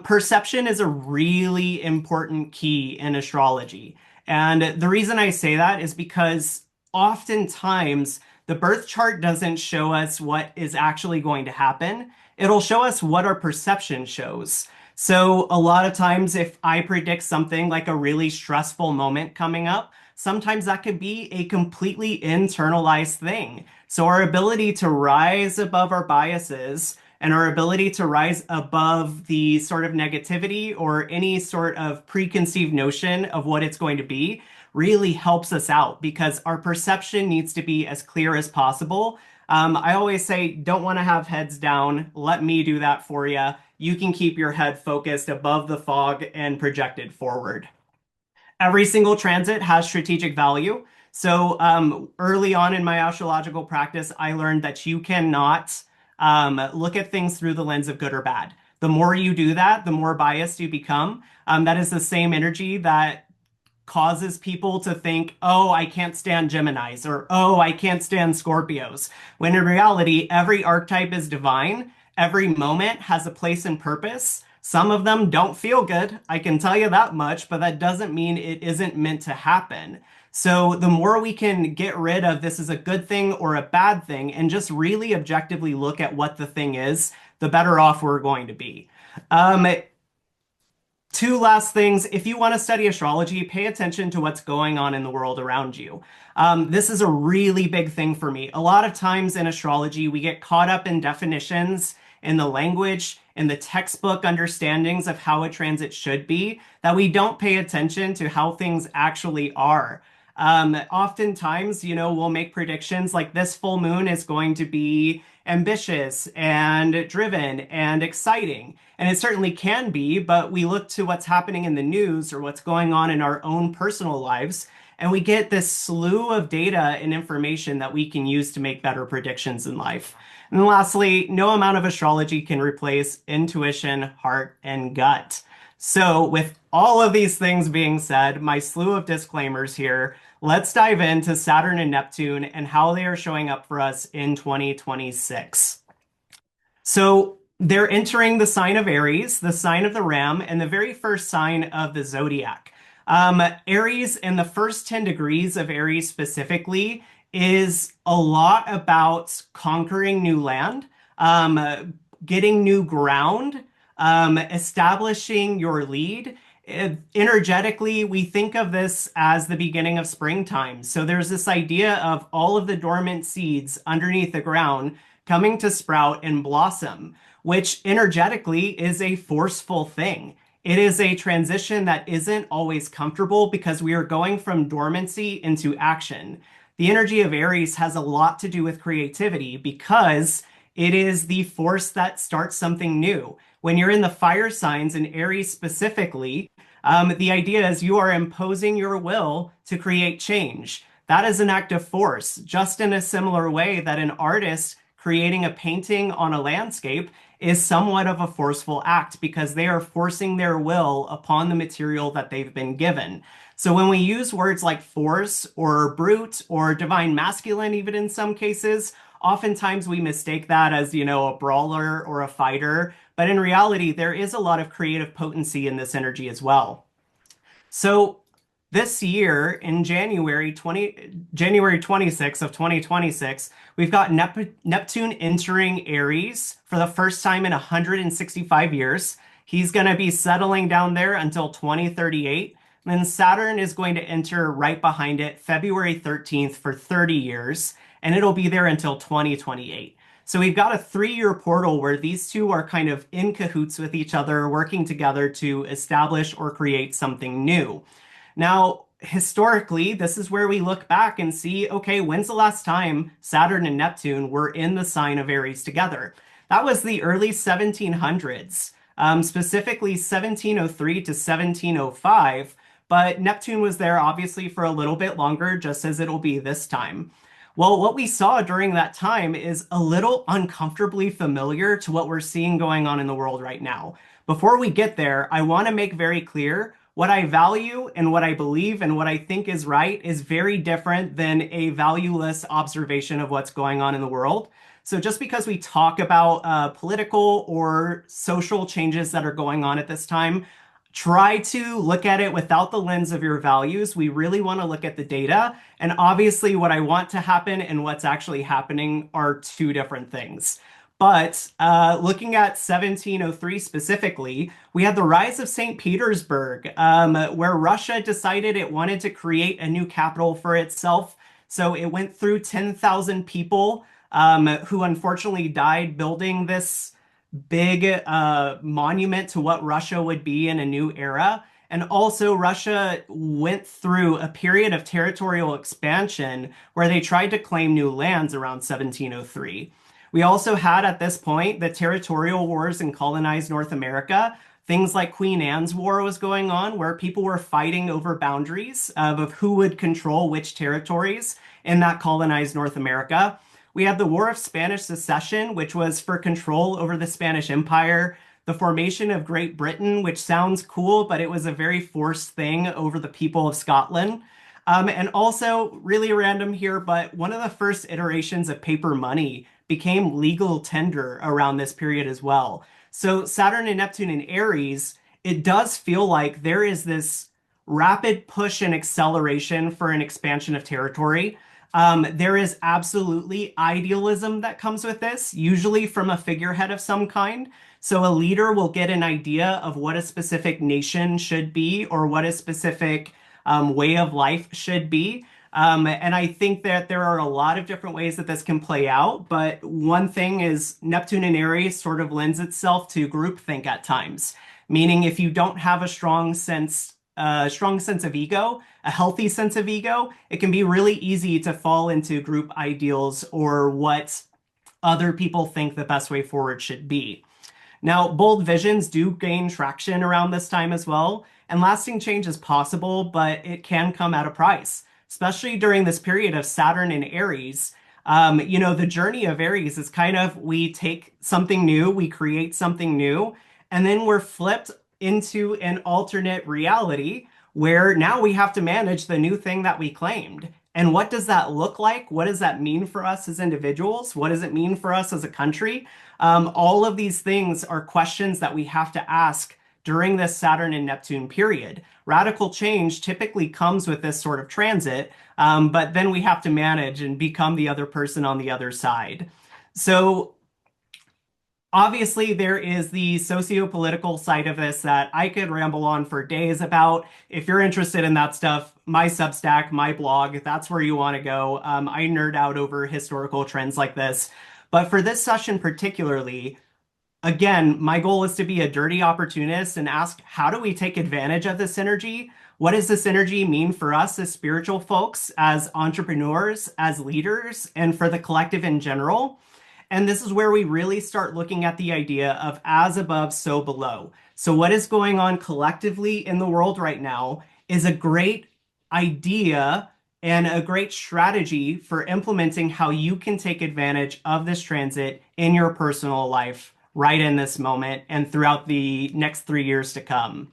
Perception is a really important key in astrology. And the reason I say that is because oftentimes the birth chart doesn't show us what is actually going to happen. It'll show us what our perception shows. So a lot of times if I predict something like a really stressful moment coming up, sometimes that could be a completely internalized thing. So our ability to rise above our biases and our ability to rise above the sort of negativity or any sort of preconceived notion of what it's going to be really helps us out because our perception needs to be as clear as possible. I always say, don't want to have heads down. Let me do that for you. You can keep your head focused above the fog and projected forward. Every single transit has strategic value. So early on in my astrological practice, I learned that you cannot look at things through the lens of good or bad. The more you do that, the more biased you become. That is the same energy that causes people to think, oh, I can't stand Geminis, or oh, I can't stand Scorpios. When in reality, every archetype is divine. Every moment has a place and purpose. Some of them don't feel good, I can tell you that much, but that doesn't mean it isn't meant to happen. So the more we can get rid of this is a good thing or a bad thing and just really objectively look at what the thing is, the better off we're going to be. 2 last things. If you want to study astrology, pay attention to what's going on in the world around you. This is a really big thing for me. A lot of times in astrology, we get caught up in definitions, in the language, in the textbook understandings of how a transit should be, that we don't pay attention to how things actually are. Oftentimes, we'll make predictions like this full moon is going to be ambitious and driven and exciting. And it certainly can be, but we look to what's happening in the news or what's going on in our own personal lives, and we get this slew of data and information that we can use to make better predictions in life. And lastly, no amount of astrology can replace intuition, heart, and gut. So with all of these things being said, my slew of disclaimers here, let's dive into Saturn and Neptune and how they are showing up for us in 2026. So they're entering the sign of Aries, the sign of the Ram, and the very first sign of the zodiac. Aries, in the first 10 degrees of Aries specifically, is a lot about conquering new land, getting new ground, establishing your lead. Energetically, we think of this as the beginning of springtime. So there's this idea of all of the dormant seeds underneath the ground coming to sprout and blossom, which energetically is a forceful thing. It is a transition that isn't always comfortable because we are going from dormancy into action. The energy of Aries has a lot to do with creativity because it is the force that starts something new. When you're in the fire signs, and Aries specifically, The idea is you are imposing your will to create change. That is an act of force, just in a similar way that an artist creating a painting on a landscape is somewhat of a forceful act because they are forcing their will upon the material that they've been given. So when we use words like force or brute or divine masculine, even in some cases, oftentimes we mistake that as, a brawler or a fighter. But in reality, there is a lot of creative potency in this energy as well. So this year in January 26th of 2026, we've got Neptune entering Aries for the first time in 165 years. He's going to be settling down there until 2038. And then Saturn is going to enter right behind it February 13th for 30 years, and it'll be there until 2028. So we've got a 3-year portal where these two are kind of in cahoots with each other, working together to establish or create something new. Now, historically, this is where we look back and see, okay, when's the last time Saturn and Neptune were in the sign of Aries together? That was the early 1700s, specifically 1703 to 1705, but Neptune was there obviously for a little bit longer, just as it'll be this time. Well, what we saw during that time is a little uncomfortably familiar to what we're seeing going on in the world right now. Before we get there, I want to make very clear what I value and what I believe and what I think is right is very different than a valueless observation of what's going on in the world. So just because we talk about political or social changes that are going on at this time, try to look at it without the lens of your values. We really want to look at the data. And obviously, what I want to happen and what's actually happening are two different things. But looking at 1703 specifically, we had the rise of St. Petersburg, where Russia decided it wanted to create a new capital for itself. So it went through 10,000 people who unfortunately died building this big monument to what Russia would be in a new era. And also, Russia went through a period of territorial expansion where they tried to claim new lands around 1703. We also had at this point the territorial wars in colonized North America. Things like Queen Anne's War was going on, where people were fighting over boundaries of who would control which territories in that colonized North America. We had the War of Spanish Succession, which was for control over the Spanish Empire. The formation of Great Britain, which sounds cool, but it was a very forced thing over the people of Scotland. And also, really random here, but one of the first iterations of paper money became legal tender around this period as well. So Saturn and Neptune in Aries, it does feel like there is this rapid push and acceleration for an expansion of territory. There is absolutely idealism that comes with this, usually from a figurehead of some kind. So a leader will get an idea of what a specific nation should be or what a specific way of life should be. And I think that there are a lot of different ways that this can play out. But one thing is Neptune in Aries sort of lends itself to groupthink at times, meaning if you don't have a strong sense of ego, a healthy sense of ego, it can be really easy to fall into group ideals or what other people think the best way forward should be. Now, bold visions do gain traction around this time as well, and lasting change is possible, but it can come at a price, especially during this period of Saturn in Aries. The journey of Aries is kind of we take something new, we create something new, and then we're flipped into an alternate reality where now we have to manage the new thing that we claimed. And what does that look like? What does that mean for us as individuals? What does it mean for us as a country? All of these things are questions that we have to ask during this Saturn and Neptune period. Radical change typically comes with this sort of transit, but then we have to manage and become the other person on the other side. So obviously, there is the socio-political side of this that I could ramble on for days about. If you're interested in that stuff, my Substack, my blog, that's where you want to go. I nerd out over historical trends like this. But for this session particularly, again, my goal is to be a dirty opportunist and ask, how do we take advantage of this energy? What does this energy mean for us as spiritual folks, as entrepreneurs, as leaders, and for the collective in general? And this is where we really start looking at the idea of as above, so below. So what is going on collectively in the world right now is a great idea and a great strategy for implementing how you can take advantage of this transit in your personal life right in this moment and throughout the next 3 years to come.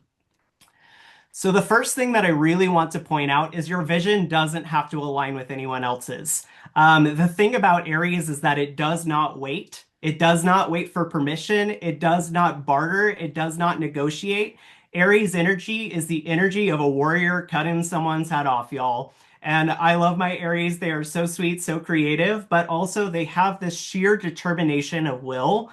So the first thing that I really want to point out is your vision doesn't have to align with anyone else's. The thing about Aries is that it does not wait. It does not wait for permission. It does not barter. It does not negotiate. Aries energy is the energy of a warrior cutting someone's head off, y'all. And I love my Aries. They are so sweet, so creative, but also they have this sheer determination of will,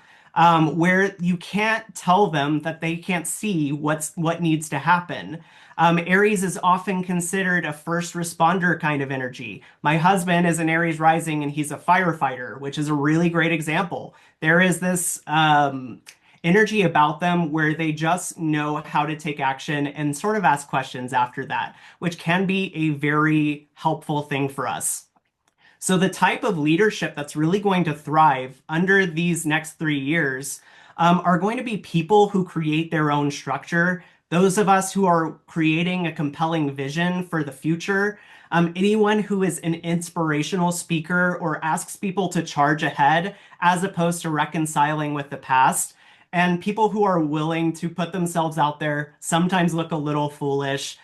where you can't tell them that they can't see what needs to happen. Aries is often considered a first responder kind of energy. My husband is an Aries rising and he's a firefighter, which is a really great example. There is this energy about them where they just know how to take action and sort of ask questions after that, which can be a very helpful thing for us. So the type of leadership that's really going to thrive under these next 3 years are going to be people who create their own structure. Those of us who are creating a compelling vision for the future, anyone who is an inspirational speaker or asks people to charge ahead as opposed to reconciling with the past, and people who are willing to put themselves out there, sometimes look a little foolish.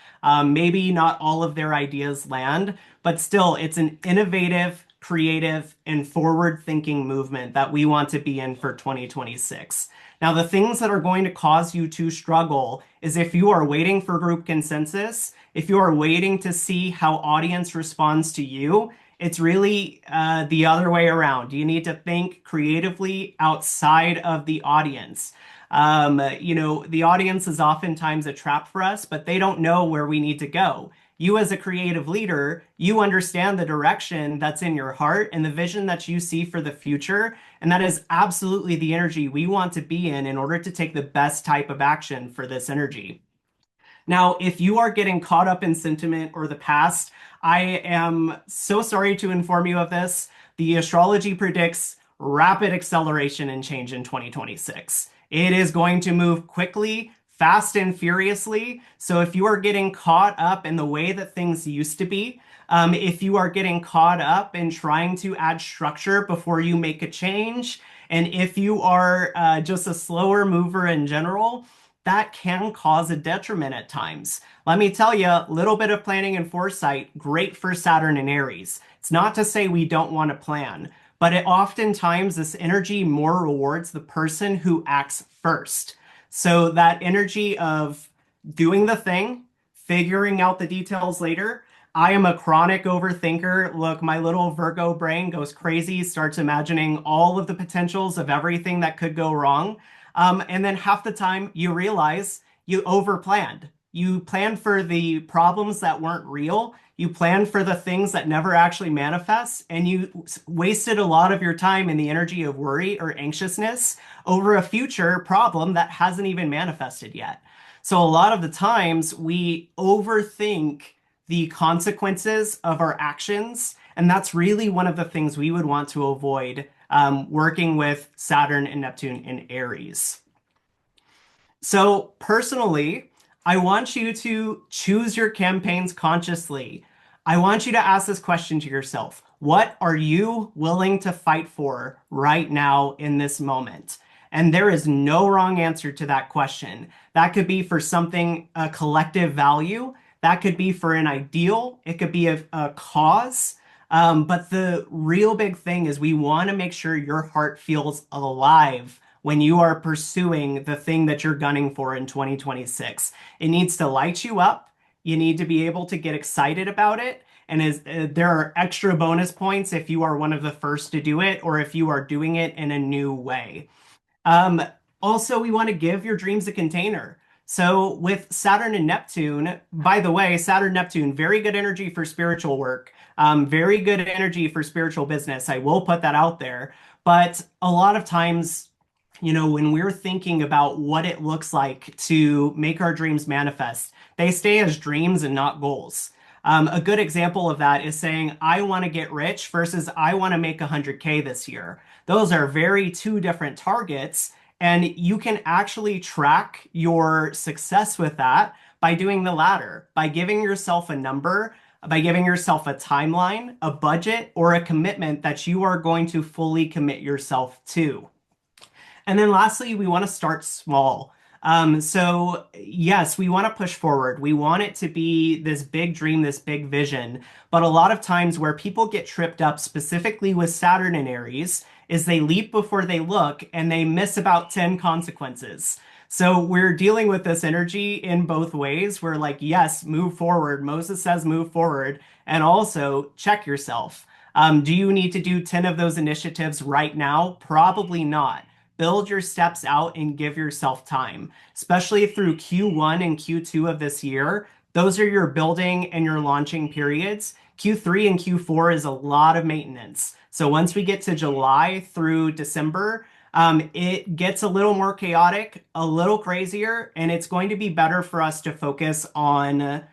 Maybe not all of their ideas land, but still, it's an innovative, creative, and forward-thinking movement that we want to be in for 2026. Now, the things that are going to cause you to struggle is if you are waiting for group consensus, if you are waiting to see how audience responds to you, it's really the other way around. You need to think creatively outside of the audience. The audience is oftentimes a trap for us, but they don't know where we need to go. You as a creative leader, you understand the direction that's in your heart and the vision that you see for the future. And that is absolutely the energy we want to be in order to take the best type of action for this energy. Now, if you are getting caught up in sentiment or the past, I am so sorry to inform you of this. The astrology predicts rapid acceleration and change in 2026. It is going to move quickly, fast and furiously. So if you are getting caught up in the way that things used to be, if you are getting caught up in trying to add structure before you make a change, and if you are just a slower mover in general, that can cause a detriment at times. Let me tell you, a little bit of planning and foresight, great for Saturn and Aries. It's not to say we don't want to plan, but oftentimes this energy more rewards the person who acts first. So that energy of doing the thing, figuring out the details later. I am a chronic overthinker. Look, my little Virgo brain goes crazy, starts imagining all of the potentials of everything that could go wrong. And then half the time you realize you overplanned. You planned for the problems that weren't real. You planned for the things that never actually manifest, and you wasted a lot of your time in the energy of worry or anxiousness over a future problem that hasn't even manifested yet. So a lot of the times we overthink the consequences of our actions, and that's really one of the things we would want to avoid working with Saturn and Neptune in Aries. So personally, I want you to choose your campaigns consciously. I want you to ask this question to yourself. What are you willing to fight for right now in this moment? And there is no wrong answer to that question. That could be for something, a collective value. That could be for an ideal. It could be a cause. But the real big thing is we want to make sure your heart feels alive when you are pursuing the thing that you're gunning for in 2026. It needs to light you up. You need to be able to get excited about it. And there are extra bonus points if you are one of the first to do it or if you are doing it in a new way. Also, we want to give your dreams a container. So with Saturn and Neptune, by the way, Saturn, Neptune, very good energy for spiritual work, very good energy for spiritual business. I will put that out there. But a lot of times, when we're thinking about what it looks like to make our dreams manifest, they stay as dreams and not goals. A good example of that is saying, I want to get rich versus I want to make 100K this year. Those are very two different targets, and you can actually track your success with that by doing the latter, by giving yourself a number, by giving yourself a timeline, a budget, or a commitment that you are going to fully commit yourself to. And then lastly, we want to start small. So yes, we want to push forward. We want it to be this big dream, this big vision. But a lot of times where people get tripped up specifically with Saturn and Aries is they leap before they look and they miss about 10 consequences. So we're dealing with this energy in both ways. We're like, yes, move forward. Moses says move forward. And also check yourself. Do you need to do 10 of those initiatives right now? Probably not. Build your steps out and give yourself time, especially through Q1 and Q2 of this year. Those are your building and your launching periods. Q3 and Q4 is a lot of maintenance. So once we get to July through December, it gets a little more chaotic, a little crazier, and it's going to be better for us to focus on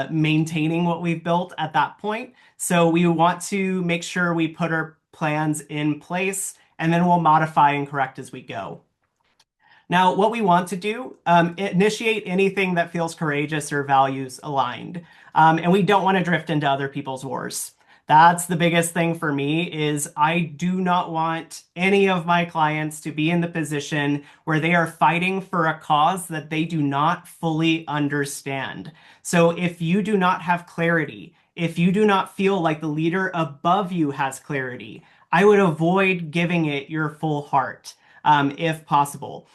maintaining what we've built at that point. So we want to make sure we put our plans in place, and then we'll modify and correct as we go. Now, what we want to do, initiate anything that feels courageous or values aligned. And we don't want to drift into other people's wars. That's the biggest thing for me is I do not want any of my clients to be in the position where they are fighting for a cause that they do not fully understand. So if you do not have clarity, if you do not feel like the leader above you has clarity, I would avoid giving it your full heart, if possible.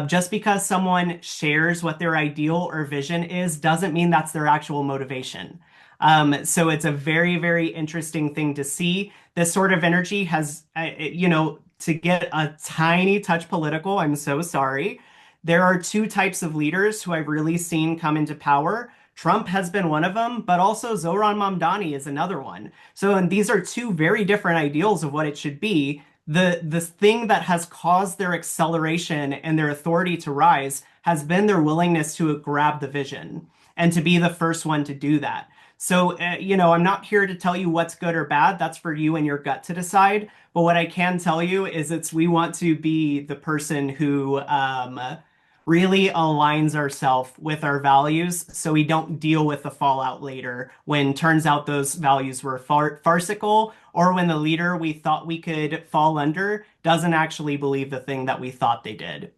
Just because someone shares what their ideal or vision is doesn't mean that's their actual motivation. So it's a very, very interesting thing to see. This sort of energy has, to get a tiny touch political, I'm so sorry. There are two types of leaders who I've really seen come into power. Trump has been one of them, but also Zohran Mamdani is another one. So, and these are two very different ideals of what it should be. The thing that has caused their acceleration and their authority to rise has been their willingness to grab the vision and to be the first one to do that. So, I'm not here to tell you what's good or bad. That's for you and your gut to decide. But what I can tell you is we want to be the person who really aligns ourselves with our values so we don't deal with the fallout later when turns out those values were farcical, or when the leader we thought we could fall under doesn't actually believe the thing that we thought they did.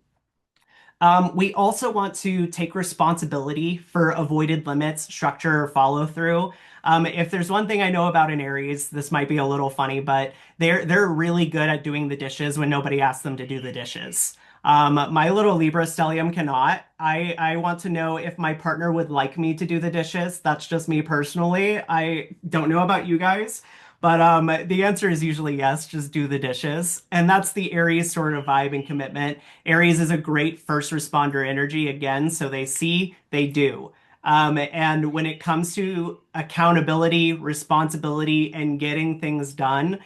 We also want to take responsibility for avoided limits, structure, or follow through. If there's one thing I know about an Aries, this might be a little funny, but they're really good at doing the dishes when nobody asks them to do the dishes. My little Libra stellium cannot. I want to know if my partner would like me to do the dishes. That's just me personally. I don't know about you guys, but the answer is usually yes, just do the dishes. And that's the Aries sort of vibe and commitment. Aries is a great first responder energy again, so they see, they do. And when it comes to accountability, responsibility, and getting things done,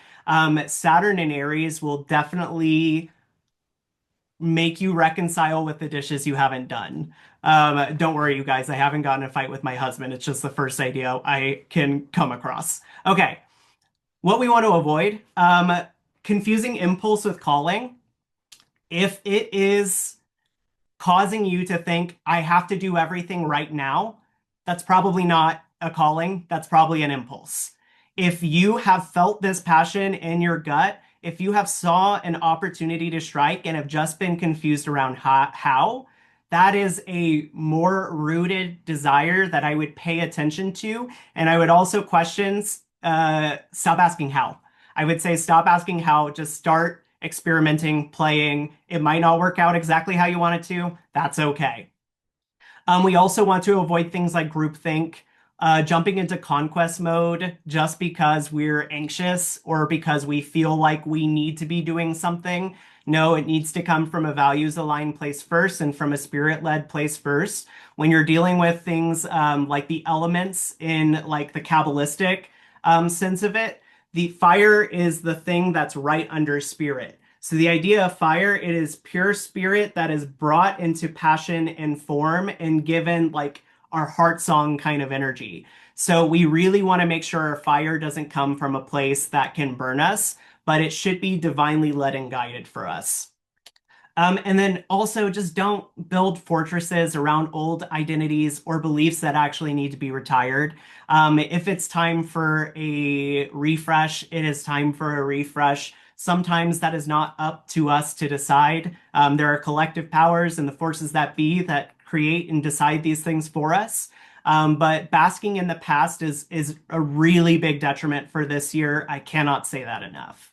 Saturn and Aries will definitely make you reconcile with the dishes you haven't done. Don't worry, you guys. I haven't gotten in a fight with my husband. It's just the first idea I can come across. Okay. What we want to avoid, confusing impulse with calling. If it is causing you to think, I have to do everything right now, that's probably not a calling. That's probably an impulse. If you have felt this passion in your gut, if you have saw an opportunity to strike and have just been confused around how, that is a more rooted desire that I would pay attention to. And I would also question, stop asking how. I would say stop asking how, just start experimenting, playing. It might not work out exactly how you want it to. That's okay. We also want to avoid things like groupthink, jumping into conquest mode just because we're anxious or because we feel like we need to be doing something. No, it needs to come from a values aligned place first and from a spirit led place first. When you're dealing with things like the elements in like the Kabbalistic sense of it, the fire is the thing that's right under spirit. So the idea of fire, it is pure spirit that is brought into passion and form and given like our heart song kind of energy. So we really want to make sure our fire doesn't come from a place that can burn us, but it should be divinely led and guided for us. And then also just don't build fortresses around old identities or beliefs that actually need to be retired. If it's time for a refresh, it is time for a refresh. Sometimes that is not up to us to decide. There are collective powers and the forces that be that create and decide these things for us. But basking in the past is a really big detriment for this year. I cannot say that enough.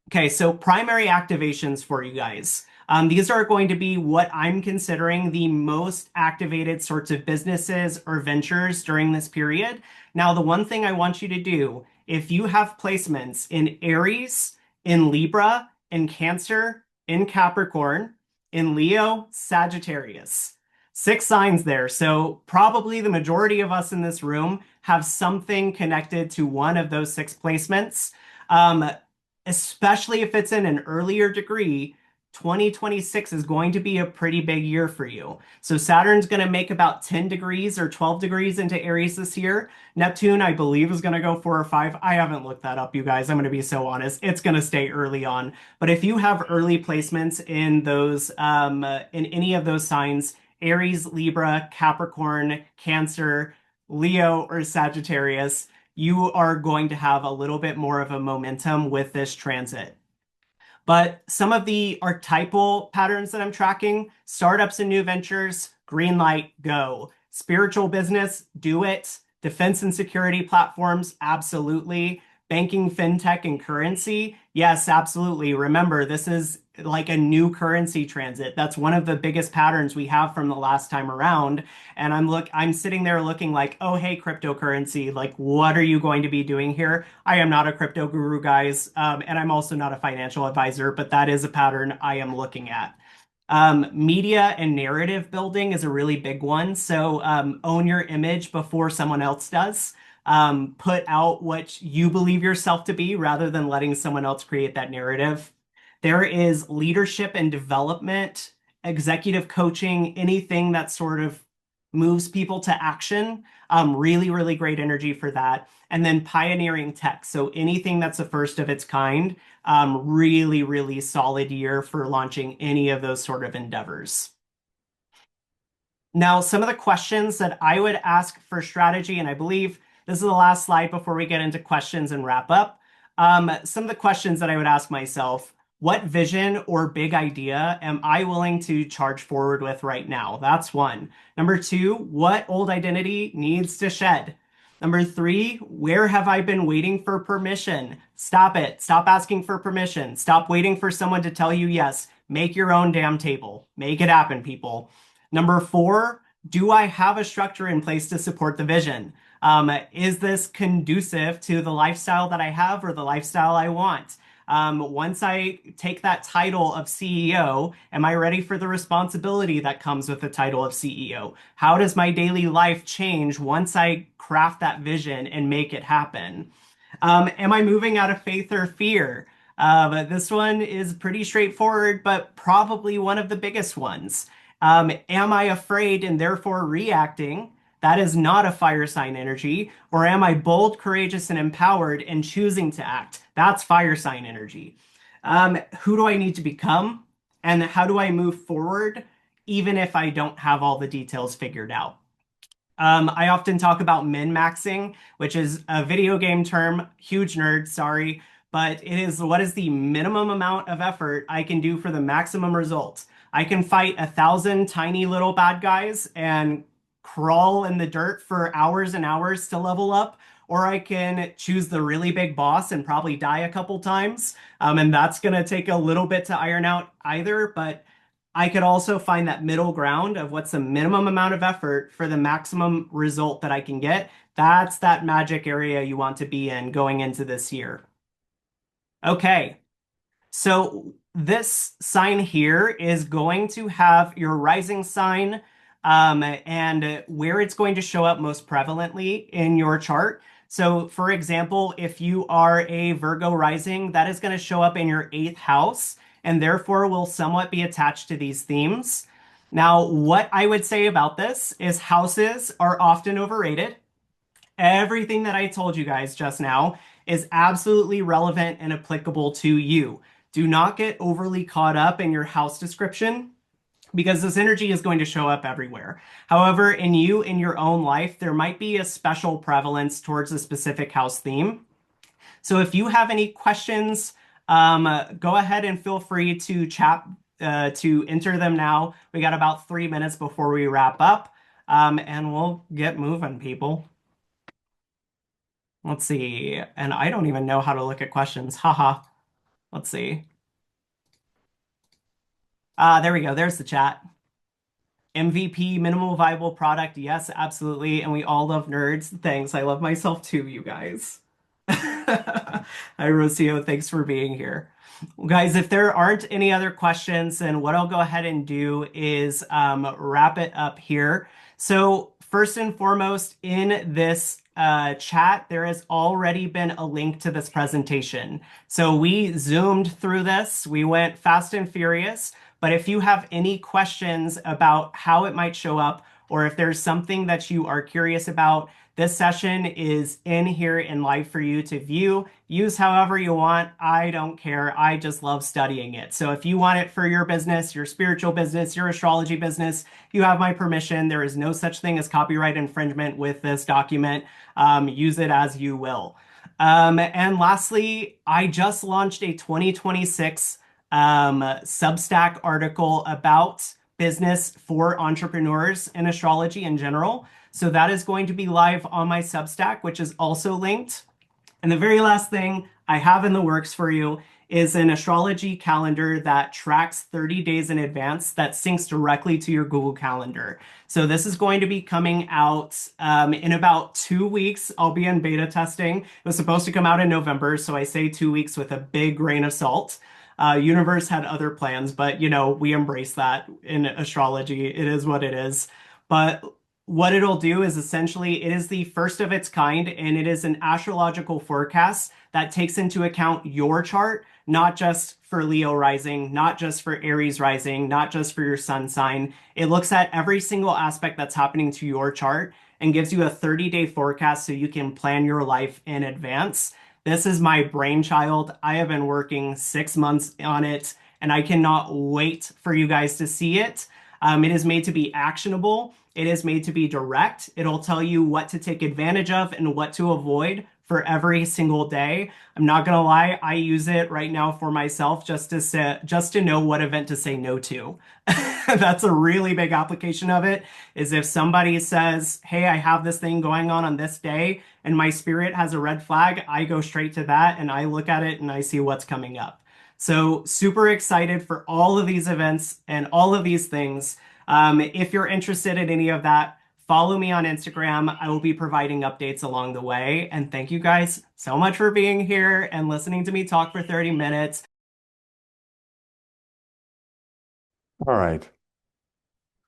Okay, so primary activations for you guys. These are going to be what I'm considering the most activated sorts of businesses or ventures during this period. Now, the one thing I want you to do, if you have placements in Aries, in Libra, in Cancer, in Capricorn, in Leo, Sagittarius, 6 signs there. So probably the majority of us in this room have something connected to one of those 6 placements. Especially if it's in an earlier degree, 2026 is going to be a pretty big year for you. So Saturn's going to make about 10 degrees or 12 degrees into Aries this year. Neptune, I believe, is going to go 4 or 5. I haven't looked that up, you guys. I'm going to be so honest. It's going to stay early on. But if you have early placements in those, in any of those signs, Aries, Libra, Capricorn, Cancer, Leo, or Sagittarius, you are going to have a little bit more of a momentum with this transit. But some of the archetypal patterns that I'm tracking, startups and new ventures, green light, go. Spiritual business, do it. Defense and security platforms, absolutely. Banking, fintech, and currency, yes, absolutely. Remember, this is like a new currency transit. That's one of the biggest patterns we have from the last time around. And I'm sitting there looking like, oh, hey, cryptocurrency, like, what are you going to be doing here? I am not a crypto guru, guys, and I'm also not a financial advisor, but that is a pattern I am looking at. Media and narrative building is a really big one. So own your image before someone else does. Put out what you believe yourself to be rather than letting someone else create that narrative. There is leadership and development, executive coaching, anything that sort of moves people to action. Really, really great energy for that. And then pioneering tech. So anything that's a first of its kind, really, really solid year for launching any of those sort of endeavors. Now, some of the questions that I would ask for strategy, and I believe this is the last slide before we get into questions and wrap up. Some of the questions that I would ask myself, what vision or big idea am I willing to charge forward with right now? That's one. Number 2, what old identity needs to shed? Number 3, where have I been waiting for permission? Stop it. Stop asking for permission. Stop waiting for someone to tell you yes. Make your own damn table. Make it happen, people. Number 4, do I have a structure in place to support the vision? Is this conducive to the lifestyle that I have or the lifestyle I want? Once I take that title of CEO, am I ready for the responsibility that comes with the title of CEO? How does my daily life change once I craft that vision and make it happen? Am I moving out of faith or fear? This one is pretty straightforward, but probably one of the biggest ones. Am I afraid and therefore reacting? That is not a fire sign energy. Or am I bold, courageous, and empowered and choosing to act? That's fire sign energy. Who do I need to become? And how do I move forward, even if I don't have all the details figured out? I often talk about min-maxing, which is a video game term. Huge nerd, sorry. But it is what is the minimum amount of effort I can do for the maximum result. I can fight 1,000 tiny little bad guys and crawl in the dirt for hours and hours to level up, or I can choose the really big boss and probably die a couple times. And that's going to take a little bit to iron out either, but I could also find that middle ground of what's the minimum amount of effort for the maximum result that I can get. That's that magic area you want to be in going into this year. Okay, so this sign here is going to have your rising sign and where it's going to show up most prevalently in your chart. So for example, if you are a Virgo rising, that is going to show up in your 8th house and therefore will somewhat be attached to these themes. Now, what I would say about this is houses are often overrated. Everything that I told you guys just now is absolutely relevant and applicable to you. Do not get overly caught up in your house description because this energy is going to show up everywhere. However, in you, in your own life, there might be a special prevalence towards a specific house theme. So if you have any questions, go ahead and feel free to chat, to enter them now. We got about 3 minutes before we wrap up, and we'll get moving, people. Let's see. And I don't even know how to look at questions. Haha. Let's see. There we go. There's the chat. MVP, minimal viable product. Yes, absolutely. And we all love nerds. Thanks. I love myself too, you guys. Hi, Rocio. Thanks for being here. Well, guys, if there aren't any other questions, then what I'll go ahead and do is wrap it up here. So first and foremost, in this chat, there has already been a link to this presentation. So we zoomed through this. We went fast and furious. But if you have any questions about how it might show up, or if there's something that you are curious about, this session is in here in live for you to view. Use however you want. I don't care. I just love studying it. So if you want it for your business, your spiritual business, your astrology business, you have my permission. There is no such thing as copyright infringement with this document. Use it as you will. And lastly, I just launched a 2026 Substack article about business for entrepreneurs in astrology in general. So that is going to be live on my Substack, which is also linked. And the very last thing I have in the works for you is an astrology calendar that tracks 30 days in advance that syncs directly to your Google Calendar. So this is going to be coming out in about 2 weeks. I'll be in beta testing. It was supposed to come out in November, so I say 2 weeks with a big grain of salt. Universe had other plans, but we embrace that in astrology. It is what it is. But what it'll do is essentially it is the first of its kind, and it is an astrological forecast that takes into account your chart, not just for Leo rising, not just for Aries rising, not just for your sun sign. It looks at every single aspect that's happening to your chart and gives you a 30-day forecast so you can plan your life in advance. This is my brainchild. I have been working 6 months on it, and I cannot wait for you guys to see it. It is made to be actionable. It is made to be direct. It'll tell you what to take advantage of and what to avoid for every single day. I'm not gonna lie, I use it right now for myself just to know what event to say no to. That's a really big application of it, is if somebody says, hey, I have this thing going on this day, and my spirit has a red flag, I go straight to that and I look at it and I see what's coming up. So super excited for all of these events and all of these things. If you're interested in any of that, follow me on Instagram. I will be providing updates along the way. And thank you guys so much for being here and listening to me talk for 30 minutes. All right.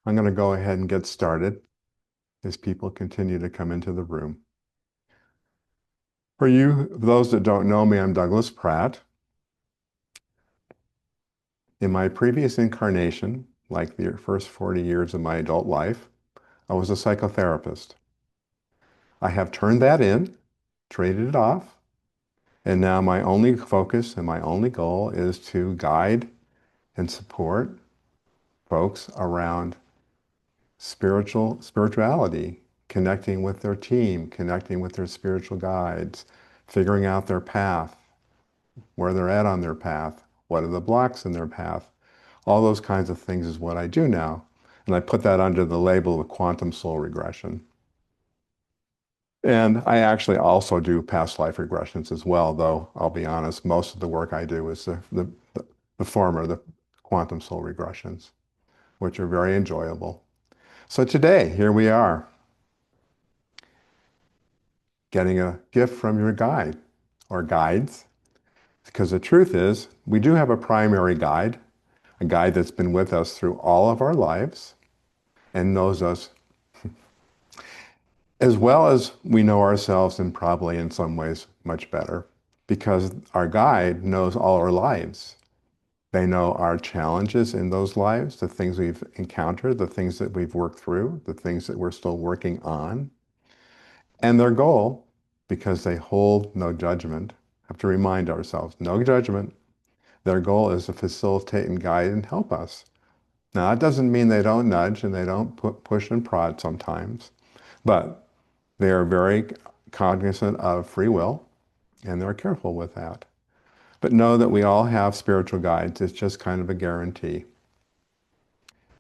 I'm going to go ahead and get started as people continue to come into the room. For you, those that don't know me, I'm Douglas Pratt. In my previous incarnation, like the first 40 years of my adult life, I was a psychotherapist. I have turned that in, traded it off, and now my only focus and my only goal is to guide and support folks around spirituality, connecting with their team, connecting with their spiritual guides, figuring out their path, where they're at on their path, what are the blocks in their path. All those kinds of things is what I do now. And I put that under the label of quantum soul regression. And I actually also do past life regressions as well, though I'll be honest, most of the work I do is the former, the quantum soul regressions, which are very enjoyable. So today, here we are, getting a gift from your guide or guides, because the truth is, we do have a primary guide, a guide that's been with us through all of our lives and knows us as well as we know ourselves, and probably in some ways much better, because our guide knows all our lives. They know our challenges in those lives, the things we've encountered, the things that we've worked through, the things that we're still working on. And their goal, because they hold no judgment, have to remind ourselves, no judgment. Their goal is to facilitate and guide and help us. Now, that doesn't mean they don't nudge and they don't push and prod sometimes, but they are very cognizant of free will and they're careful with that. But know that we all have spiritual guides. It's just kind of a guarantee.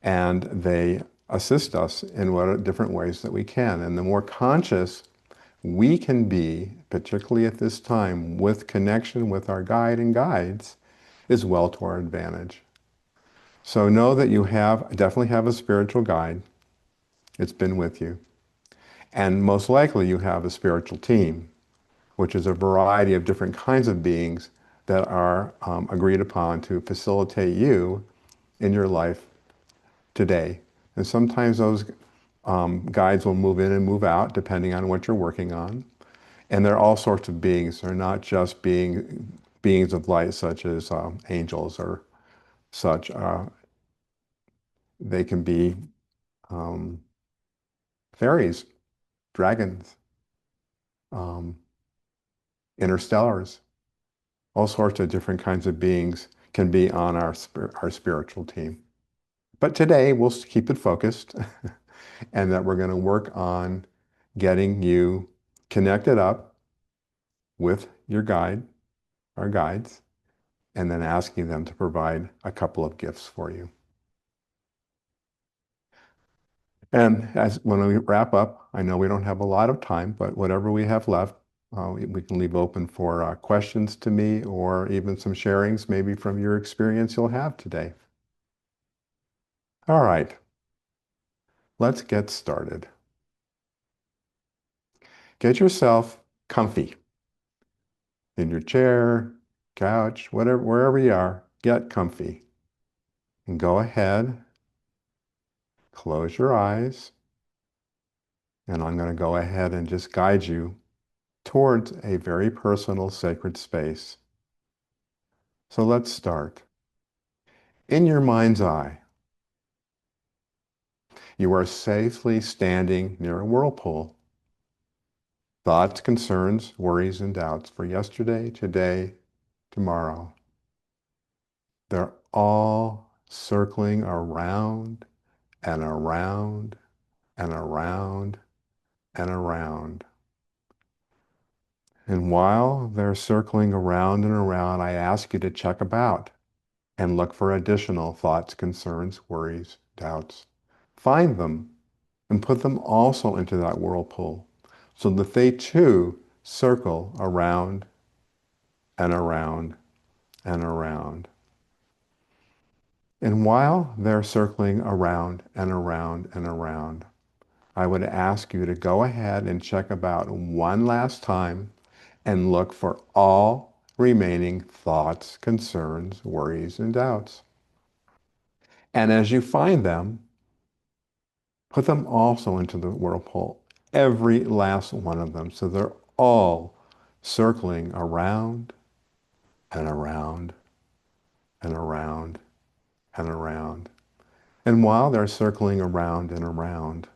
And they assist us in what different ways that we can. And the more conscious we can be, particularly at this time, with connection with our guide and guides, is well to our advantage. So know that you definitely have a spiritual guide. It's been with you. And most likely you have a spiritual team, which is a variety of different kinds of beings that are agreed upon to facilitate you in your life today. And sometimes those guides will move in and move out depending on what you're working on. And there are all sorts of beings. They're not just beings of light such as angels or such. They can be fairies, dragons, um, interstellars. All sorts of different kinds of beings can be on our spiritual team. But today we'll keep it focused and that we're going to work on getting you connected up with your guide, our guides, and then asking them to provide a couple of gifts for you. And when we wrap up, I know we don't have a lot of time, but whatever we have left, we can leave open for questions to me or even some sharings maybe from your experience you'll have today. All right, let's get started. Get yourself comfy in your chair, couch, whatever, wherever you are, get comfy. And go ahead, close your eyes, and I'm going to go ahead and just guide you towards a very personal sacred space. So let's start. In your mind's eye, you are safely standing near a whirlpool. Thoughts, concerns, worries, and doubts for yesterday, today, tomorrow. They're all circling around and around and around and around. And while they're circling around and around, I ask you to check about and look for additional thoughts, concerns, worries, doubts. Find them and put them also into that whirlpool so that they too circle around and around and around. And while they're circling around and around and around, I would ask you to go ahead and check about one last time and look for all remaining thoughts, concerns, worries, and doubts. And as you find them, put them also into the whirlpool, every last one of them, so they're all circling around and around and around and around. And while they're circling around and around,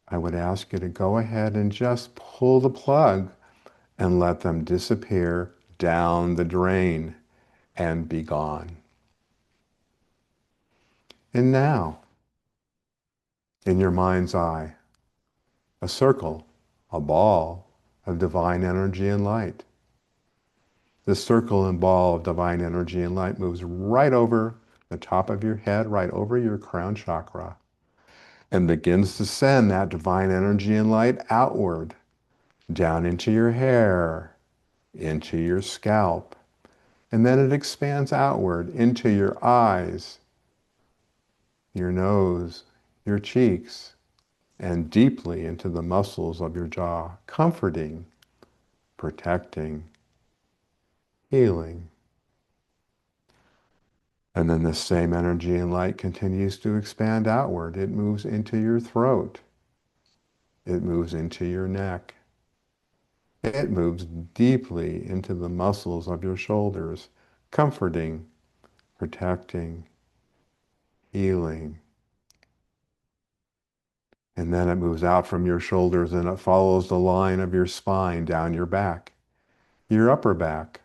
I would ask you to go ahead and just pull the plug and let them disappear down the drain and be gone. And now, in your mind's eye, a circle, a ball of divine energy and light. This circle and ball of divine energy and light moves right over the top of your head, right over your crown chakra, and begins to send that divine energy and light outward, down into your hair, into your scalp, and then it expands outward into your eyes, your nose, your cheeks, and deeply into the muscles of your jaw, comforting, protecting, healing. And then the same energy and light continues to expand outward. It moves into your throat. It moves into your neck. It moves deeply into the muscles of your shoulders, comforting, protecting, healing. And then it moves out from your shoulders and it follows the line of your spine down your back, your upper back,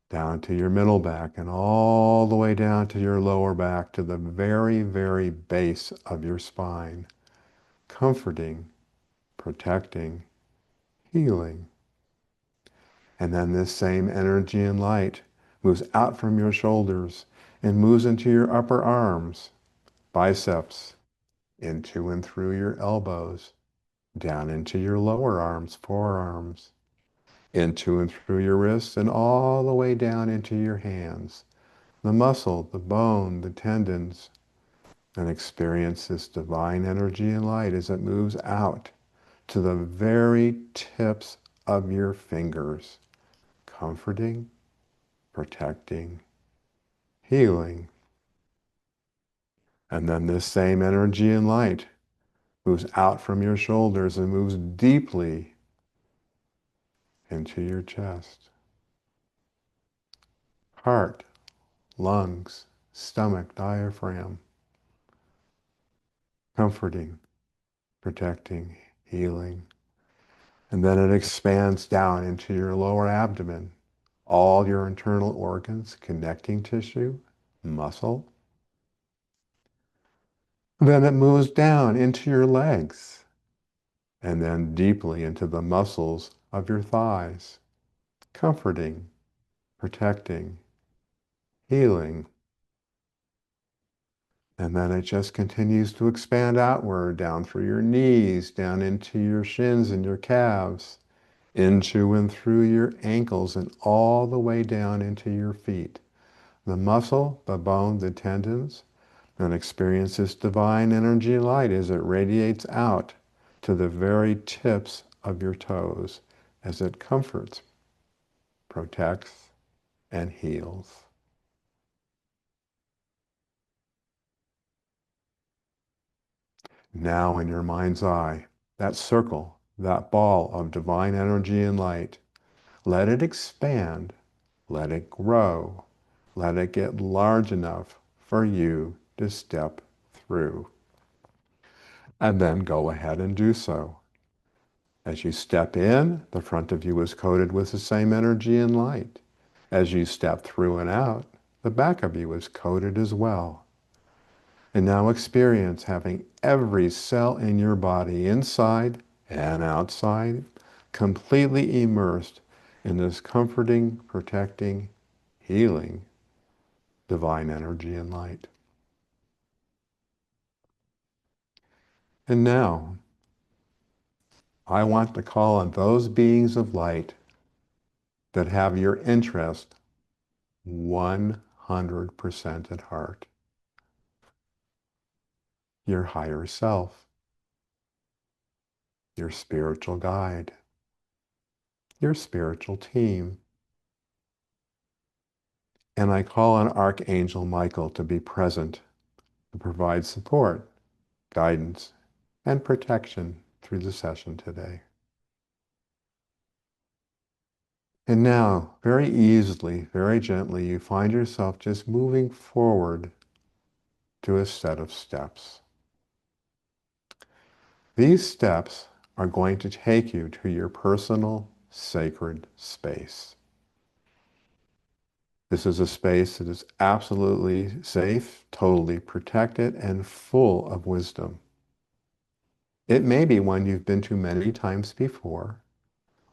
down to your middle back, and all the way down to your lower back, to the very, very base of your spine, comforting, protecting, healing. And then this same energy and light moves out from your shoulders and moves into your upper arms, biceps, into and through your elbows, down into your lower arms, forearms, into and through your wrists, and all the way down into your hands, the muscle, the bone, the tendons, and experience this divine energy and light as it moves out to the very tips of your fingers, comforting, protecting, healing. And then this same energy and light moves out from your shoulders and moves deeply into your chest, heart, lungs, stomach, diaphragm, comforting, protecting, healing. And then it expands down into your lower abdomen, all your internal organs, connecting tissue, muscle. Then it moves down into your legs, and then deeply into the muscles of your thighs, comforting, protecting, healing. And then it just continues to expand outward, down through your knees, down into your shins and your calves, into and through your ankles, and all the way down into your feet. The muscle, the bone, the tendons, and experience this divine energy light as it radiates out to the very tips of your toes as it comforts, protects, and heals. Now in your mind's eye, that circle, that ball of divine energy and light, let it expand, let it grow, let it get large enough for you to step through. And then go ahead and do so. As you step in, the front of you is coated with the same energy and light. As you step through and out, the back of you is coated as well. And now experience having every cell in your body, inside and outside, completely immersed in this comforting, protecting, healing, divine energy and light. And now, I want to call on those beings of light that have your interest 100% at heart. Your higher self, your spiritual guide, your spiritual team. And I call on Archangel Michael to be present, to provide support, guidance, and protection through the session today. And now, very easily, very gently, you find yourself just moving forward to a set of steps. These steps are going to take you to your personal sacred space. This is a space that is absolutely safe, totally protected, and full of wisdom. It may be one you've been to many times before,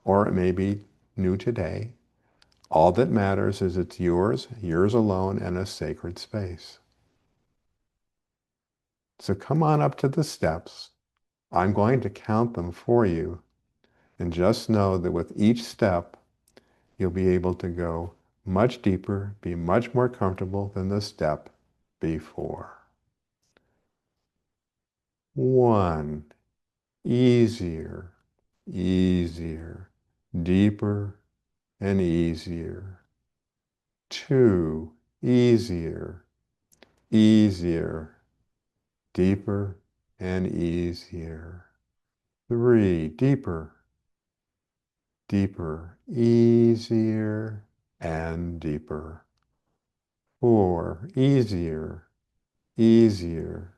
or it may be new today. All that matters is it's yours, yours alone, and a sacred space. So come on up to the steps. I'm going to count them for you. And just know that with each step, you'll be able to go much deeper, be much more comfortable than the step before. 1, easier, easier, deeper and easier. 2, easier, easier, deeper and easier. 3, deeper, deeper, easier and deeper. 4, easier, easier,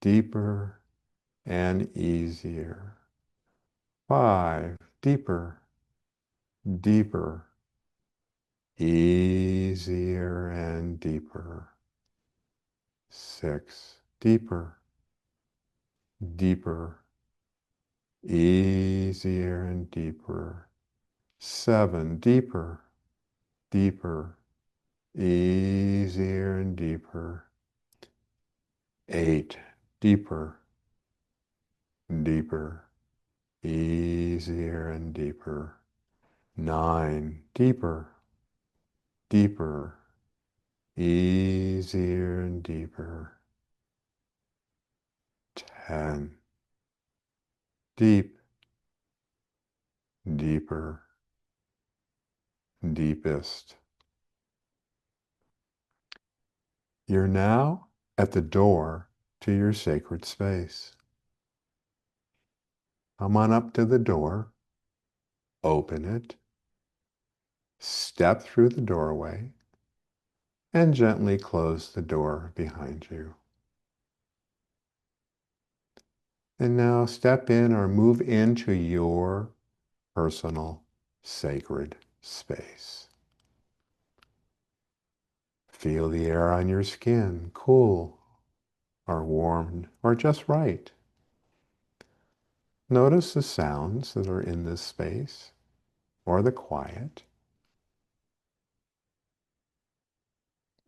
deeper and easier. 5, deeper, deeper, easier and deeper. 6, deeper, deeper, easier and deeper. 7, deeper, deeper, easier and deeper. 8, deeper, deeper, easier and deeper. 9, deeper, deeper, easier and deeper. 10, deep, deeper, deepest. You're now at the door to your sacred space. Come on up to the door, open it, step through the doorway, and gently close the door behind you. And now step in or move into your personal sacred space. Feel the air on your skin, cool or warm or just right. Notice the sounds that are in this space or the quiet.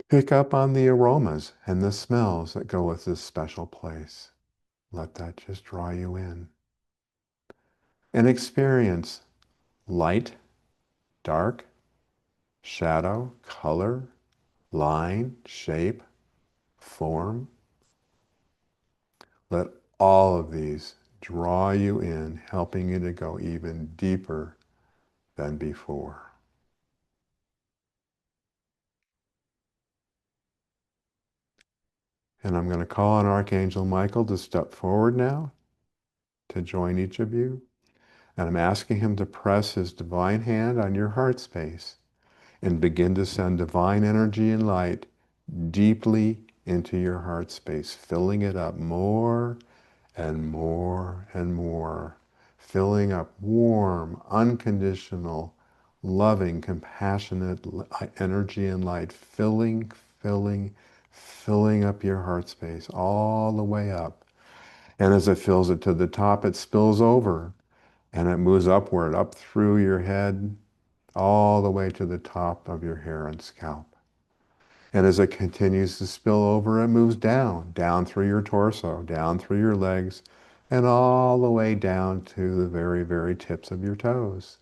Pick up on the aromas and the smells that go with this special place. Let that just draw you in. And experience light, dark, shadow, color, line, shape, form. Let all of these draw you in, helping you to go even deeper than before. And I'm going to call on Archangel Michael to step forward now to join each of you. And I'm asking him to press his divine hand on your heart space and begin to send divine energy and light deeply into your heart space, filling it up more and more and more, filling up warm, unconditional, loving, compassionate energy and light, filling up your heart space all the way up. And as it fills it to the top, it spills over and it moves upward, up through your head, all the way to the top of your hair and scalp. And as it continues to spill over, it moves down, down through your torso, down through your legs, and all the way down to the very, very tips of your toes.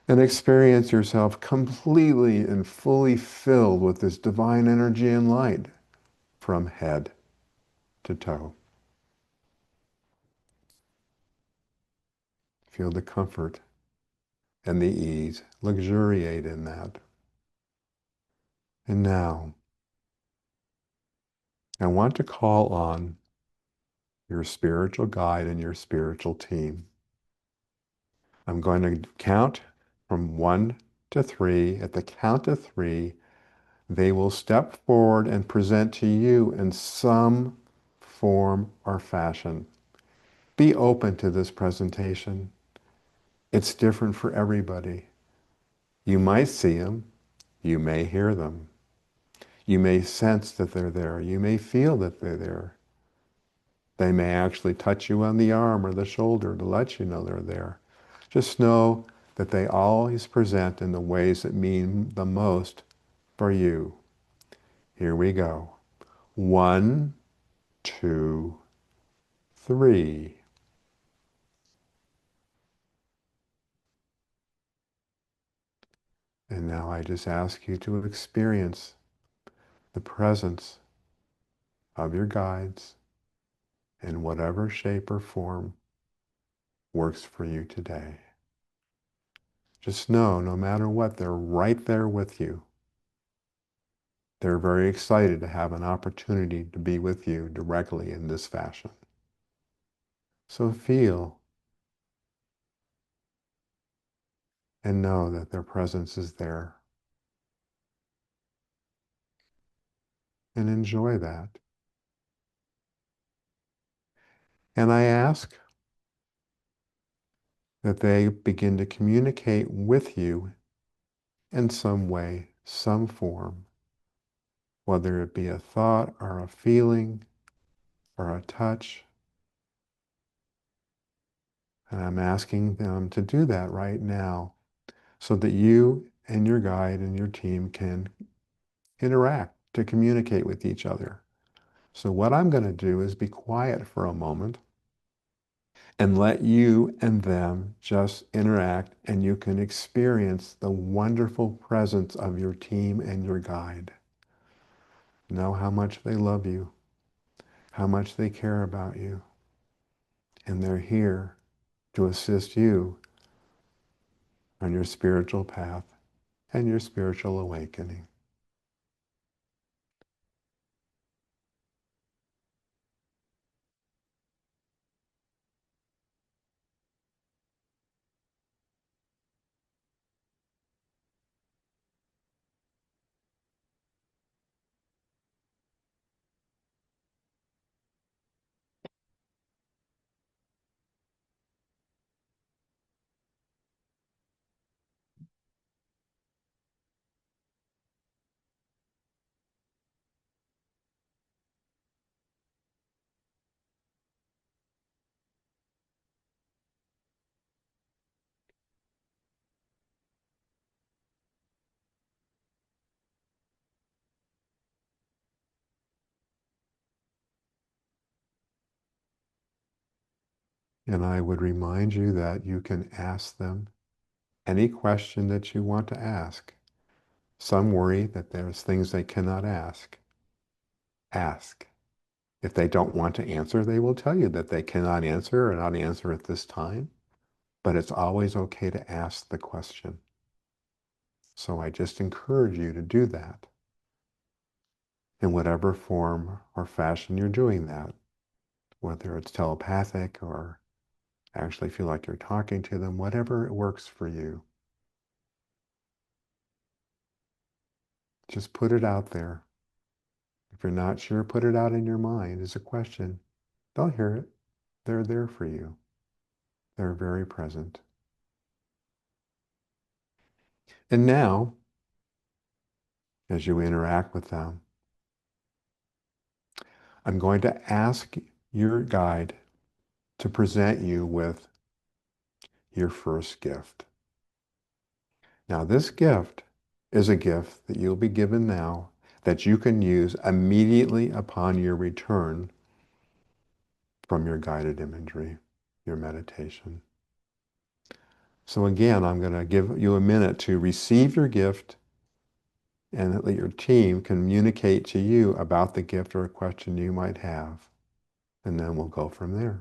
And experience yourself completely and fully filled with this divine energy and light from head to toe. Feel the comfort and the ease. Luxuriate in that. And now, I want to call on your spiritual guide and your spiritual team. I'm going to count from 1 to 3. At the count of 3, they will step forward and present to you in some form or fashion. Be open to this presentation. It's different for everybody. You might see them. You may hear them. You may sense that they're there. You may feel that they're there. They may actually touch you on the arm or the shoulder to let you know they're there. Just know that they always present in the ways that mean the most for you. Here we go. 1, 2, 3. And now I just ask you to experience the presence of your guides in whatever shape or form works for you today. Just know, no matter what, they're right there with you. They're very excited to have an opportunity to be with you directly in this fashion. So feel and know that their presence is there. and enjoy that. And I ask that they begin to communicate with you in some way, some form, whether it be a thought or a feeling or a touch. And I'm asking them to do that right now so that you and your guide and your team can interact, to communicate with each other. So what I'm going to do is be quiet for a moment and let you and them just interact, and you can experience the wonderful presence of your team and your guide. Know how much they love you, how much they care about you, and they're here to assist you on your spiritual path and your spiritual awakening. And I would remind you that you can ask them any question that you want to ask. Some worry that there's things they cannot ask. Ask. If they don't want to answer, they will tell you that they cannot answer or not answer at this time. But it's always okay to ask the question. So I just encourage you to do that in whatever form or fashion you're doing that, whether it's telepathic or actually feel like you're talking to them, whatever works for you. Just put it out there. If you're not sure, put it out in your mind as a question. They'll hear it. They're there for you. They're very present. And now, as you interact with them, I'm going to ask your guide to present you with your first gift. Now, this gift is a gift that you'll be given now that you can use immediately upon your return from your guided imagery, your meditation. So again, I'm going to give you a minute to receive your gift and let your team communicate to you about the gift or a question you might have. And then we'll go from there.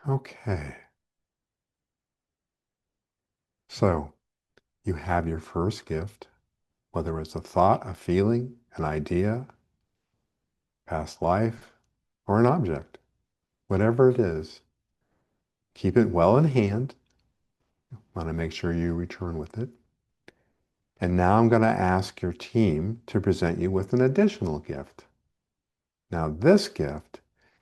Okay. So you have your first gift, whether it's a thought, a feeling, an idea, past life, or an object. Whatever it is, keep it well in hand. Want to make sure you return with it. And now I'm going to ask your team to present you with an additional gift. Now this gift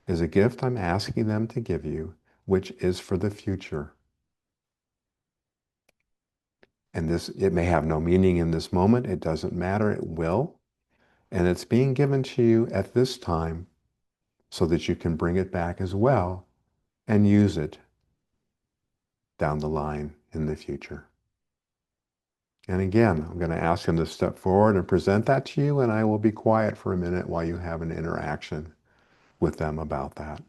is a gift I'm asking them to give you, which is for the future. And this, it may have no meaning in this moment. It doesn't matter. It will. And it's being given to you at this time so that you can bring it back as well and use it down the line in the future. And again, I'm going to ask them to step forward and present that to you, and I will be quiet for a minute while you have an interaction with them about that.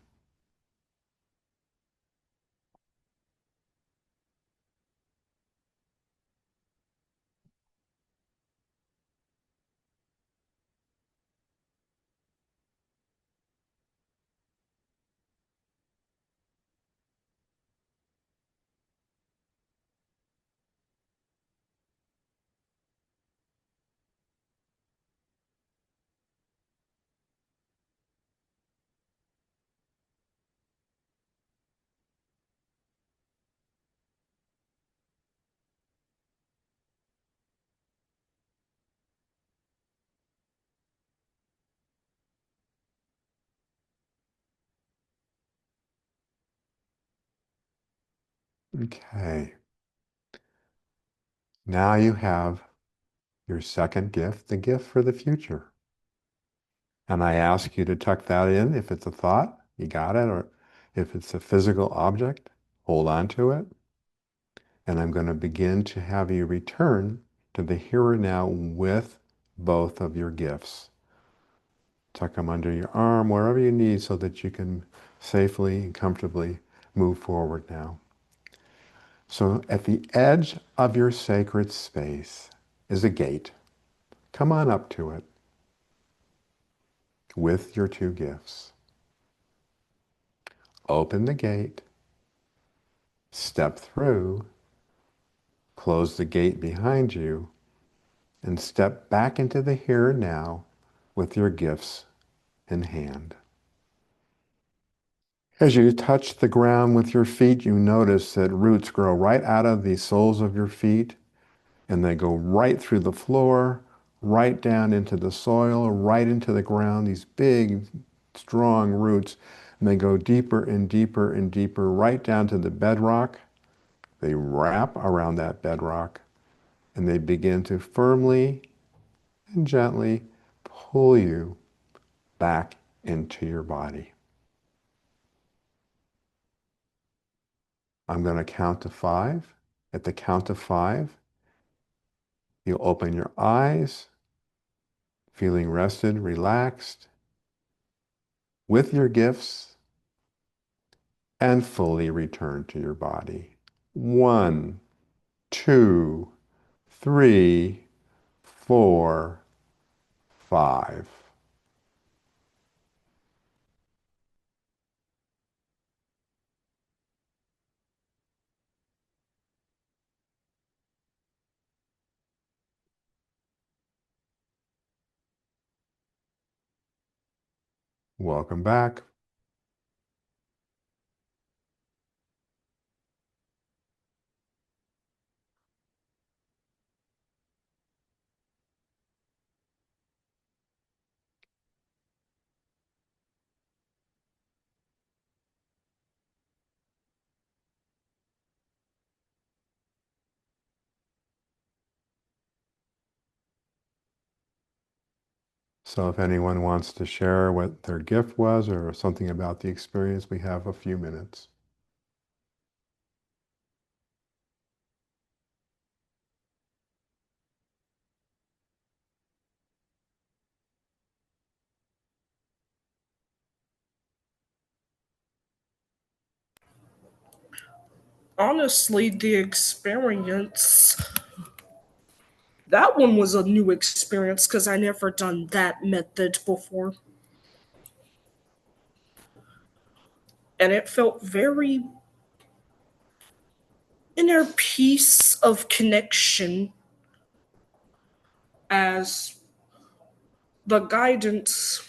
Okay. Now you have your second gift, the gift for the future. And I ask you to tuck that in. If it's a thought, you got it. Or if it's a physical object, hold on to it. And I'm going to begin to have you return to the here and now with both of your gifts. Tuck them under your arm, wherever you need, so that you can safely and comfortably move forward now. So at the edge of your sacred space is a gate. Come on up to it with your two gifts. Open the gate, step through, close the gate behind you, and step back into the here and now with your gifts in hand. As you touch the ground with your feet, you notice that roots grow right out of the soles of your feet, and they go right through the floor, right down into the soil, right into the ground, these big, strong roots, and they go deeper and deeper and deeper, right down to the bedrock. They wrap around that bedrock, and they begin to firmly and gently pull you back into your body. I'm going to count to 5. At the count of 5, you'll open your eyes, feeling rested, relaxed, with your gifts, and fully return to your body. 1, 2, 3, 4, 5. Welcome back. So if anyone wants to share what their gift was or something about the experience, we have a few minutes. Honestly, the experience, that one was a new experience because I never done that method before. And it felt very inner peace of connection as the guidance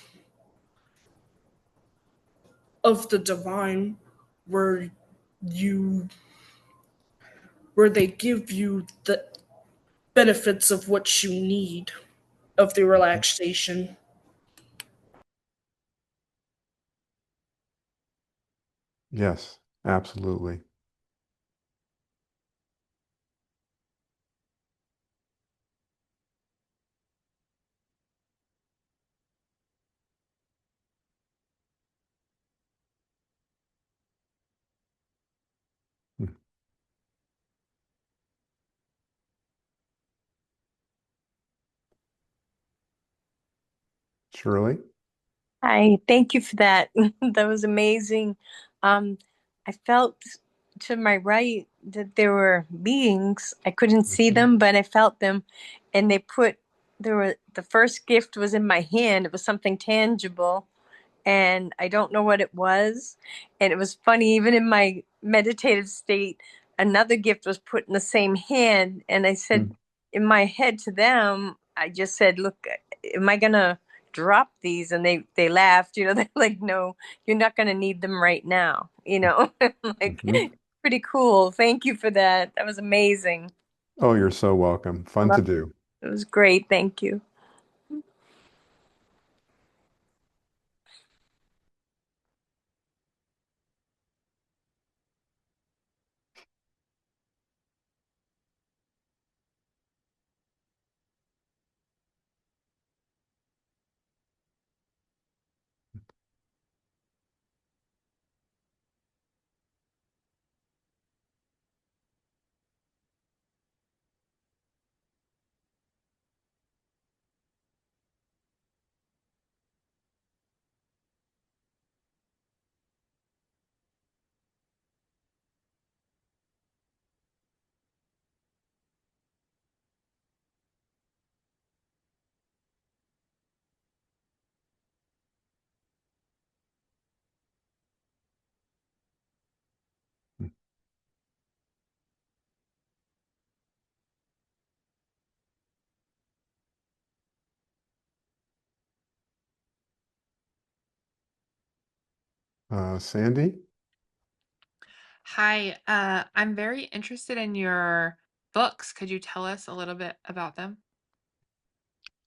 of the divine where you where they give you the benefits of what you need of the relaxation. Yes, absolutely. Shirley? Hi, thank you for that. That was amazing. I felt to my right that there were beings. I couldn't see them, but I felt them. And the first gift was in my hand. It was something tangible, and I don't know what it was. And it was funny, even in my meditative state, another gift was put in the same hand. And I said in my head to them, I just said, look, am I gonna drop these? And they laughed, they're like, no, you're not gonna need them right now. Like, pretty cool. Thank you for that. That was amazing. Oh, you're so welcome. Fun to do. It was great. Thank you. Sandy? Hi, I'm very interested in your books. Could you tell us a little bit about them?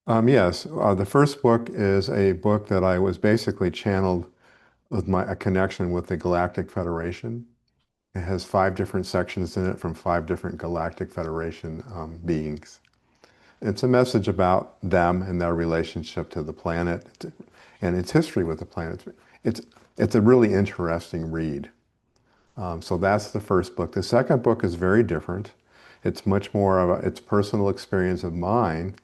Yes. The first book is a book that I was basically channeled with a connection with the Galactic Federation. It has 5 different sections in it from 5 different Galactic Federation beings. It's a message about them and their relationship to the planet and its history with the planet. It's a really interesting read. So that's the first book. The second book is very different. It's much more of it's personal experience of mine.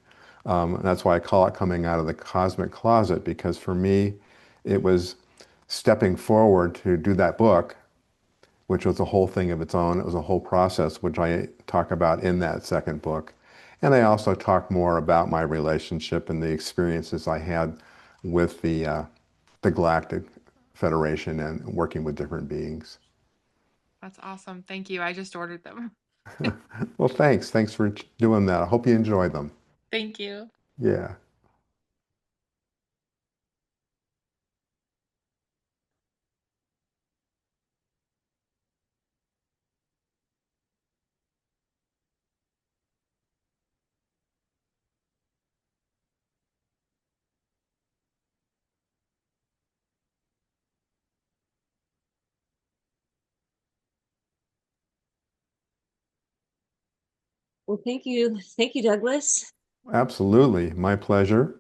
And that's why I call it coming out of the cosmic closet, because for me, it was stepping forward to do that book, which was a whole thing of its own. It was a whole process, which I talk about in that second book. And I also talk more about my relationship and the experiences I had with the Galactic Federation and working with different beings. That's awesome. Thank you. I just ordered them. Well, thanks. Thanks for doing that. I hope you enjoy them. Thank you. Yeah. Well, thank you. Thank you, Douglas. Absolutely. My pleasure.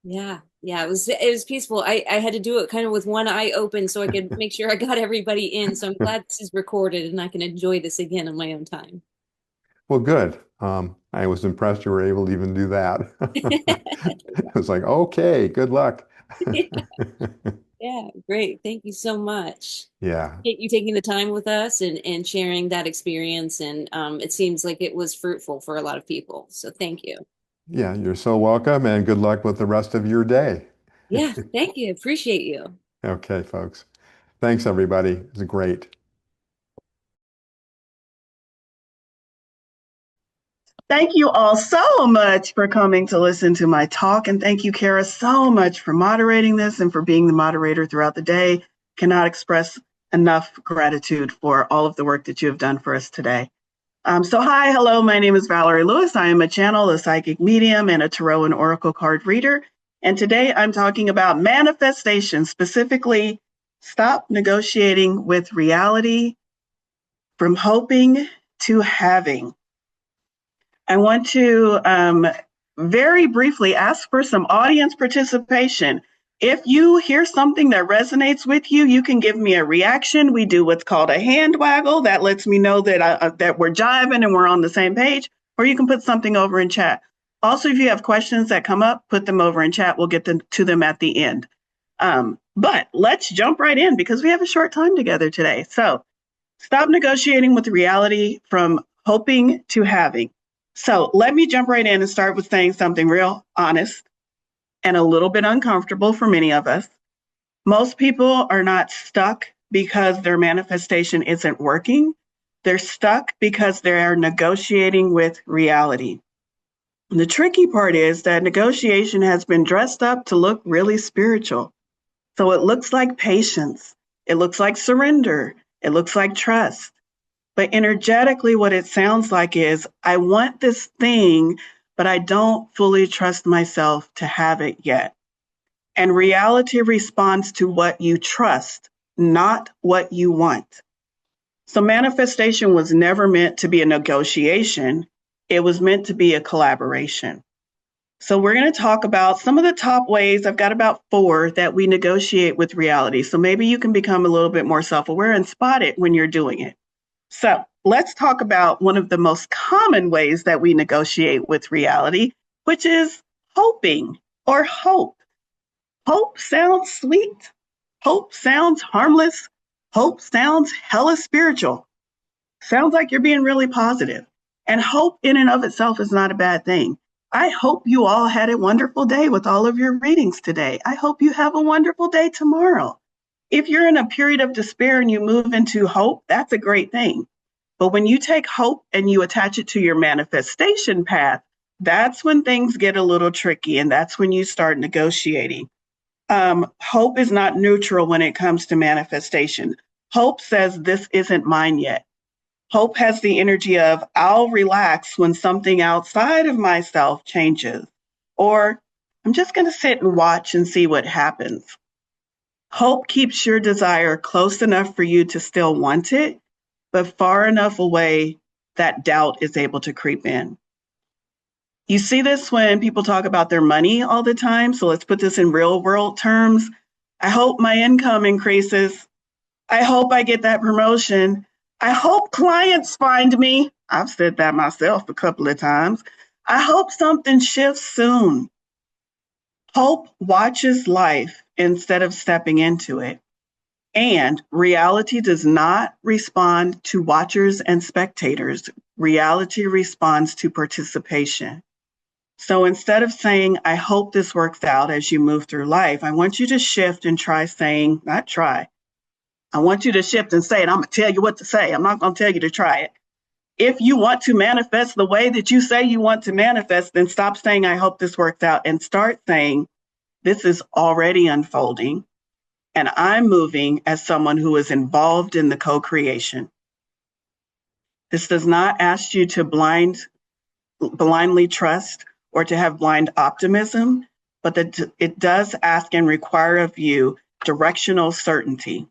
Yeah. Yeah, it was peaceful. I had to do it kind of with one eye open so I could make sure I got everybody in. So I'm glad this is recorded and I can enjoy this again on my own time. Well, good. I was impressed you were able to even do that. It was like, okay, good luck. Yeah, great. Thank you so much. Yeah. You taking the time with us and sharing that experience. And it seems like it was fruitful for a lot of people. So thank you. Yeah, you're so welcome, and good luck with the rest of your day. Yeah, thank you. Appreciate you. Okay, folks. Thanks, everybody. It was great. Thank you all so much for coming to listen to my talk. And thank you, Kara, so much for moderating this and for being the moderator throughout the day. Cannot express enough gratitude for all of the work that you have done for us today. Hi, hello, my name is Valerie Lewis. I am a channel, a psychic medium, and a tarot and oracle card reader. And today I'm talking about manifestation, specifically stop negotiating with reality from hoping to having. I want to very briefly ask for some audience participation. If you hear something that resonates with you, you can give me a reaction. We do what's called a hand waggle. That lets me know that that we're jiving and we're on the same page. Or you can put something over in chat. Also, if you have questions that come up, put them over in chat. We'll get to them at the end. But let's jump right in because we have a short time together today. So stop negotiating with reality from hoping to having. So let me jump right in and start with saying something real honest and a little bit uncomfortable for many of us. Most people are not stuck because their manifestation isn't working. They're stuck because they are negotiating with reality. And the tricky part is that negotiation has been dressed up to look really spiritual. So it looks like patience. It looks like surrender. It looks like trust. But energetically, what it sounds like is, I want this thing, but I don't fully trust myself to have it yet. And reality responds to what you trust, not what you want. So manifestation was never meant to be a negotiation. It was meant to be a collaboration. So we're going to talk about some of the top ways. I've got about 4 that we negotiate with reality. So maybe you can become a little bit more self-aware and spot it when you're doing it. So let's talk about one of the most common ways that we negotiate with reality, which is hoping or hope. Hope sounds sweet. Hope sounds harmless. Hope sounds hella spiritual. Sounds like you're being really positive. And hope in and of itself is not a bad thing. I hope you all had a wonderful day with all of your readings today. I hope you have a wonderful day tomorrow. If you're in a period of despair and you move into hope, that's a great thing. But when you take hope and you attach it to your manifestation path, that's when things get a little tricky, and that's when you start negotiating. Hope is not neutral when it comes to manifestation. Hope says, this isn't mine yet. Hope has the energy of, I'll relax when something outside of myself changes, or I'm just going to sit and watch and see what happens. Hope keeps your desire close enough for you to still want it, but far enough away that doubt is able to creep in. You see this when people talk about their money all the time. So let's put this in real world terms. I hope my income increases. I hope I get that promotion. I hope clients find me. I've said that myself a couple of times. I hope something shifts soon. Hope watches life instead of stepping into it. And reality does not respond to watchers and spectators. Reality responds to participation. So instead of saying, I hope this works out as you move through life, I want you to shift and try saying, not try. I want you to shift and say it. I'm going to tell you what to say. I'm not going to tell you to try it. If you want to manifest the way that you say you want to manifest, then stop saying, I hope this works out, and start saying, this is already unfolding, and I'm moving as someone who is involved in the co-creation. This does not ask you to blindly trust or to have blind optimism, but that it does ask and require of you directional certainty.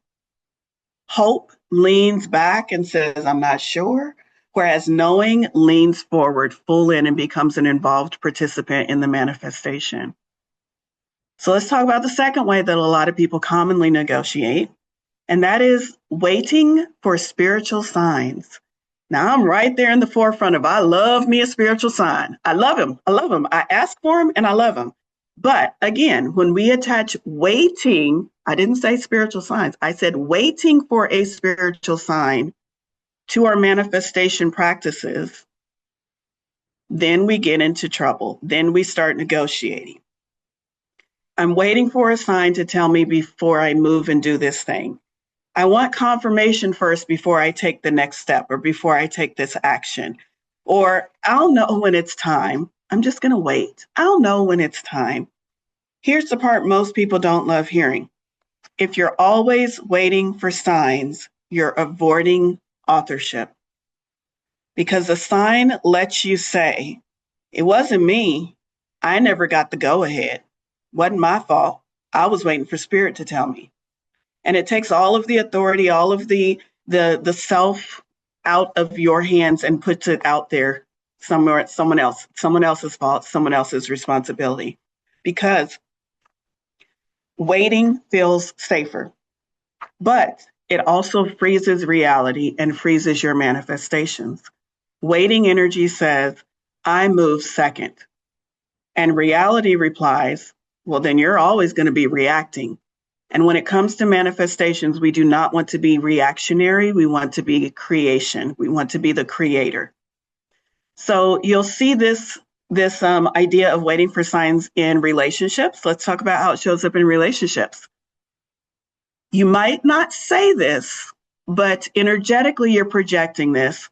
Hope leans back and says, I'm not sure, whereas knowing leans forward, full in, and becomes an involved participant in the manifestation. So let's talk about the second way that a lot of people commonly negotiate, and that is waiting for spiritual signs. Now, I'm right there in the forefront of, I love me a spiritual sign. I love him. I love him. I ask for him and I love him. But again, when we attach waiting, I didn't say spiritual signs. I said waiting for a spiritual sign to our manifestation practices, then we get into trouble. Then we start negotiating. I'm waiting for a sign to tell me before I move and do this thing. I want confirmation first before I take the next step or before I take this action. Or I'll know when it's time. I'm just going to wait. I'll know when it's time. Here's the part most people don't love hearing. If you're always waiting for signs, you're avoiding authorship. Because the sign lets you say, it wasn't me. I never got the go-ahead. Wasn't my fault. I was waiting for spirit to tell me. And it takes all of the authority, all of the self out of your hands and puts it out there somewhere, someone else's fault, someone else's responsibility. Because waiting feels safer, but it also freezes reality and freezes your manifestations. Waiting energy says, I move second. And reality replies, well, then you're always going to be reacting. And when it comes to manifestations, we do not want to be reactionary. We want to be creation. We want to be the creator. So you'll see this idea of waiting for signs in relationships. Let's talk about how it shows up in relationships. You might not say this, but energetically you're projecting this.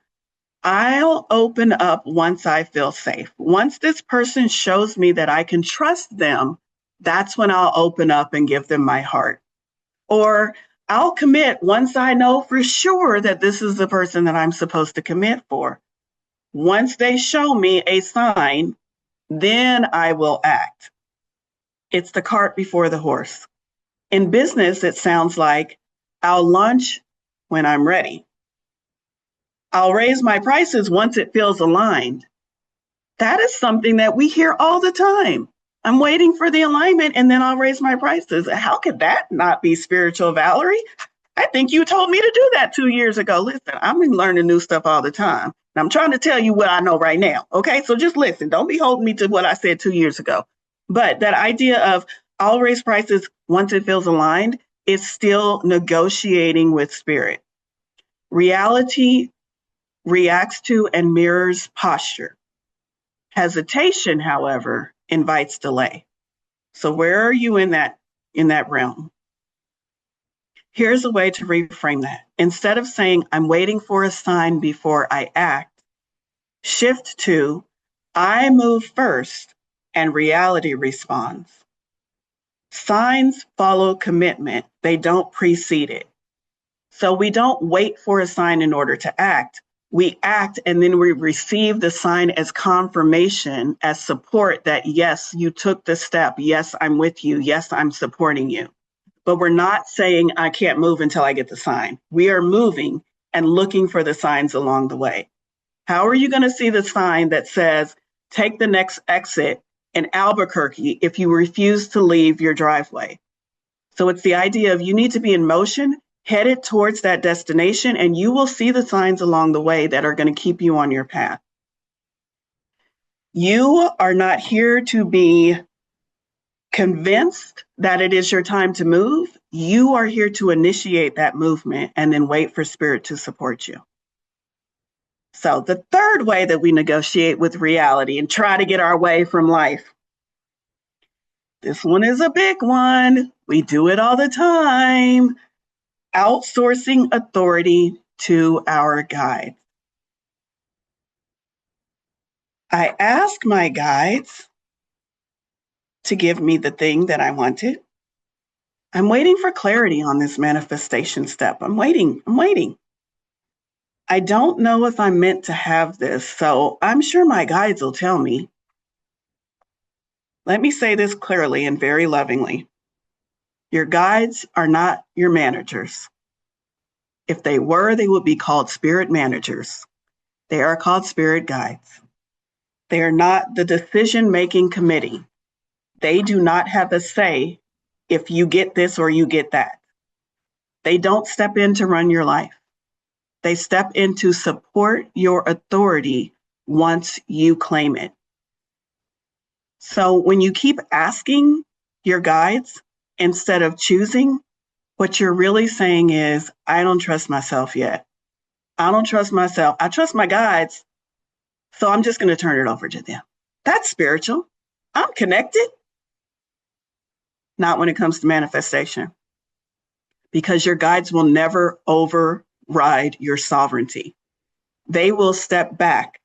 I'll open up once I feel safe. Once this person shows me that I can trust them, that's when I'll open up and give them my heart. Or I'll commit once I know for sure that this is the person that I'm supposed to commit for. Once they show me a sign, then I will act. It's the cart before the horse. In business, it sounds like I'll launch when I'm ready. I'll raise my prices once it feels aligned. That is something that we hear all the time. I'm waiting for the alignment and then I'll raise my prices. How could that not be spiritual, Valerie? I think you told me to do that 2 years ago. Listen, I'm learning new stuff all the time. And I'm trying to tell you what I know right now. Okay, so just listen. Don't be holding me to what I said 2 years ago. But that idea of I'll raise prices once it feels aligned is still negotiating with spirit. Reality reacts to and mirrors posture. Hesitation, however, invites delay. So where are you in that realm? Here's a way to reframe that. Instead of saying, I'm waiting for a sign before I act, shift to, I move first and reality responds. Signs follow commitment. They don't precede it. So we don't wait for a sign in order to act. We act and then we receive the sign as confirmation, as support that, yes, you took the step. Yes, I'm with you. Yes, I'm supporting you. But we're not saying I can't move until I get the sign. We are moving and looking for the signs along the way. How are you going to see the sign that says, take the next exit in Albuquerque if you refuse to leave your driveway? So it's the idea of you need to be in motion, headed towards that destination, and you will see the signs along the way that are going to keep you on your path. You are not here to be convinced that it is your time to move. You are here to initiate that movement and then wait for spirit to support you. So the third way that we negotiate with reality and try to get our way from life. This one is a big one. We do it all the time. Outsourcing authority to our guides. I ask my guides to give me the thing that I wanted. I'm waiting for clarity on this manifestation step. I'm waiting. I don't know if I'm meant to have this, so I'm sure my guides will tell me. Let me say this clearly and very lovingly. Your guides are not your managers. If they were, they would be called spirit managers. They are called spirit guides. They are not the decision-making committee. They do not have a say if you get this or you get that. They don't step in to run your life. They step in to support your authority once you claim it. So when you keep asking your guides instead of choosing, what you're really saying is, I don't trust myself yet. I don't trust myself. I trust my guides, so I'm just going to turn it over to them. That's spiritual. I'm connected. Not when it comes to manifestation, because your guides will never override your sovereignty. They will step back,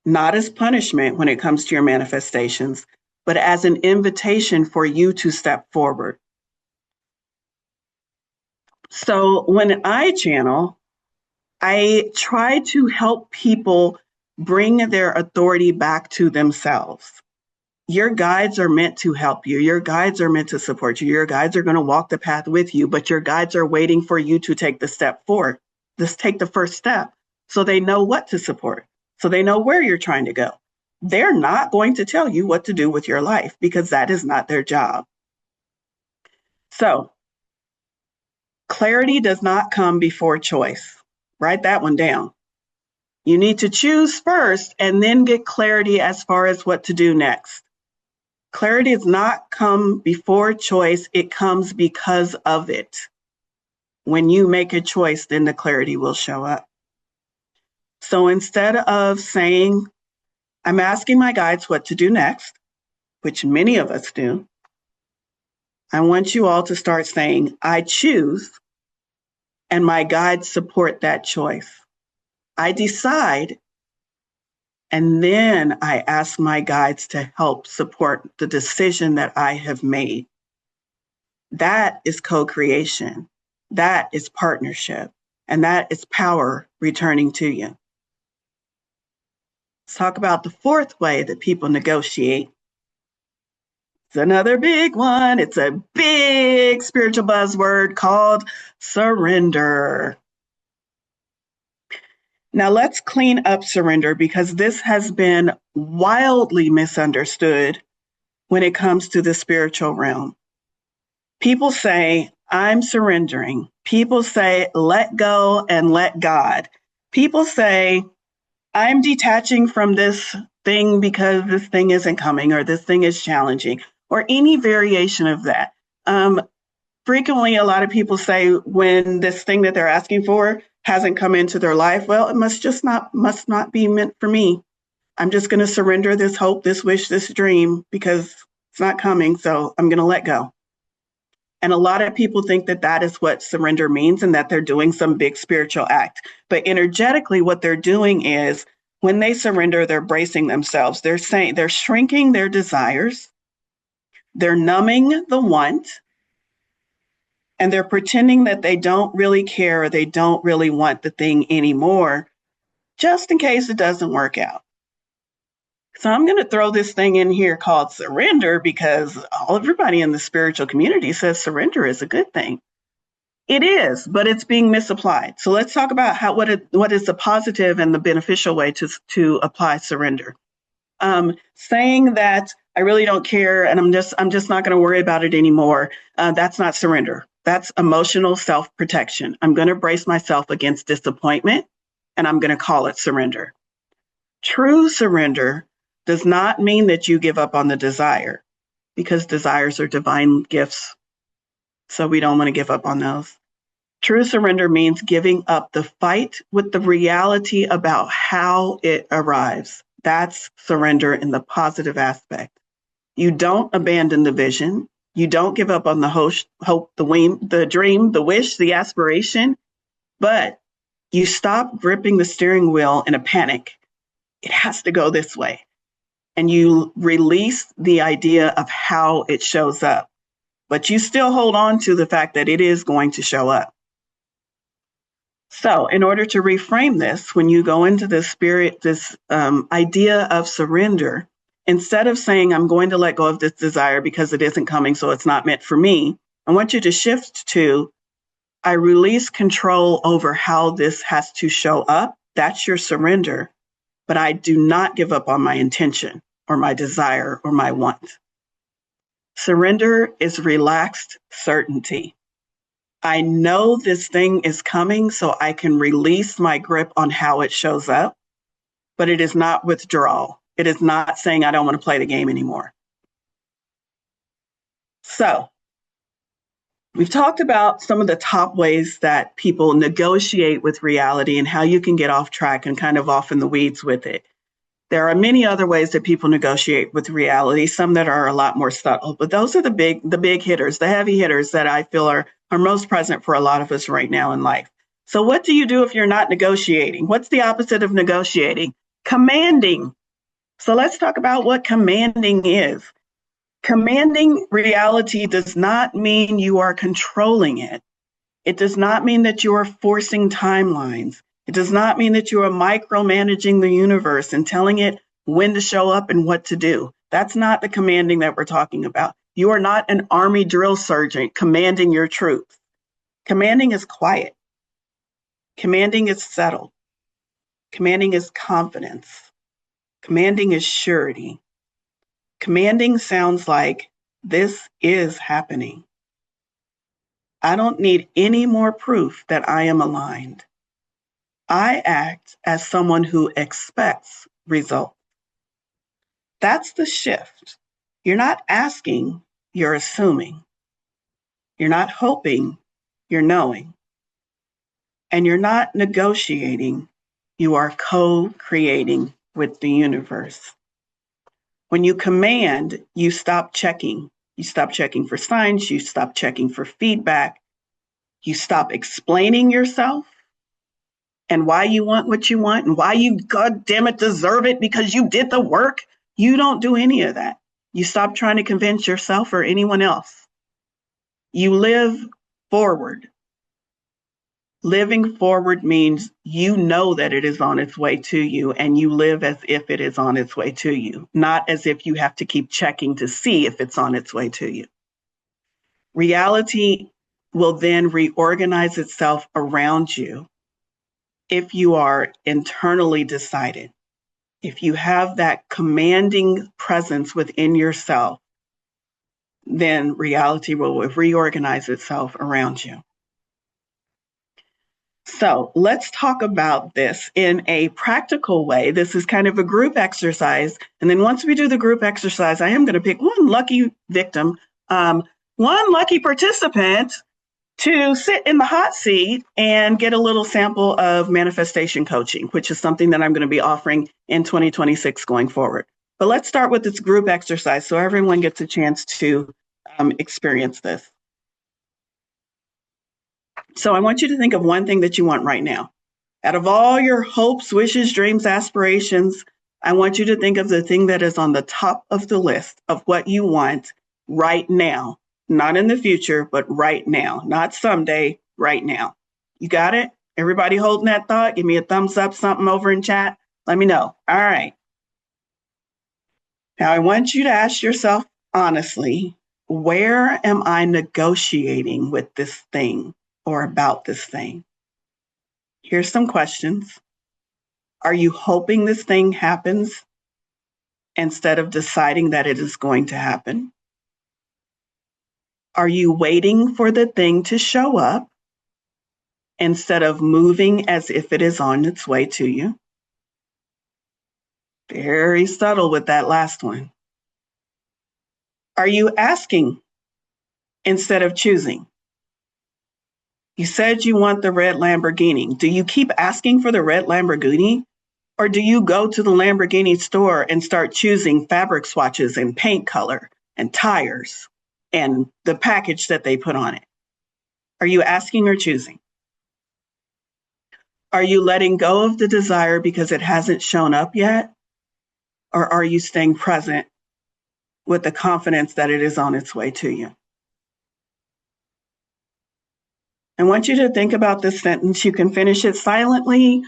not as punishment when it comes to your manifestations, but as an invitation for you to step forward. So when I channel, I try to help people bring their authority back to themselves. Your guides are meant to help you. Your guides are meant to support you. Your guides are going to walk the path with you, but your guides are waiting for you to take the step forward. Just take the first step so they know what to support, so they know where you're trying to go. They're not going to tell you what to do with your life because that is not their job. So, clarity does not come before choice. Write that one down. You need to choose first and then get clarity as far as what to do next. Clarity does not come before choice, it comes because of it. When you make a choice, then the clarity will show up. So instead of saying, I'm asking my guides what to do next, which many of us do, I want you all to start saying, I choose, and my guides support that choice. I decide, and then I ask my guides to help support the decision that I have made. That is co-creation. That is partnership. And that is power returning to you. Let's talk about the fourth way that people negotiate. It's another big one. It's a big spiritual buzzword called surrender. Now let's clean up surrender, because this has been wildly misunderstood when it comes to the spiritual realm. People say, I'm surrendering. People say, let go and let God. People say, I'm detaching from this thing because this thing isn't coming, or this thing is challenging, or any variation of that. Frequently, a lot of people say when this thing that they're asking for hasn't come into their life, well, it must not be meant for me. I'm just going to surrender this hope, this wish, this dream, because it's not coming, so I'm going to let go. And a lot of people think that that is what surrender means, and that they're doing some big spiritual act. But energetically, what they're doing is, when they surrender, they're bracing themselves. They're shrinking their desires. They're numbing the want. And they're pretending that they don't really care, or they don't really want the thing anymore, just in case it doesn't work out. So I'm going to throw this thing in here called surrender, because everybody in the spiritual community says surrender is a good thing. It is, but it's being misapplied. So let's talk about what is the positive and the beneficial way to apply surrender. Saying that I really don't care and I'm just not going to worry about it anymore. That's not surrender. That's emotional self-protection. I'm going to brace myself against disappointment, and I'm going to call it surrender. True surrender does not mean that you give up on the desire, because desires are divine gifts. So we don't want to give up on those. True surrender means giving up the fight with the reality about how it arrives. That's surrender in the positive aspect. You don't abandon the vision. You don't give up on the hope, the dream, the wish, the aspiration, but you stop gripping the steering wheel in a panic. It has to go this way. And you release the idea of how it shows up, but you still hold on to the fact that it is going to show up. So in order to reframe this, when you go into this idea of surrender, instead of saying, I'm going to let go of this desire because it isn't coming, so it's not meant for me, I want you to shift to, I release control over how this has to show up. That's your surrender. But I do not give up on my intention or my desire or my want. Surrender is relaxed certainty. I know this thing is coming, so I can release my grip on how it shows up, but it is not withdrawal. It is not saying I don't want to play the game anymore. So we've talked about some of the top ways that people negotiate with reality and how you can get off track and kind of off in the weeds with it. There are many other ways that people negotiate with reality, some that are a lot more subtle, but those are the big hitters, the heavy hitters that I feel are most present for a lot of us right now in life. So what do you do if you're not negotiating? What's the opposite of negotiating? Commanding. So let's talk about what commanding is. Commanding reality does not mean you are controlling it. It does not mean that you are forcing timelines. It does not mean that you are micromanaging the universe and telling it when to show up and what to do. That's not the commanding that we're talking about. You are not an army drill sergeant commanding your troops. Commanding is quiet. Commanding is settled. Commanding is confidence. Commanding is surety. Commanding sounds like, this is happening. I don't need any more proof that I am aligned. I act as someone who expects results. That's the shift. You're not asking, you're assuming. You're not hoping, you're knowing. And you're not negotiating, you are co-creating with the universe. When you command, you stop checking. You stop checking for signs, you stop checking for feedback. You stop explaining yourself and why you want what you want and why you, God damn it, deserve it because you did the work. You don't do any of that. You stop trying to convince yourself or anyone else. You live forward. Living forward means you know that it is on its way to you, and you live as if it is on its way to you, not as if you have to keep checking to see if it's on its way to you. Reality will then reorganize itself around you if you are internally decided. If you have that commanding presence within yourself, then reality will reorganize itself around you. So let's talk about this in a practical way. This is kind of a group exercise. And then once we do the group exercise, I am going to pick one lucky victim, one lucky participant to sit in the hot seat and get a little sample of manifestation coaching, which is something that I'm going to be offering in 2026 going forward. But let's start with this group exercise so everyone gets a chance to experience this. So I want you to think of one thing that you want right now. Out of all your hopes, wishes, dreams, aspirations, I want you to think of the thing that is on the top of the list of what you want right now. Not in the future, but right now. Not someday, right now. You got it? Everybody holding that thought? Give me a thumbs up, something over in chat. Let me know. All right. Now I want you to ask yourself honestly, where am I negotiating with this thing or about this thing? Here's some questions. Are you hoping this thing happens instead of deciding that it is going to happen? Are you waiting for the thing to show up instead of moving as if it is on its way to you? Very subtle with that last one. Are you asking instead of choosing? You said you want the red Lamborghini. Do you keep asking for the red Lamborghini? Or do you go to the Lamborghini store and start choosing fabric swatches and paint color and tires and the package that they put on it? Are you asking or choosing? Are you letting go of the desire because it hasn't shown up yet? Or are you staying present with the confidence that it is on its way to you? I want you to think about this sentence. You can finish it silently,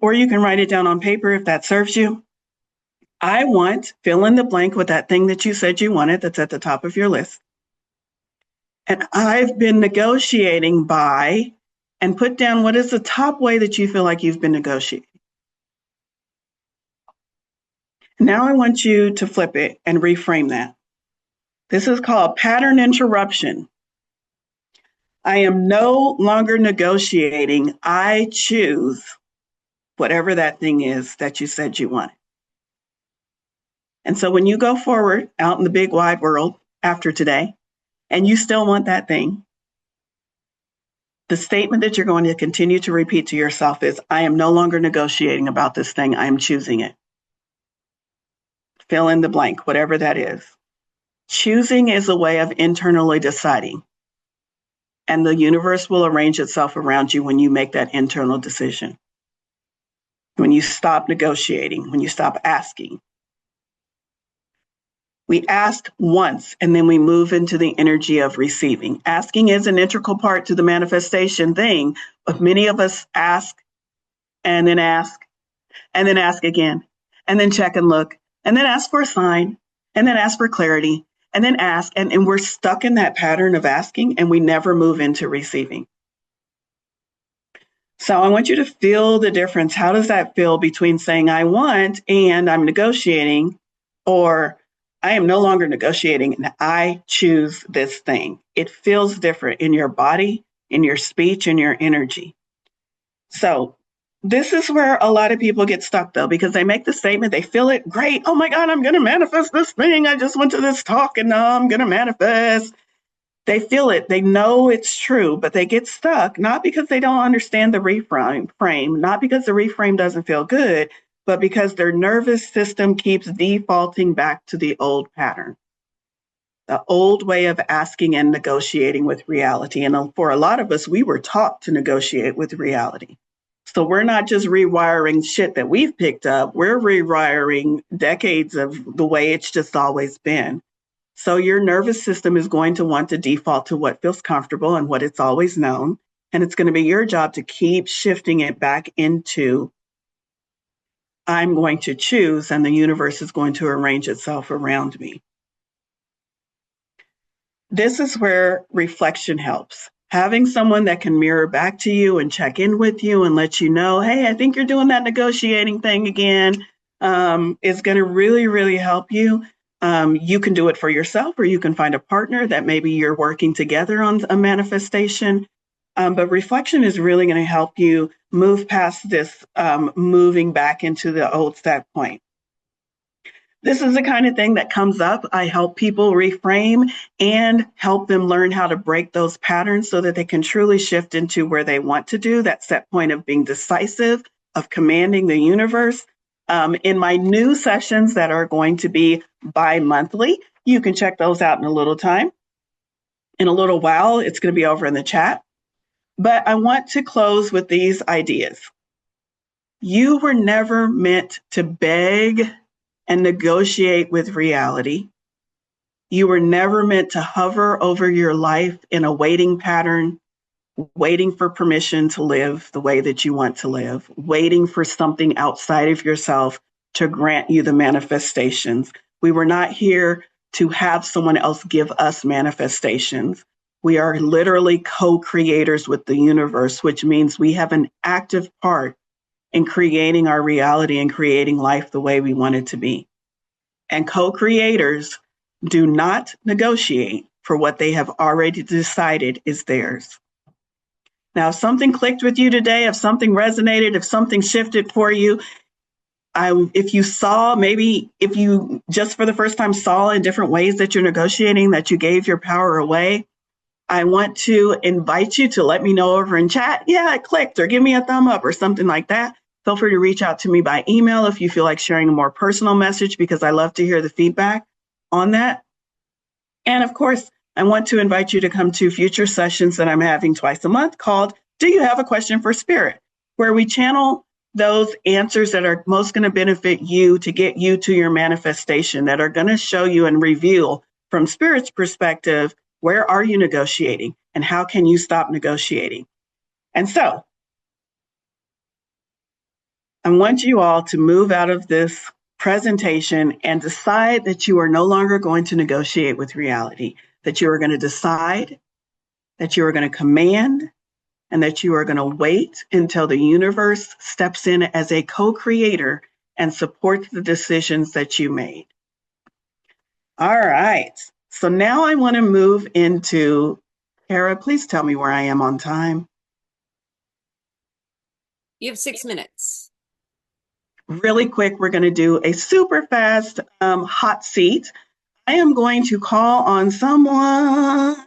or you can write it down on paper if that serves you. I want, fill in the blank with that thing that you said you wanted that's at the top of your list. And I've been negotiating by, and put down what is the top way that you feel like you've been negotiating. Now I want you to flip it and reframe that. This is called pattern interruption. I am no longer negotiating. I choose whatever that thing is that you said you wanted. And so when you go forward out in the big wide world after today, and you still want that thing, the statement that you're going to continue to repeat to yourself is, I am no longer negotiating about this thing. I am choosing it. Fill in the blank, whatever that is. Choosing is a way of internally deciding. And the universe will arrange itself around you when you make that internal decision. When you stop negotiating, when you stop asking. We ask once, and then we move into the energy of receiving. Asking is an integral part to the manifestation thing, but many of us ask, and then ask again, and then check and look, and then ask for a sign, and then ask for clarity, and then ask, and we're stuck in that pattern of asking, and we never move into receiving. So I want you to feel the difference. How does that feel between saying I want and I'm negotiating, or I am no longer negotiating and I choose this thing? It feels different in your body, in your speech, in your energy. So this is where a lot of people get stuck, though, because they make the statement, they feel it, great. Oh my God, I'm going to manifest this thing. I just went to this talk and now I'm going to manifest. They feel it. They know it's true, but they get stuck, not because they don't understand the reframe, not because the reframe doesn't feel good, but because their nervous system keeps defaulting back to the old pattern, the old way of asking and negotiating with reality. And for a lot of us, we were taught to negotiate with reality. So we're not just rewiring shit that we've picked up, we're rewiring decades of the way it's just always been. So your nervous system is going to want to default to what feels comfortable and what it's always known. And it's going to be your job to keep shifting it back into, I'm going to choose, and the universe is going to arrange itself around me. This is where reflection helps. Having someone that can mirror back to you and check in with you and let you know, hey, I think you're doing that negotiating thing again, is going to really, really help you. You can do it for yourself, or you can find a partner that maybe you're working together on a manifestation. But reflection is really going to help you move past this moving back into the old set point. This is the kind of thing that comes up. I help people reframe and help them learn how to break those patterns so that they can truly shift into where they want to do, that set point of being decisive, of commanding the universe. In my new sessions that are going to be bi-monthly, you can check those out in a little time. In a little while, it's going to be over in the chat. But I want to close with these ideas. You were never meant to beg and negotiate with reality. You were never meant to hover over your life in a waiting pattern, waiting for permission to live the way that you want to live, waiting for something outside of yourself to grant you the manifestations. We were not here to have someone else give us manifestations. We are literally co-creators with the universe, which means we have an active part in creating our reality and creating life the way we want it to be. And co-creators do not negotiate for what they have already decided is theirs. Now, if something clicked with you today, if something resonated, if something shifted for you, if you saw, maybe if you just for the first time saw in different ways that you're negotiating, that you gave your power away, I want to invite you to let me know over in chat. Yeah, it clicked, or give me a thumb up or something like that. Feel free to reach out to me by email if you feel like sharing a more personal message, because I love to hear the feedback on that. And of course, I want to invite you to come to future sessions that I'm having twice a month called Do You Have a Question for Spirit?, where we channel those answers that are most going to benefit you to get you to your manifestation, that are going to show you and reveal from Spirit's perspective, where are you negotiating and how can you stop negotiating? And so I want you all to move out of this presentation and decide that you are no longer going to negotiate with reality, that you are going to decide, that you are going to command, and that you are going to wait until the universe steps in as a co-creator and supports the decisions that you made. All right. So now I want to move into, Kara, please tell me where I am on time. You have 6 minutes. Really quick, we're going to do a super fast hot seat. I am going to call on someone.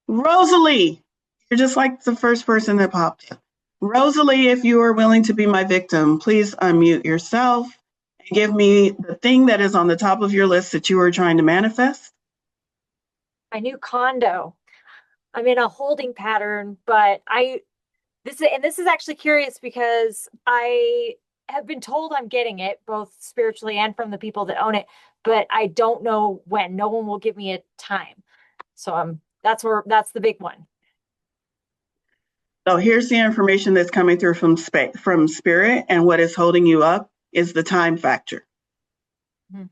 Rosalie, you're just like the first person that popped up. Rosalie, if you are willing to be my victim, please unmute yourself and give me the thing that is on the top of your list that you are trying to manifest. My new condo. I'm in a holding pattern, but this is actually curious because I have been told I'm getting it, both spiritually and from the people that own it, but I don't know when. No one will give me a time. So that's the big one. So here's the information that's coming through from Spirit, and what is holding you up is the time factor. Mm-hmm.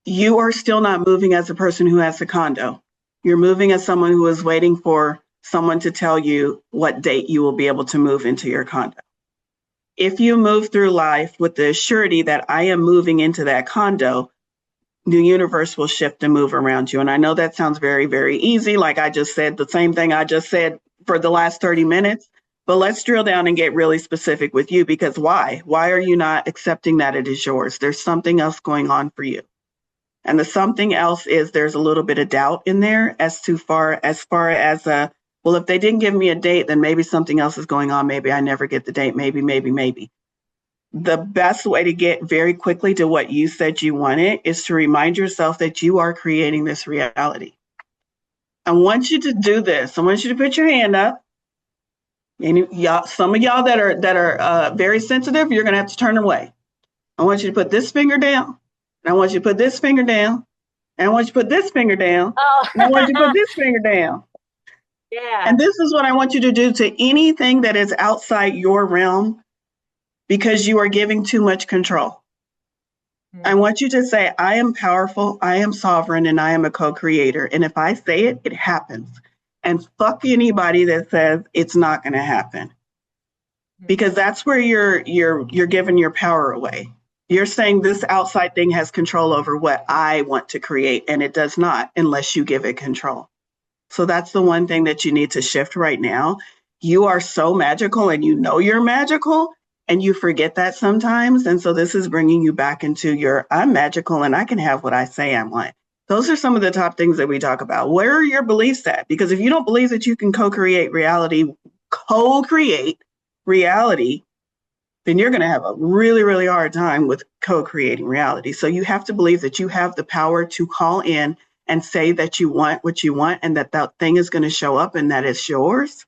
You are still not moving as a person who has a condo. You're moving as someone who is waiting for someone to tell you what date you will be able to move into your condo. If you move through life with the surety that I am moving into that condo, the universe will shift and move around you. And I know that sounds very, very easy. Like I just said, the same thing I just said for the last 30 minutes, But let's drill down and get really specific with you, because why? Why are you not accepting that it is yours? There's something else going on for you. And the something else is there's a little bit of doubt in there as far as well, if they didn't give me a date, then maybe something else is going on. Maybe I never get the date. Maybe. The best way to get very quickly to what you said you wanted is to remind yourself that you are creating this reality. I want you to do this. I want you to put your hand up. And y'all, some of y'all that are very sensitive, you're going to have to turn away. I want you to put this finger down. And I want you to put this finger down. And I want you to put this finger down. Oh. And I want you to put this finger down. Yeah. And this is what I want you to do to anything that is outside your realm, because you are giving too much control. I want you to say, I am powerful, I am sovereign, and I am a co-creator. And if I say it, it happens. And fuck anybody that says it's not going to happen. Because that's where you're giving your power away. You're saying this outside thing has control over what I want to create, and it does not unless you give it control. So that's the one thing that you need to shift right now. You are so magical, and you know you're magical, and you forget that sometimes. And so this is bringing you back into your, I'm magical and I can have what I say I want. Those are some of the top things that we talk about. Where are your beliefs at? Because if you don't believe that you can co-create reality, then you're going to have a really, really hard time with co-creating reality. So you have to believe that you have the power to call in and say that you want what you want, and that thing is going to show up and that it's yours.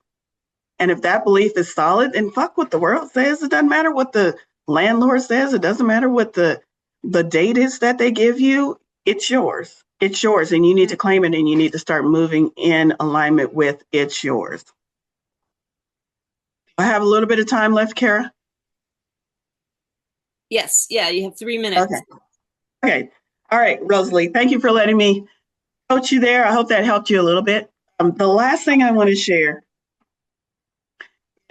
And if that belief is solid, then fuck what the world says. It doesn't matter what the landlord says. It doesn't matter what the date is that they give you. It's yours. It's yours, and you need to claim it, and you need to start moving in alignment with it's yours. I have a little bit of time left, Kara. Yes. Yeah, you have 3 minutes. Okay. All right, Rosalie, thank you for letting me coach you there. I hope that helped you a little bit. The last thing I want to share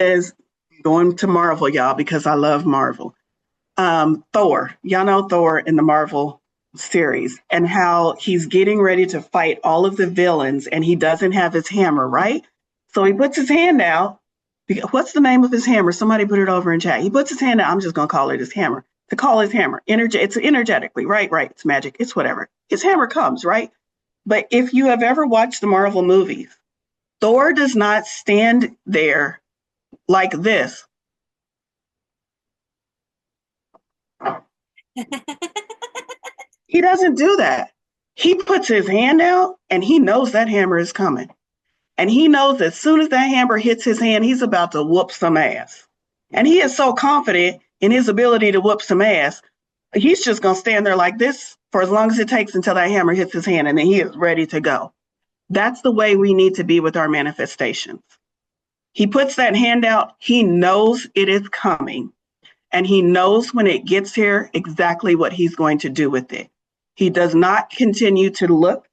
is going to Marvel, y'all, because I love Marvel. Thor, y'all know Thor in the Marvel series, and how he's getting ready to fight all of the villains, and he doesn't have his hammer, right? So he puts his hand out. What's the name of his hammer? Somebody put it over in chat. He puts his hand out. I'm just going to call it his hammer. To call his hammer. It's energetically, right? It's magic. It's whatever. His hammer comes, right? But if you have ever watched the Marvel movies, Thor does not stand there like this. He doesn't do that. He puts his hand out and he knows that hammer is coming. And he knows as soon as that hammer hits his hand, he's about to whoop some ass. And he is so confident in his ability to whoop some ass, he's just going to stand there like this for as long as it takes until that hammer hits his hand, and then he is ready to go. That's the way we need to be with our manifestations. He puts that hand out. He knows it is coming. And he knows when it gets here exactly what he's going to do with it. He does not continue to look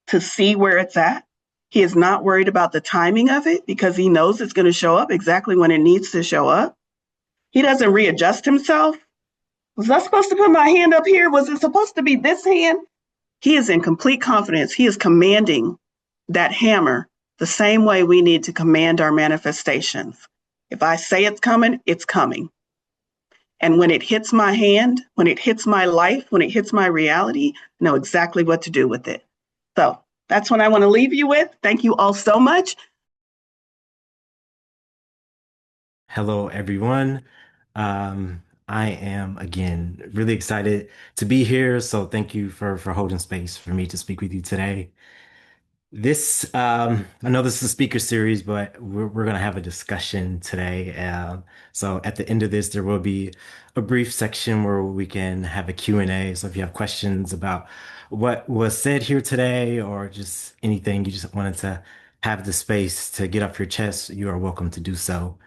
to see where it's at. He is not worried about the timing of it because he knows it's going to show up exactly when it needs to show up. He doesn't readjust himself. Was I supposed to put my hand up here? Was it supposed to be this hand? He is in complete confidence. He is commanding that hammer the same way we need to command our manifestations. If I say it's coming, it's coming. And when it hits my hand, when it hits my life, when it hits my reality, I know exactly what to do with it. So that's what I want to leave you with. Thank you all so much. Hello, everyone. I am, again, really excited to be here. So thank you for holding space for me to speak with you today. I know this is a speaker series, but we're going to have a discussion today. So at the end of this, there will be a brief section where we can have a Q&A. So if you have questions about what was said here today, or just anything you just wanted to have the space to get off your chest, you are welcome to do so.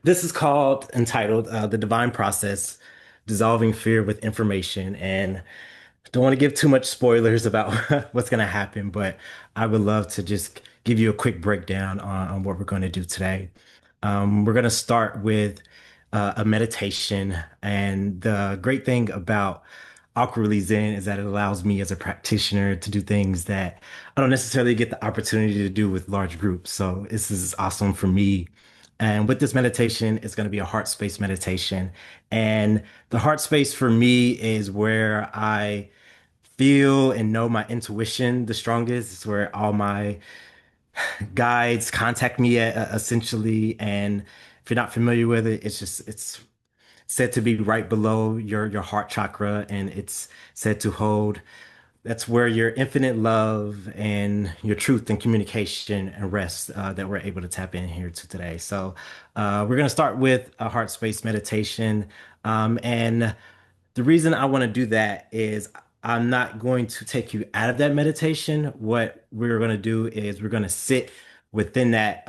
This is entitled The Divine Process, Dissolving Fear with Information. And don't want to give too much spoilers about what's going to happen, but I would love to just give you a quick breakdown on what we're going to do today. We're going to start with a meditation. And the great thing about Awkwardly Zen is that it allows me as a practitioner to do things that I don't necessarily get the opportunity to do with large groups. So this is awesome for me. And with this meditation, it's going to be a heart space meditation. And the heart space for me is where I feel and know my intuition the strongest. It's where all my guides contact me essentially. And if you're not familiar with it, it's said to be right below your heart chakra, and it's said to hold. That's where your infinite love and your truth and communication and rest that we're able to tap in here to today. So we're going to start with a heart space meditation, and the reason I want to do that is I'm not going to take you out of that meditation. What we're going to do is we're going to sit within that.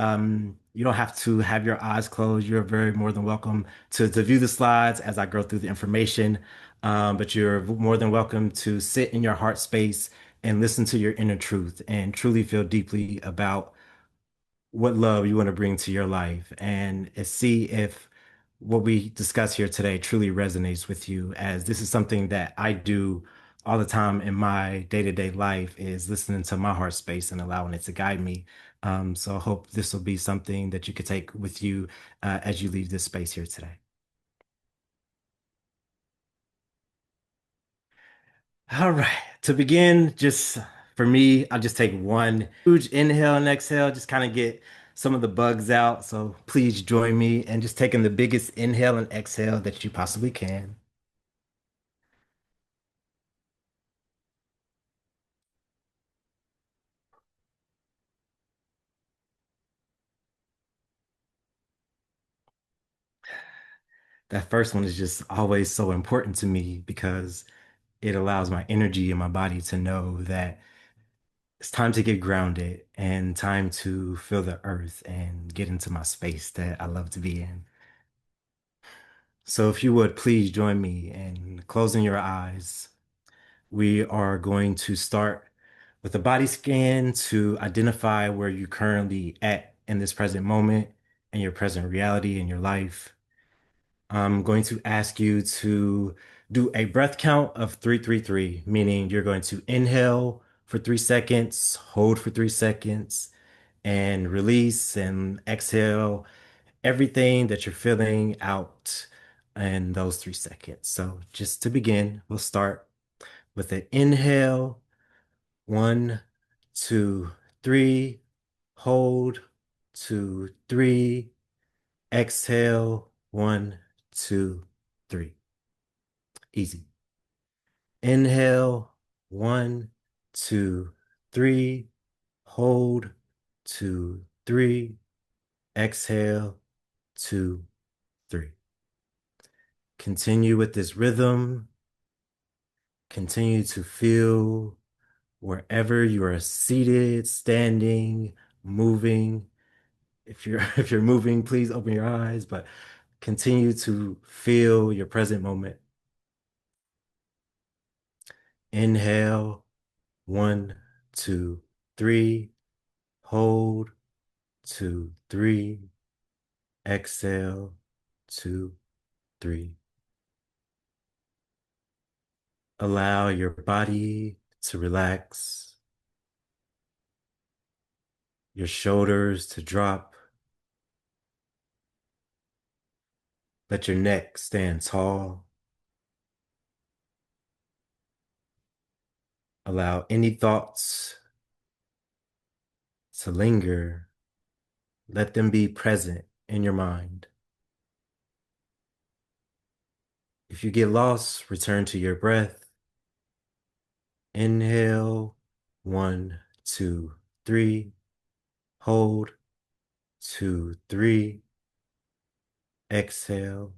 You don't have to have your eyes closed. You're very more than welcome to view the slides as I go through the information. But you're more than welcome to sit in your heart space and listen to your inner truth and truly feel deeply about what love you want to bring to your life and see if what we discuss here today truly resonates with you, as this is something that I do all the time in my day-to-day life, is listening to my heart space and allowing it to guide me. So I hope this will be something that you could take with you as you leave this space here today. All right, to begin, just for me, I'll just take one huge inhale and exhale, just kind of get some of the bugs out. So please join me in just taking the biggest inhale and exhale that you possibly can. That first one is just always so important to me because it allows my energy and my body to know that it's time to get grounded and time to feel the earth and get into my space that I love to be in. So if you would please join me in closing your eyes. We are going to start with a body scan to identify where you're currently at in this present moment and your present reality in your life. I'm going to ask you to do a breath count of 333, meaning you're going to inhale for 3 seconds, hold for 3 seconds, and release and exhale everything that you're feeling out in those 3 seconds. So just to begin, we'll start with an inhale. 1, 2, 3. Hold. 2, 3. Exhale. 1, 2, 3. Easy. Inhale. 1, 2, 3. Hold. 2, 3. Exhale. 2, 3. Continue with this rhythm. Continue to feel wherever you are seated, standing, moving. If you're moving, please open your eyes, but continue to feel your present moment. Inhale, 1, 2, 3. Hold, 2, 3. Exhale, 2, 3. Allow your body to relax, your shoulders to drop. Let your neck stand tall. Allow any thoughts to linger. Let them be present in your mind. If you get lost, return to your breath. Inhale, 1, 2, 3. Hold, 2, 3. Exhale.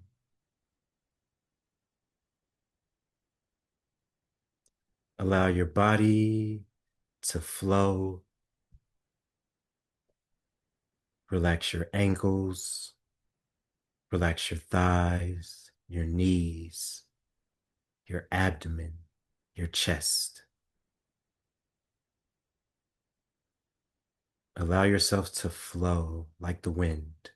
Allow your body to flow. Relax your ankles. Relax your thighs, your knees, your abdomen, your chest. Allow yourself to flow like the wind.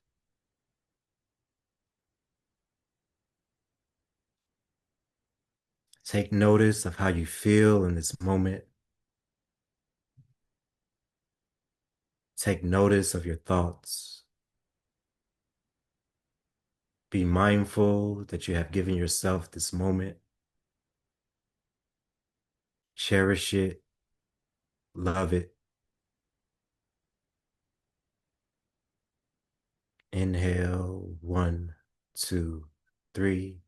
Take notice of how you feel in this moment. Take notice of your thoughts. Be mindful that you have given yourself this moment. Cherish it. Love it. Inhale, 1, 2, 3.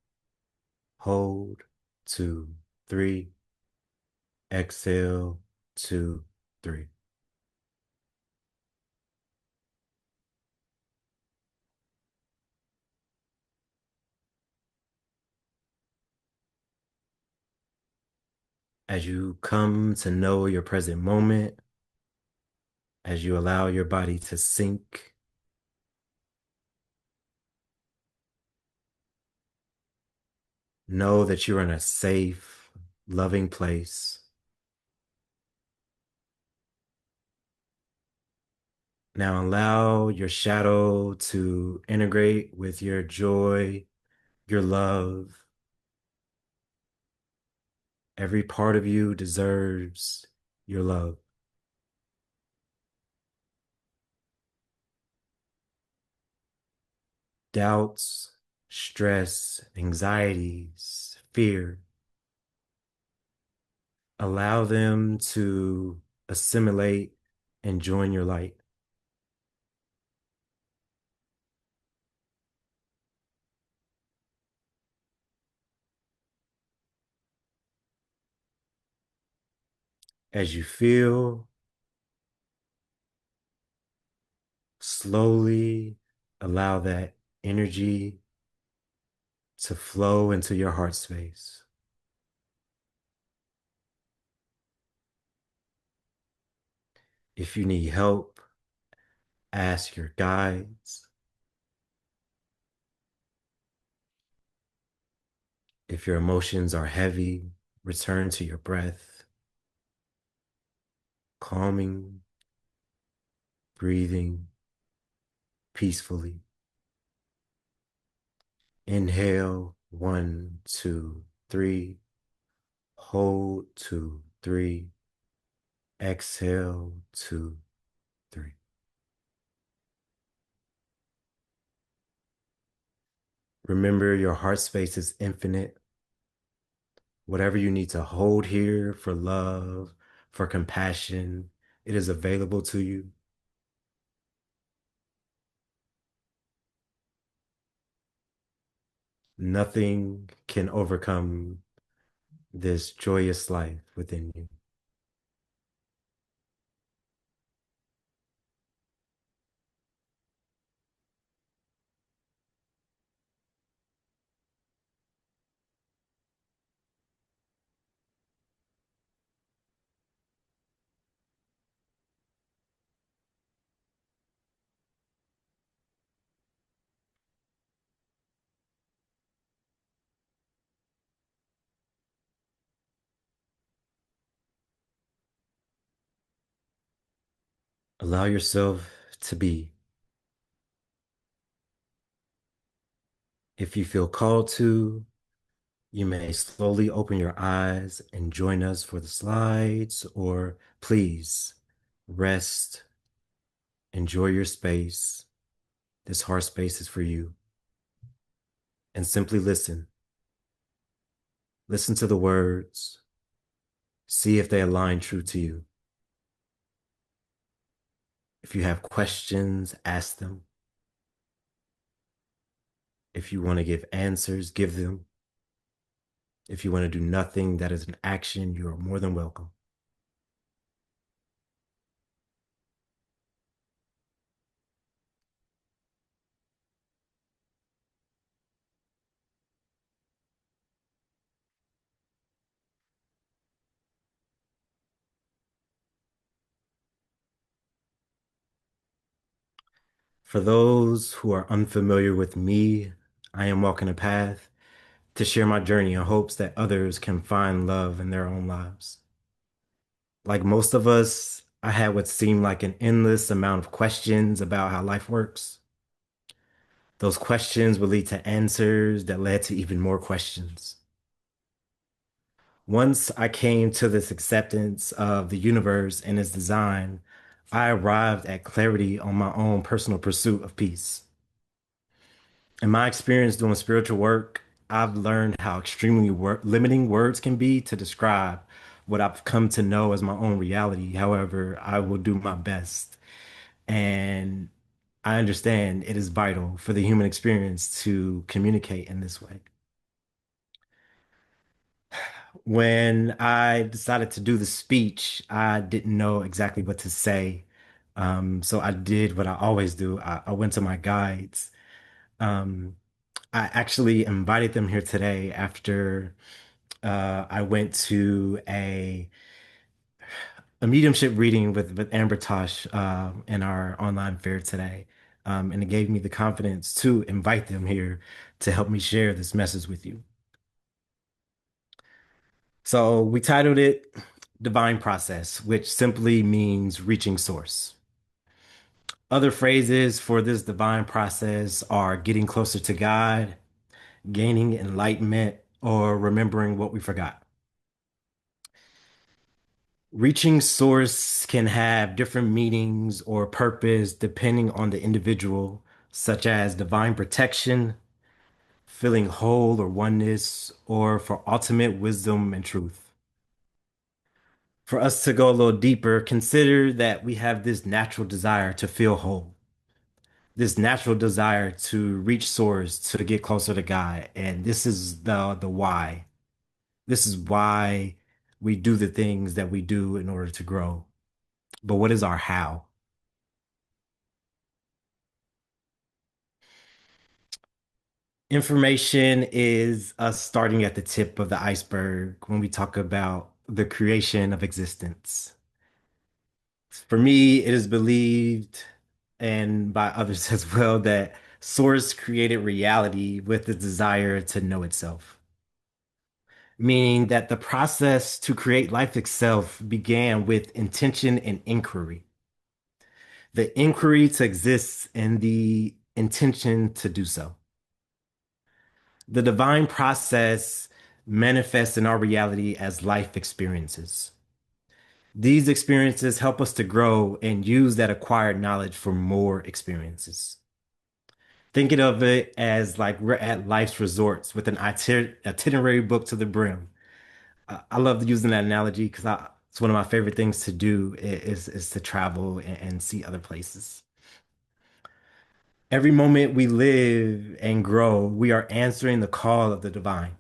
Hold, 2, 3. Exhale, 2, 3. As you come to know your present moment, as you allow your body to sink, know that you're in a safe, loving place. Now allow your shadow to integrate with your joy, your love. Every part of you deserves your love. Doubts, stress, anxieties, fear. Allow them to assimilate and join your light. As you feel, slowly allow that energy to flow into your heart space. If you need help, ask your guides. If your emotions are heavy, return to your breath, calming, breathing peacefully. Inhale, 1, 2, 3. Hold, 2, 3. Exhale, 2, 3. Remember, your heart space is infinite. Whatever you need to hold here for love, for compassion, it is available to you. Nothing can overcome this joyous life within you. Allow yourself to be. If you feel called to, you may slowly open your eyes and join us for the slides, or please rest, enjoy your space. This heart space is for you. And simply listen. Listen to the words. See if they align true to you. If you have questions, ask them. If you want to give answers, give them. If you want to do nothing, that is an action, you are more than welcome. For those who are unfamiliar with me, I am walking a path to share my journey in hopes that others can find love in their own lives. Like most of us, I had what seemed like an endless amount of questions about how life works. Those questions would lead to answers that led to even more questions. Once I came to this acceptance of the universe and its design, I arrived at clarity on my own personal pursuit of peace. In my experience doing spiritual work, I've learned how extremely limiting words can be to describe what I've come to know as my own reality. However, I will do my best. And I understand it is vital for the human experience to communicate in this way. When I decided to do the speech, I didn't know exactly what to say. So I did what I always do. I went to my guides. Um, I actually invited them here today after I went to a mediumship reading with Amber Tosh in our online fair today. And it gave me the confidence to invite them here to help me share this message with you. So we titled it Divine Process, which simply means reaching source. Other phrases for this divine process are getting closer to God, gaining enlightenment, or remembering what we forgot. Reaching source can have different meanings or purpose depending on the individual, such as divine protection, feeling whole or oneness, or for ultimate wisdom and truth. For us to go a little deeper, consider that we have this natural desire to feel whole, this natural desire to reach source, to get closer to God. And this is the why. This is why we do the things that we do in order to grow. But what is our how? Information is us starting at the tip of the iceberg when we talk about the creation of existence. For me, it is believed, and by others as well, that Source created reality with the desire to know itself. Meaning that the process to create life itself began with intention and inquiry. The inquiry to exist and the intention to do so. The divine process manifests in our reality as life experiences. These experiences help us to grow and use that acquired knowledge for more experiences. Thinking of it as like we're at life's resorts with an itinerary book to the brim. I love using that analogy because it's one of my favorite things to do is to travel and see other places. Every moment we live and grow, we are answering the call of the divine.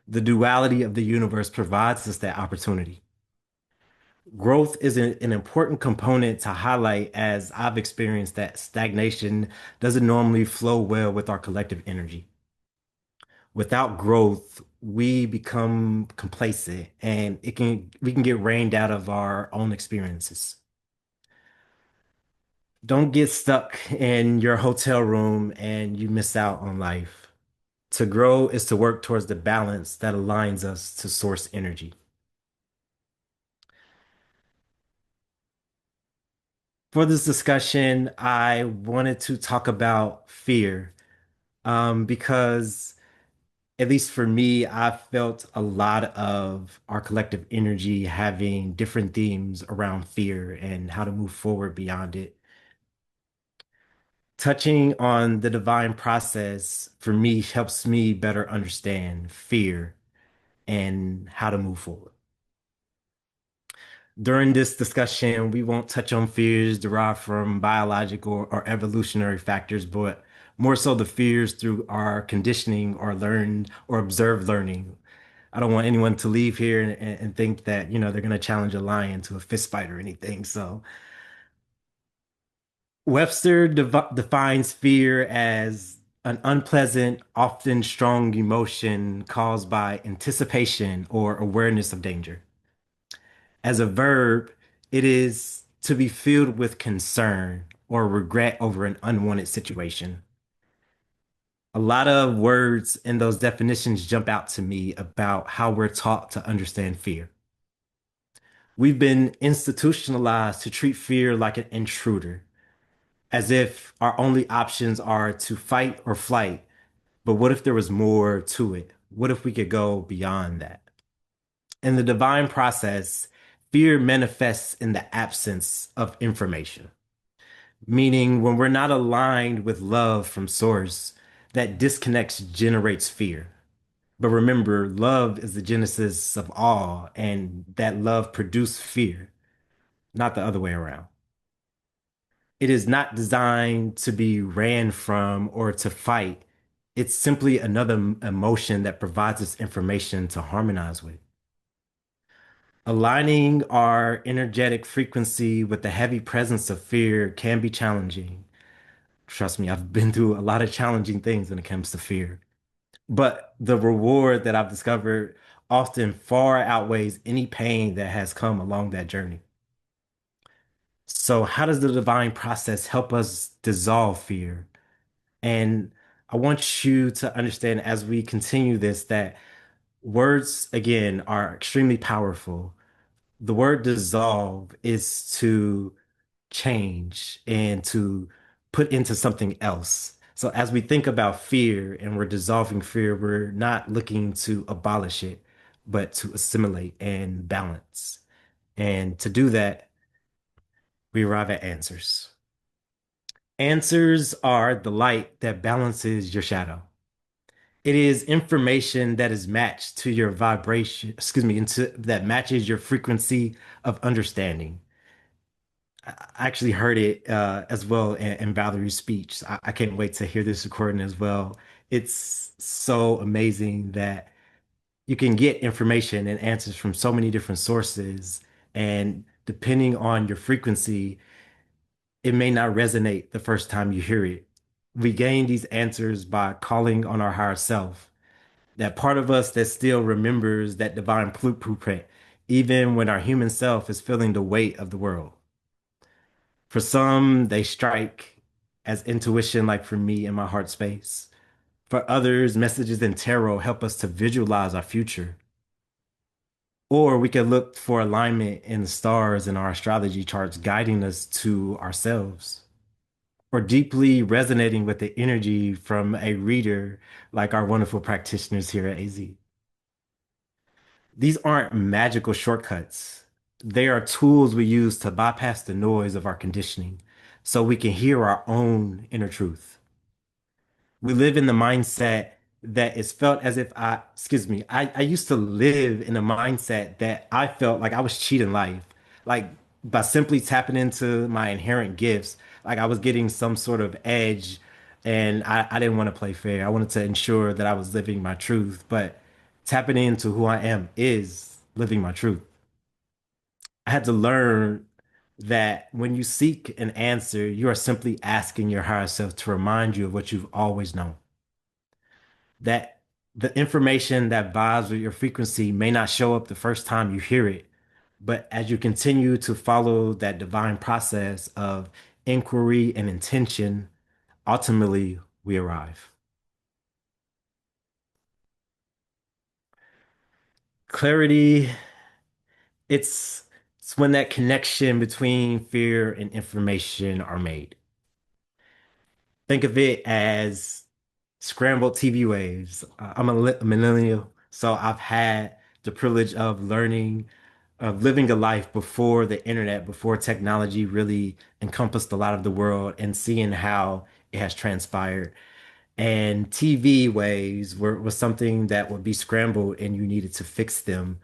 The duality of the universe provides us that opportunity. Growth is an important component to highlight as I've experienced that stagnation doesn't normally flow well with our collective energy. Without growth, we become complacent and we can get rained out of our own experiences. Don't get stuck in your hotel room and you miss out on life. To grow is to work towards the balance that aligns us to source energy. For this discussion, I wanted to talk about fear because, at least for me, I felt a lot of our collective energy having different themes around fear and how to move forward beyond it. Touching on the divine process for me helps me better understand fear and how to move forward. During this discussion, we won't touch on fears derived from biological or evolutionary factors, but more so the fears through our conditioning or learned or observed learning. I don't want anyone to leave here and think that, they're going to challenge a lion to a fist fight or anything. So Webster defines fear as an unpleasant, often strong emotion caused by anticipation or awareness of danger. As a verb, it is to be filled with concern or regret over an unwanted situation. A lot of words in those definitions jump out to me about how we're taught to understand fear. We've been institutionalized to treat fear like an intruder, as if our only options are to fight or flight. But what if there was more to it? What if we could go beyond that? In the divine process, fear manifests in the absence of information, meaning when we're not aligned with love from source, that disconnect generates fear. But remember, love is the genesis of all, and that love produced fear, not the other way around. It is not designed to be ran from or to fight. It's simply another emotion that provides us information to harmonize with. Aligning our energetic frequency with the heavy presence of fear can be challenging. Trust me, I've been through a lot of challenging things when it comes to fear. But the reward that I've discovered often far outweighs any pain that has come along that journey. So, how does the divine process help us dissolve fear? And I want you to understand as we continue this that words, again, are extremely powerful. The word dissolve is to change and to put into something else. So as we think about fear and we're dissolving fear, we're not looking to abolish it, but to assimilate and balance. And to do that, we arrive at answers. Answers are the light that balances your shadow. It is information that is matched to your vibration, that matches your frequency of understanding. I actually heard it as well in Valerie's speech. I can't wait to hear this recording as well. It's so amazing that you can get information and answers from so many different sources. And depending on your frequency, it may not resonate the first time you hear it. We gain these answers by calling on our higher self, that part of us that still remembers that divine blueprint, even when our human self is feeling the weight of the world. For some, they strike as intuition, like for me in my heart space. For others, messages in tarot help us to visualize our future. Or we could look for alignment in the stars and our astrology charts guiding us to ourselves. Or deeply resonating with the energy from a reader like our wonderful practitioners here at AZ. These aren't magical shortcuts. They are tools we use to bypass the noise of our conditioning so we can hear our own inner truth. We live in the mindset that is felt as if I used to live in a mindset that I felt like I was cheating life. Like by simply tapping into my inherent gifts, like I was getting some sort of edge and I didn't want to play fair. I wanted to ensure that I was living my truth, but tapping into who I am is living my truth. I had to learn that when you seek an answer, you are simply asking your higher self to remind you of what you've always known. That the information that vibes with your frequency may not show up the first time you hear it, but as you continue to follow that divine process of inquiry and intention, ultimately we arrive. Clarity, it's it's when that connection between fear and information are made. Think of it as scrambled TV waves. I'm a millennial, so I've had the privilege of learning, of living a life before the internet, before technology really encompassed a lot of the world, and seeing how it has transpired. And TV waves was something that would be scrambled and you needed to fix them.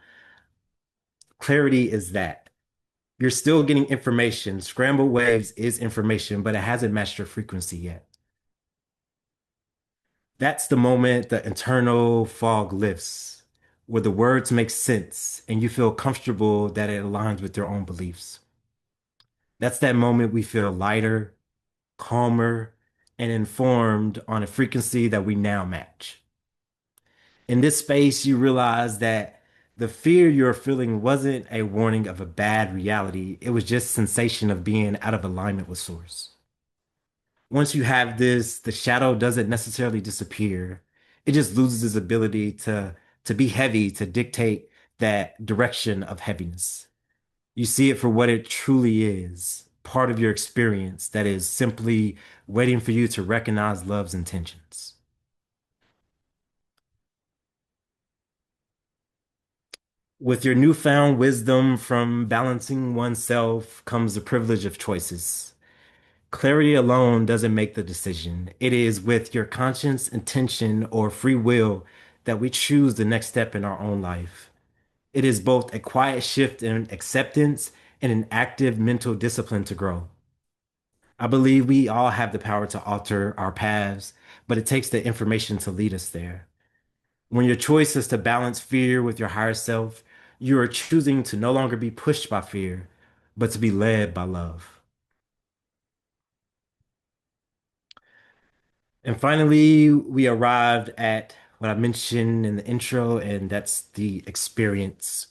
Clarity is that. You're still getting information. Scrambled waves is information, but it hasn't matched your frequency yet. That's the moment the internal fog lifts, where the words make sense and you feel comfortable that it aligns with your own beliefs. That's that moment we feel lighter, calmer, and informed on a frequency that we now match. In this space, you realize that the fear you're feeling wasn't a warning of a bad reality. It was just sensation of being out of alignment with source. Once you have this, the shadow doesn't necessarily disappear. It just loses its ability to be heavy, to dictate that direction of heaviness. You see it for what it truly is, part of your experience that is simply waiting for you to recognize love's intentions. With your newfound wisdom from balancing oneself comes the privilege of choices. Clarity alone doesn't make the decision. It is with your conscience, intention, or free will that we choose the next step in our own life. It is both a quiet shift in acceptance and an active mental discipline to grow. I believe we all have the power to alter our paths, but it takes the information to lead us there. When your choice is to balance fear with your higher self, you are choosing to no longer be pushed by fear, but to be led by love. And finally, we arrived at what I mentioned in the intro, and that's the experience.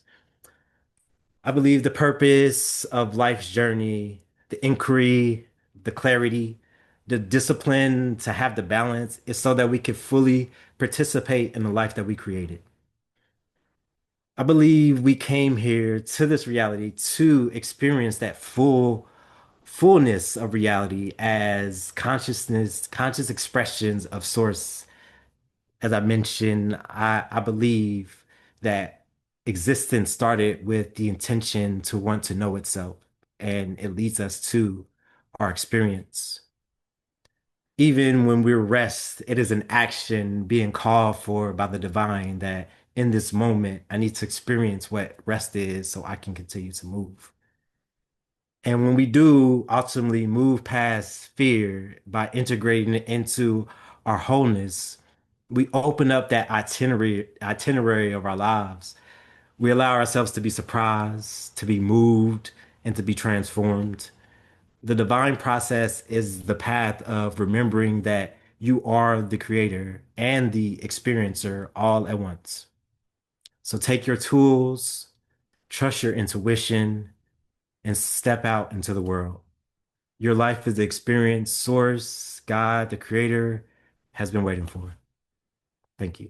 I believe the purpose of life's journey, the inquiry, the clarity, the discipline to have the balance is so that we can fully participate in the life that we created. I believe we came here to this reality to experience that fullness of reality as consciousness, conscious expressions of source. As I mentioned, I believe that existence started with the intention to want to know itself, and it leads us to our experience. Even when we rest, it is an action being called for by the divine that in this moment, I need to experience what rest is so I can continue to move. And when we do ultimately move past fear by integrating it into our wholeness, we open up that itinerary of our lives. We allow ourselves to be surprised, to be moved, and to be transformed. The divine process is the path of remembering that you are the creator and the experiencer all at once. So take your tools, trust your intuition, and step out into the world. Your life is the experience source, God, the creator, has been waiting for. Thank you.